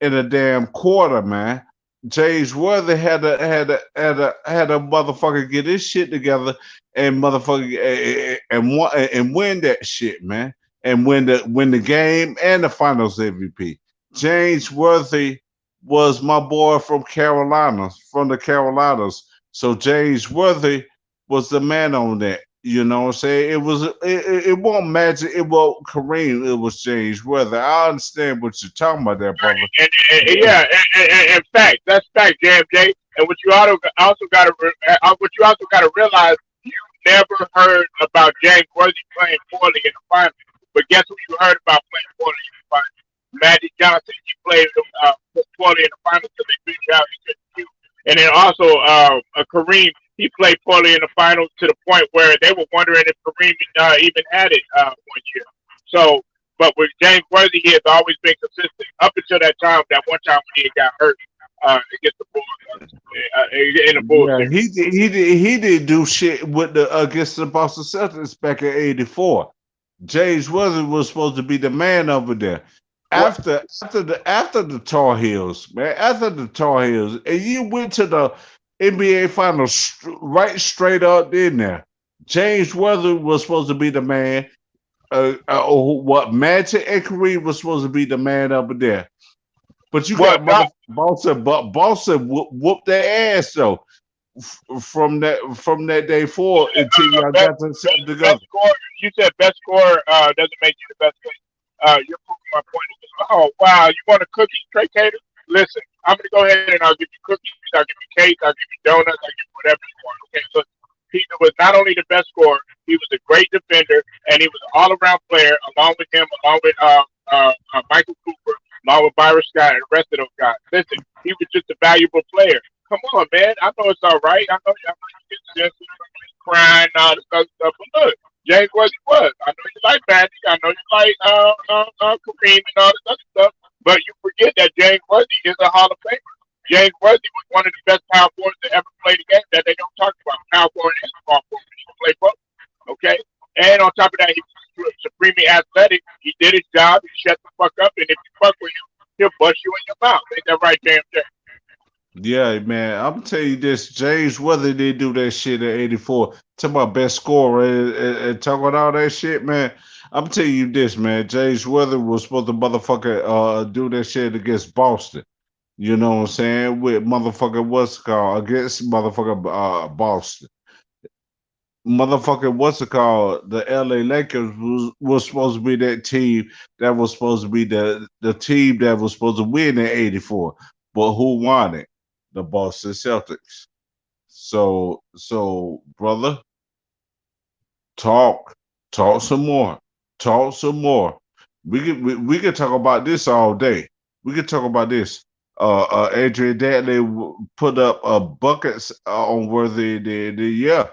in a damn quarter, man. James Worthy had a motherfucker get his shit together and motherfucker and win that shit, man. And win the game and the Finals MVP. James Worthy was my boy from the Carolinas. So James Worthy was the man on that. You know what I'm saying? It wasn't Magic, it wasn't Kareem, it was James Worthy. I understand what you're talking about there, brother. In fact, that's fact, JMJ. And what you also got to realize, you never heard about James Worthy playing poorly in the finals. But guess who you heard about playing poorly in the finals? Magic Johnson. He played poorly in the finals because they beat Dallas. And then also Kareem. He played poorly in the finals to the point where they were wondering if Kareem even had it 1 year. So, but with James Worthy, he has always been consistent up until that time. That one time when he got hurt against the Bulls in the Bulls. Yeah, he did do shit with the against the Boston Celtics back in '84. James Worthy was supposed to be the man over there. After the Tar Heels, man, after the Tar Heels, and you went to the NBA Finals right straight up in there. James Worthy was supposed to be the man. What Magic and Kareem was supposed to be the man over there. But you got Boston whooped their ass though from that day forward until y'all got themselves together. You said best scorer doesn't make you the best player. You're proving my point. Oh wow, you want a cookie, Trey Cater? Listen, I'm gonna go ahead and I'll give you cookies, I'll give you cake, I'll give you donuts, I'll give you whatever you want. Okay, so he was not only the best scorer, he was a great defender, and he was an all-around player. Along with him, along with Michael Cooper, along with Byron Scott, and the rest of those guys. Listen, he was just a valuable player. Come on, man. I know it's all right. I know you get crying and all this other stuff, but look. James Worthy was. I know you like Magic. I know you like Kareem and all this other stuff. But you forget that James Worthy is a Hall of Famer. James Worthy was one of the best power forwards to ever play the game that they don't talk about. Power forward and small forward. He can play both. Okay? And on top of that, he was supremely athletic. He did his job. He shut the fuck up. And if you fuck with him, he'll bust you in your mouth. Ain't that right, JMJ? Yeah, man. I'm telling you this. James Worthy did do that shit in '84. Talking about best scorer and talking about all that shit, man. I'm telling you this, man. James Worthy was supposed to motherfucker do that shit against Boston. You know what I'm saying? With motherfucker what's it called against motherfucker Boston. Motherfucker what's it called? The LA Lakers was supposed to be that team that was supposed to be the team that was supposed to win in '84. But who won it? The Boston Celtics. So brother, talk some more. We can talk about this all day. We can talk about this. Adrian Dantley put up buckets on Worthy the year,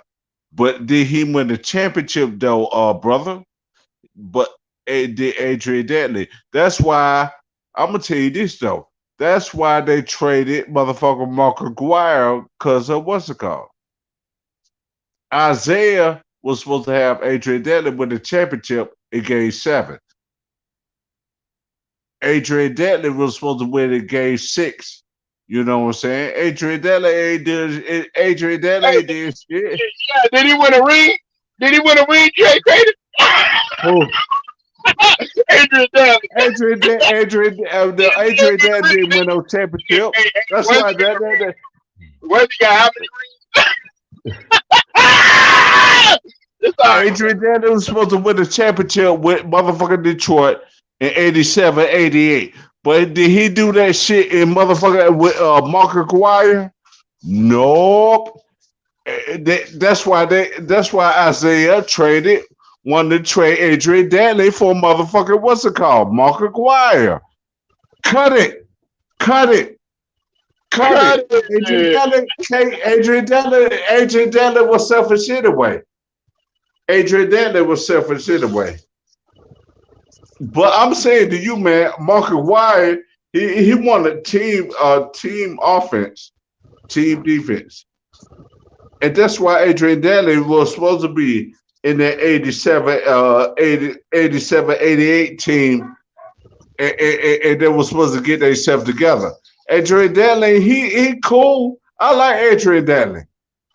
but did he win the championship though, brother? But did Adrian Dantley? That's why I'm gonna tell you this though. That's why they traded motherfucker Mark Aguirre because of what's it called? Isaiah was supposed to have Adrian Dantley win the championship in Game 7. Adrian Dantley was supposed to win in Game 6. You know what I'm saying? Adrian Dantley did shit. Yeah, did he win a ring? Jay Crater? Oh. Adrian Dantley. Adrian Dantley didn't win no championship. That's why that. Where's he got how many rings? Adrian Dantley was supposed to win the championship with motherfucking Detroit in '87, '88. But did he do that shit in motherfucker with Mark Aguirre? Nope. That's why Isaiah wanted to trade Adrian Dantley for motherfucker what's it called? Mark Aguirre. Cut it. Adrian Dantley was selfish anyway. But I'm saying to you, man, Mark Aguirre, he wanted team offense, team defense. And that's why Adrian Dantley was supposed to be in that 87, 88 team, and they were supposed to get themselves together. Adrian Dantley, he cool. I like Adrian Dantley,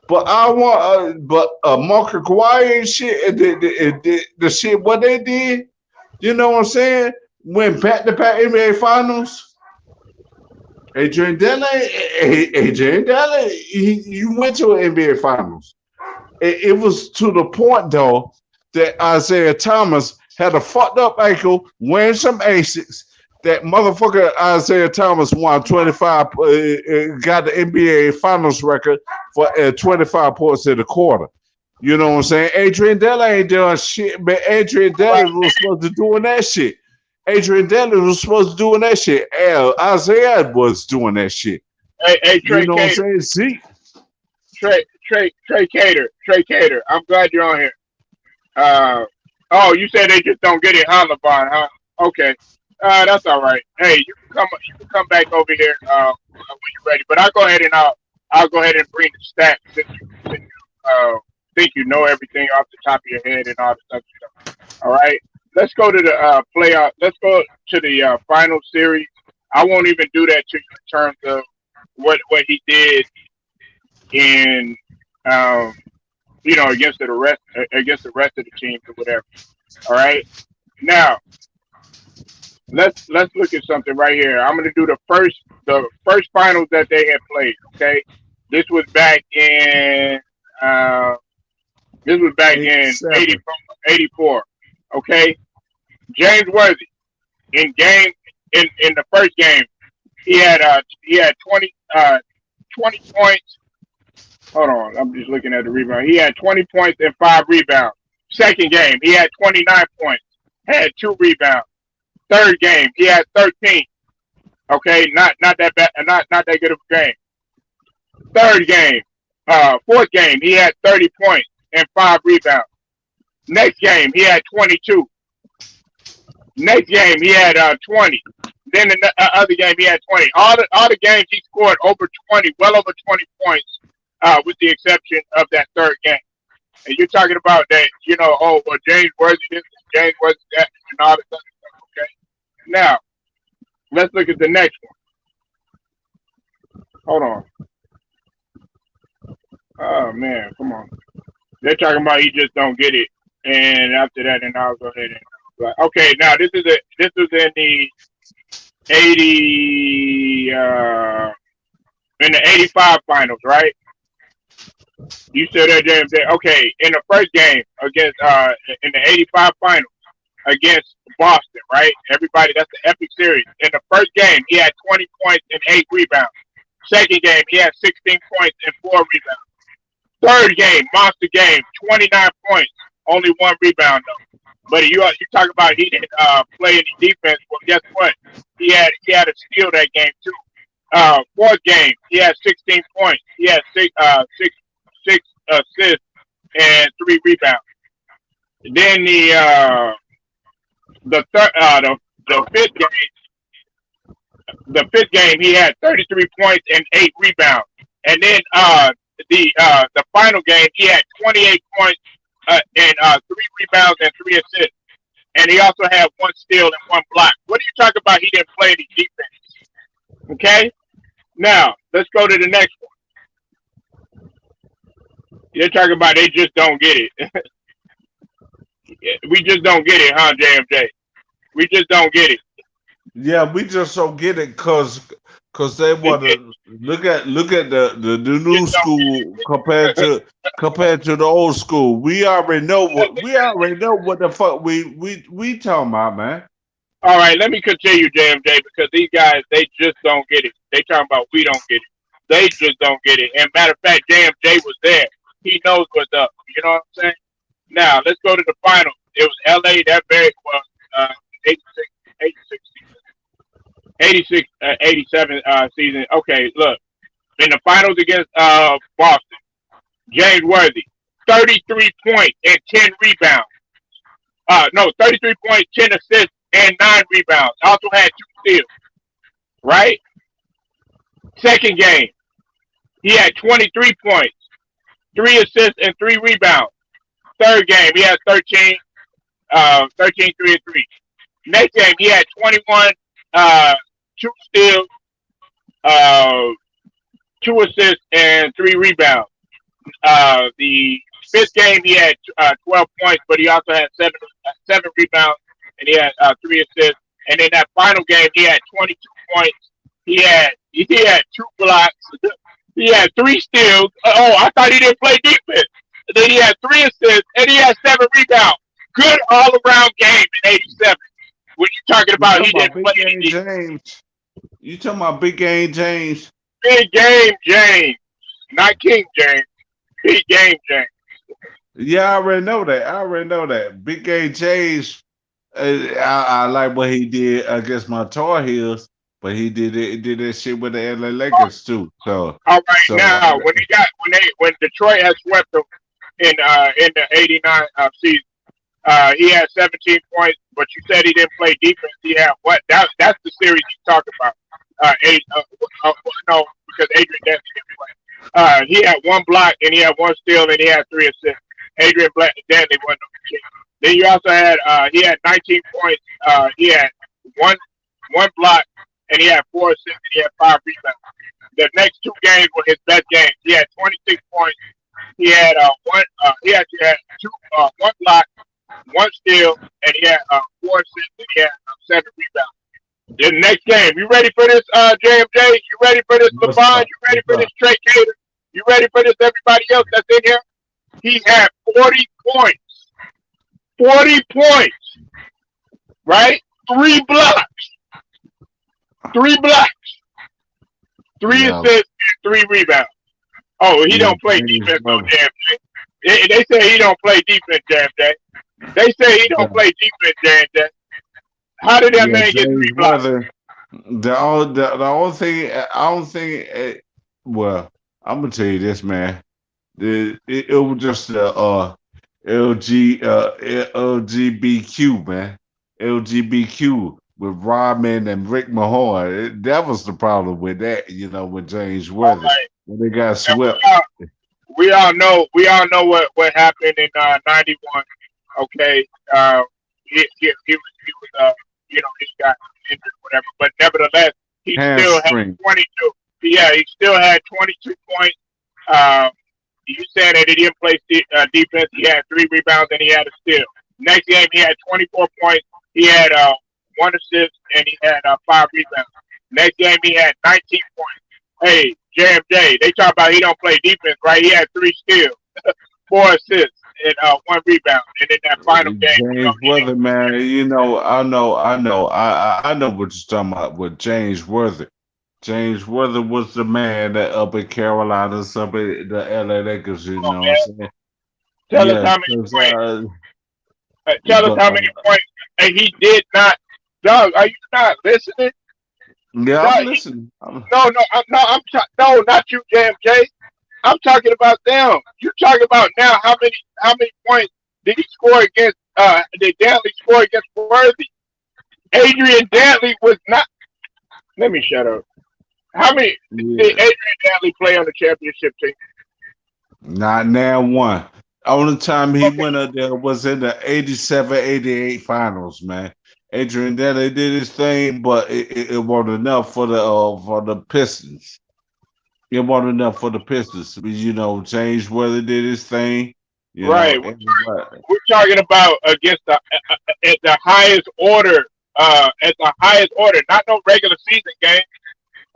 but I want Mark Aguirre and shit. The shit what they did, you know what I'm saying? Went back-to-back NBA Finals. Adrian Dantley, you went to an NBA Finals. It was to the point though that Isaiah Thomas had a fucked up ankle wearing some Asics. That motherfucker Isaiah Thomas won 25, got the NBA Finals record for 25 points in the quarter. You know what I'm saying? Adrian Della ain't doing shit, but Adrian Della was supposed to doing that shit. Adrian Della was supposed to doing that shit. Isaiah was doing that shit. Hey, You Trey know what I'm Cater, saying? Zeke. Trey Cater. I'm glad you're on here. Uh, oh, you said they just don't get it, huh, LeBron? Huh? Okay, that's all right. Hey, you can come back over here when you're ready. But I'll go ahead and bring the stats since you think you know everything off the top of your head and all this other stuff. All right, let's go to the playoff. Let's go to the final series. I won't even do that to you in terms of what he did in um, against the rest of the teams or whatever. All right. Now let's look at something right here. I'm gonna do the first finals that they had played. Okay. This was back in uh, this was back in 80, 87. 84. Okay. James Worthy in game in the first game he had 20 points. Hold on, I'm just looking at the rebound. He had 20 points and 5 rebounds. Second game, he had 29 points, had 2 rebounds. Third game, he had 13. Okay, not that bad, not that good of a game. Third game, fourth game, he had 30 points and 5 rebounds. Next game, he had 22. Next game, he had 20. Then the other game, he had 20. All the games he scored over 20, well over 20 points, with the exception of that third game. And you're talking about that, oh, well, James Worthy this, James Worthy that, and all this other stuff. Okay. Now, let's look at the next one. Hold on. Oh man, come on. They're talking about he just don't get it, and after that, and I'll go ahead and okay. Now this was in the 80 in the 85 finals, right? You said that, James. Okay, in the first game against in the 85 finals against Boston, right? Everybody, that's the epic series. In the first game, he had 20 points and 8 rebounds. Second game, he had 16 points and 4 rebounds. Third game, monster game, 29 points, only 1 rebound though. But you talk about he didn't play any defense. Well, guess what? He had a steal that game too. Fourth game, he had 16 points. He had six assists and 3 rebounds. Then the fifth game he had 33 points and 8 rebounds. And then the final game he had 28 points and 3 rebounds and 3 assists. And he also had 1 steal and 1 block. What are you talking about? He didn't play any defense. Okay. Now let's go to the next one. You're talking about they just don't get it. We just don't get it, huh, JMJ? We just don't get it. Yeah, we just don't get it because they want to look at the new school compared to the old school. We already know what the fuck we talking about, man. All right, let me continue, JMJ, because these guys they just don't get it. They talking about we don't get it. They just don't get it. And matter of fact, JMJ was there. He knows what's up. You know what I'm saying? Now let's go to the final. It was LA that very well 87 season. Okay, look. In the finals against Boston, James Worthy, 33 points and 10 rebounds. 33 points, 10 assists, and 9 rebounds. Also had 2 steals. Right? Second game, he had 23 points, 3 assists, and 3 rebounds. Third game, he had 13, 3 and 3. Next game, he had 21, 2 steals, 2 assists, and 3 rebounds. The fifth game, he had 12 points, but he also had 7 rebounds, and he had 3 assists. And in that final game, he had 22 points. He had 2 blocks. He had 3 steals. Oh, I thought he didn't play defense. And then he had 3 assists, and he had 7 rebounds. Good all-around game in 87. When you're talking about he didn't play any defense. James. You talking about Big Game James? Big Game James. Not King James. Big Game James. Yeah, I already know that. I already know that. Big Game James. I like what he did against my Tar Heels, but he did that shit with the LA Lakers too. So All right, so now when Detroit had swept them in the '89 season, he had 17 points. But you said he didn't play defense. He had what? That's the series he's talking about. No, because Adrian Dantley didn't play. He had one block and he had one steal and he had 3 assists. Dantley wasn't on the team. Then you also had he had 19 points. He had one block and he had 4 assists and he had 5 rebounds. The next 2 games were his best games. He had 26 points. He had he actually had one block, one steal, and he had 4 assists and he had 7 rebounds. The next game, you ready for this, JMJ? You ready for this, what's LeBron? up? You ready What's for this, up? Trey Cater? You ready for this, everybody else that's in here? He had 40 points. 40 points, right? 3 blocks. 3 blocks. 3 Yeah, assists and 3 rebounds. Oh, he yeah, don't play James defense on brother. JMJ. They say he don't play defense, JMJ. They say he Yeah, don't play defense, JMJ. How did that yeah, man get 3 James blocks? brother. The only thing I don't think. Well, I'm gonna tell you this, man. It was just LGBTQ, man. LGBTQ with Rodman and Rick Mahorn. That was the problem with that, with James All Worthy right. when they got And swept. we all know what happened in '91. Okay, he was he got injured, whatever. But nevertheless, he still had Hamstring. 22. Yeah, he still had 22 points. Um, you saying that he didn't play defense? He had 3 rebounds and he had a steal. Next game, he had 24 points. He had 1 assist and he had 5 rebounds. Next game, he had 19 points. Hey, JMJ, they talk about he don't play defense, right? He had 3 steals, 4 assists, and 1 rebound. And in that final game, James he didn't. Worthy, man. I know what you're talking about with James Worthy. James Worthy was the man that up in Carolina, up in the LA Lakers, you Oh know what I'm man, saying? tell us Yeah, how many 'cause, points. Tell us but how many points. And he did not. Dog, are you not listening? yeah, I'm Dog, listening. no, not you, JMJ. I'm talking about them. You talking about now how many points did he score against did Dantley score against Worthy? Adrian Dantley was not. Let me shut up. How many did Yeah, Adrian Dantley play on the championship team? not now one. Only time he Okay, went up there was in the 87-88 finals, man. Adrian Daly did his thing, but it wasn't enough for the Pistons. It wasn't enough for the Pistons. James Weather did his thing. right. Everybody. We're talking about against at the highest order, not no regular season game.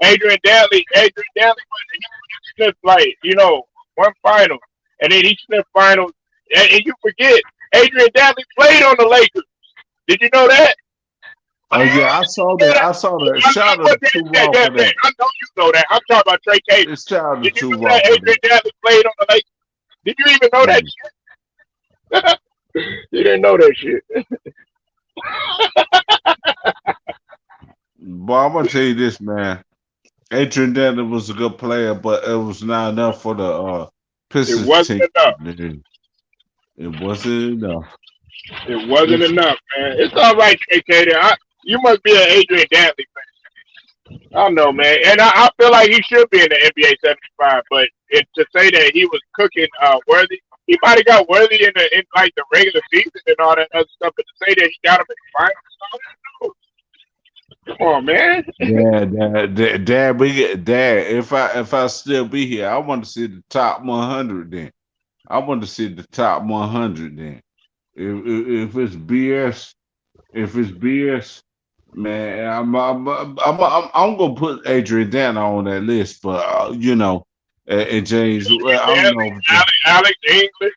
Adrian Dantley was he sniffed like one final, and then he sniffed finals, and you forget Adrian Dantley played on the Lakers. Did you know that? Oh yeah, I saw You know that. that? I saw that. I Shout know out to Two that, Raw yeah, for man. that. I know you know that. I'm talking about Trey Cater. Shout out to Did you Two know Raw that for that. Adrian Dantley played on the Lakers? Did you even know that Mm. shit? You didn't know that shit. But I'm gonna tell you this, man. Adrian Dantley was a good player, but it was not enough for the It Pistons wasn't team. enough. It wasn't enough. It wasn't It's, enough, man. It's all right, Trey Cater. You must be an Adrian Dantley fan. I don't know, man. And I feel like he should be in the NBA 75, but to say that he was cooking Worthy, he might have got Worthy in like the regular season and all that other stuff, but to say that he got him in the finals, I don't know. Come on, man. Dad. If I still be here, I want to see the top 100. Then I want to see the top 100. Then if it's BS, man, I'm gonna put Adrian Dantley on that list, but and James, Adrian I don't Dantley, know. Alex English,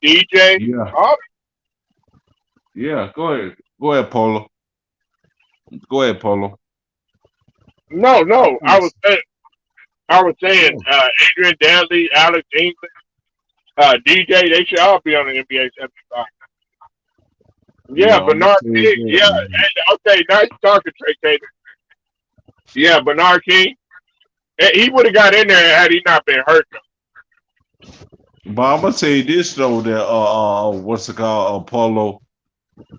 DJ. Yeah, Oh, yeah. Go ahead, Polo. Go ahead, Polo. no. I was saying Oh, Adrian Dantley, Alex English. DJ, they should all be on the NBA 75. Yeah, Yeah, I'm gonna Bernard tell you King. that, Yeah, man. okay, nice talking, Trey Taylor. Yeah, Bernard King. He would have got in there had he not been hurt. But I'm gonna tell you this though, that what's it called, Apollo?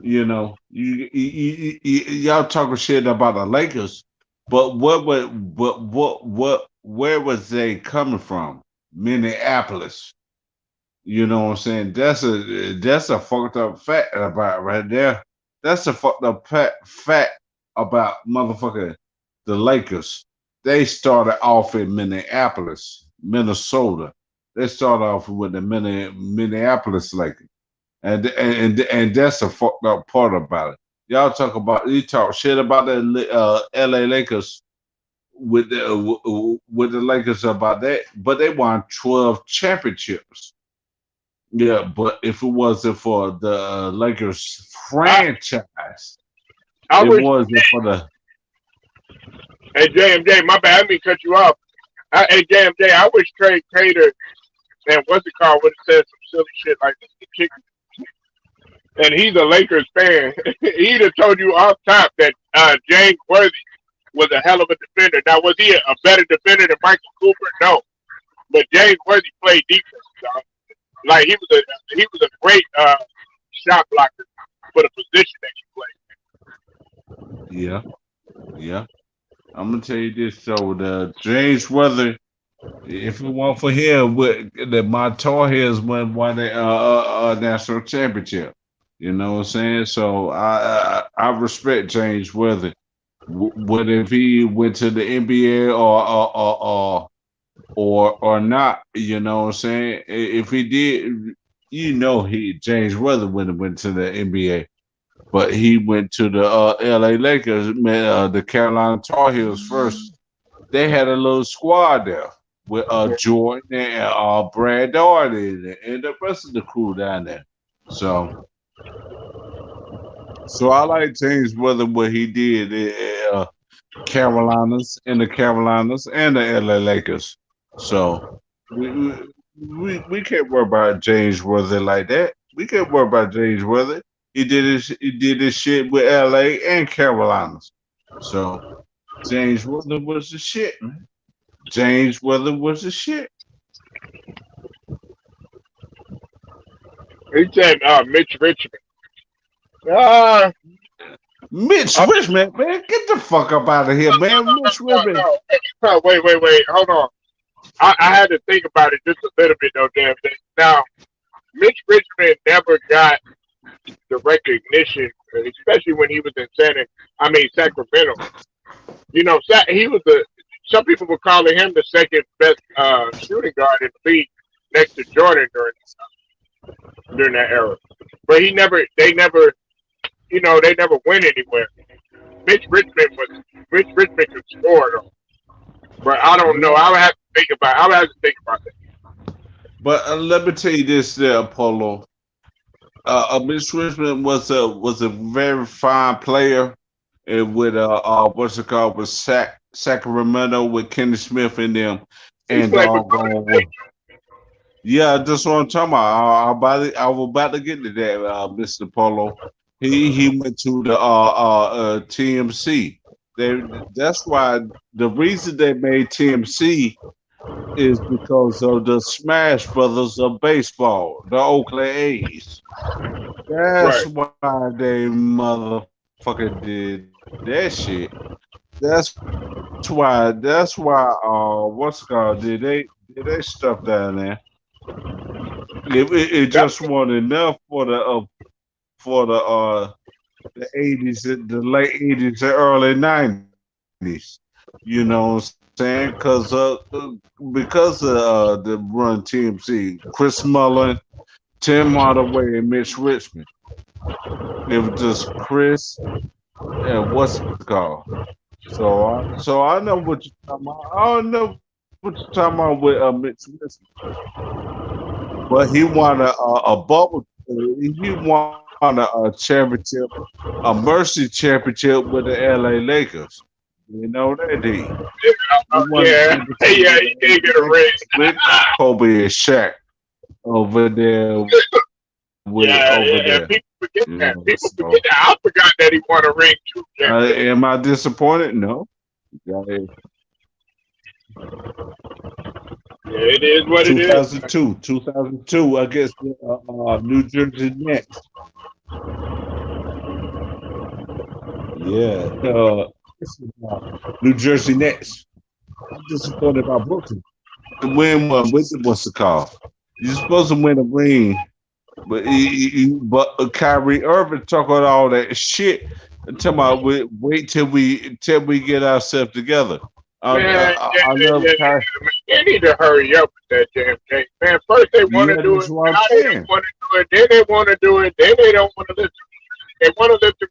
You know, y'all talking shit about the Lakers, but where was they coming from? Minneapolis. You know what I'm saying? That's a fucked up fact about right there. That's a fucked up fact about motherfucker the Lakers. They started off in Minneapolis, Minnesota. They started off with the Minneapolis Lakers. And that's a fucked up part about it. You talk shit about the LA Lakers with the Lakers about that, but they won 12 championships. Yeah, but if it wasn't for the Lakers franchise, I it wish. wasn't for the. Hey JMJ, my bad. I didn't mean to cut you off. Hey JMJ, I wish Trey Taylor and what's it called would have said some silly shit like this to kick. And he's a Lakers fan. He'd have told you off top that James Worthy was a hell of a defender. Now, was he a better defender than Michael Cooper? No, but James Worthy played defense. Dog. Like he was a great shot blocker for the position that he played. Yeah, yeah. I'm gonna tell you this. So the James Weather, if it weren't for him, my Tar Heels won the national championship. You know what I'm saying? So I respect James Weather. But if he went to the NBA or not, you know what I'm saying? If he did, James Weather would have went to the NBA. But he went to the LA Lakers, the Carolina Tar Heels first. They had a little squad there with Jordan and Brad Daugherty and the rest of the crew down there. So I like James Weather what he did in Carolinas and the Carolinas and the LA Lakers. So we can't worry about James Weather like that. We can't worry about James Weather. He did his shit with LA and Carolinas. So James Weather was the shit, man. James Weather was the shit. He said Mitch Richmond. Mitch Richmond, man, get the fuck up out of here, man. Mitch Richmond. No, wait. Hold on. I had to think about it just a little bit, though, damn thing. Now, Mitch Richmond never got the recognition, especially when he was in Sacramento. You know, he was some people were calling him the second best shooting guard in the league next to Jordan during that era. But they never went anywhere. Mitch Richmond could score though. But I don't know. I would have to think about that. But let me tell you this there, Apollo. Mitch Richmond was a very fine player, and with with Sacramento with Kenny Smith in them, and yeah, that's what I'm talking about. I was about to get to that, Mr. Polo. He went to the TMC. That's why the reason they made TMC is because of the Smash Brothers of baseball, the Oakland A's. That's why they motherfucker did that shit. That's why what's it called? Did they stuff down there? It just wasn't enough for the 80s, the late 80s and early 90s. You know what I'm saying? Because of the run TMC, Chris Mullin, Tim Hardaway, and Mitch Richmond. It was just Chris and what's it called? So I know what you're talking about. I don't know what you're talking about with Mitch Richmond. But he won a bubble. He won a championship, a Mercy championship with the LA Lakers. You know that did. Yeah, he did get a ring with Kobe and Shaq. over there with Yeah, over yeah. there. People forget You that. know, People so forget that. I forgot that he won a ring too. Jim. am I disappointed? No. Yeah, Yeah, it is what it is. 2002 against the New Jersey Nets. Yeah, New Jersey Nets. I'm disappointed about Brooklyn. The win one, what's the call? You're supposed to win a ring, but Kyrie Irving talking all that shit and talking about wait till we get ourselves together. Man, I love Kyrie. man, they need to hurry up with that damn thing. Man, first they want to Yeah, do that's it, what I'm now they don't saying. want to do it, then they want to do it, then they don't want to listen. They want to listen,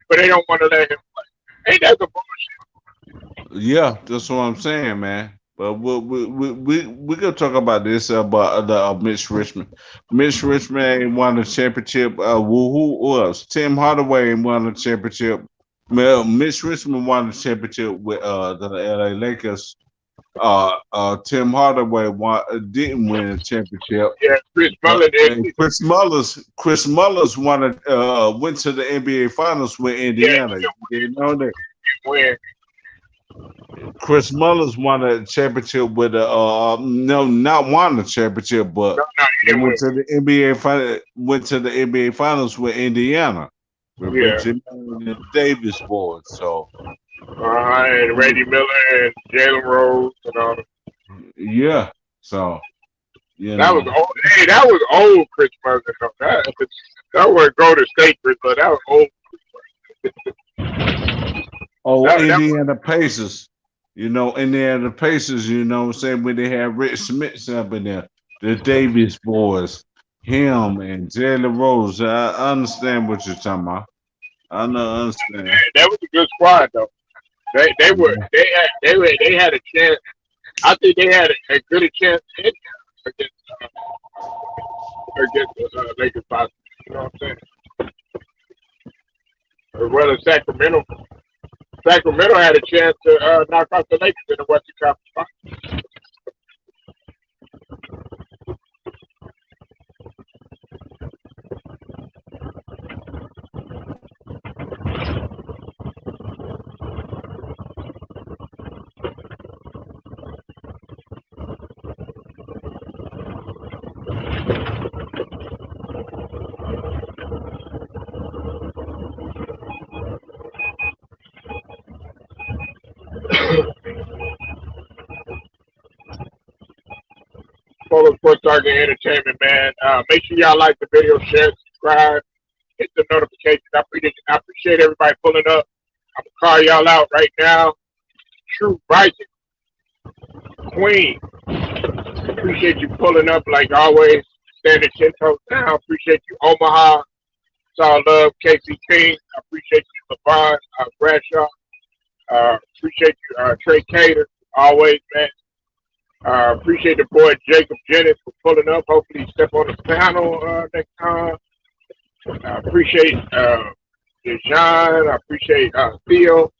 but they don't want to let him play. Ain't that the bullshit? Yeah, that's what I'm saying, man. But we gonna talk about this about Mitch Richmond. Mitch Richmond ain't won the championship. Who else? Tim Hardaway ain't won the championship. Well, Mitch Richmond won the championship with the LA Lakers. Tim Hardaway didn't win a championship. Yeah, Chris Mullin And Chris Mullins went to the NBA Finals with Indiana. Yeah, You didn't know that. win. Chris Mullins won a championship with no, not won the championship, but No, he he didn't win. went to the NBA Finals with Indiana with Yeah. Reggie Miller and Davis boys. So And Reggie Miller and Jalen Rose and all that. yeah, so That was old. Hey, that was old Chris Mullin. That was Golden State Chris Mullin. That was old. Indiana Pacers. Indiana Pacers, you know what I'm saying, when they had Rick Smith up in there, the Davis boys, him and Jalen Rose. I understand what you're talking about. I understand. That was a good squad though. They had a chance. I think they had a good chance against the Lakers possibly. You know what I'm saying? As well as Sacramento. Sacramento had a chance to knock out the Lakers in the Western Conference Finals. Polo Sports Target Entertainment, man. Make sure y'all like the video, share, subscribe, hit the notifications. I appreciate everybody pulling up. I'm gonna call y'all out right now. True Rising, Queen. Appreciate you pulling up like always. Standing 10 toes down. Appreciate you, Omaha. It's all love, Casey King. I appreciate you, LeBron, Bradshaw. Appreciate you, Trey Cater. Always, man. Appreciate the boy Jacob Jennings for pulling up. Hopefully he step on the panel next time. I appreciate Dejan. I appreciate Theo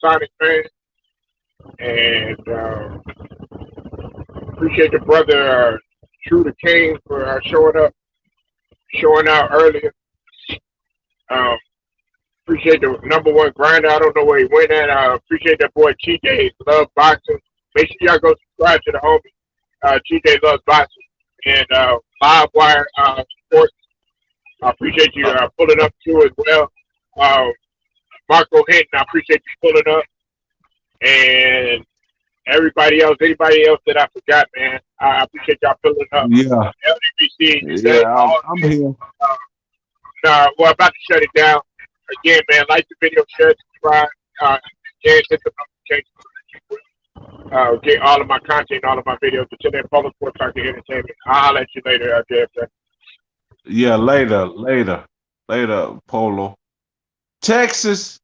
Sonic fan. And appreciate the brother True the King for showing out earlier. Appreciate the number one grinder. I don't know where he went at. Appreciate that boy TJ Love Boxing. Make sure y'all go subscribe to the homie TJ Loves Boxing and Livewire Sports. I appreciate you pulling up too as well. Marco Hinton, I appreciate you pulling up. And anybody else that I forgot, man, I appreciate y'all pulling up. Yeah. LDBC. Yeah, I'm here. We're about to shut it down. Again, man, like the video, share, subscribe, and hit the notifications. Get all of my content, all of my videos. Until then, Polo Sports Target Entertainment. I'll let you later, JFJ. Yeah, later, Polo. Texas.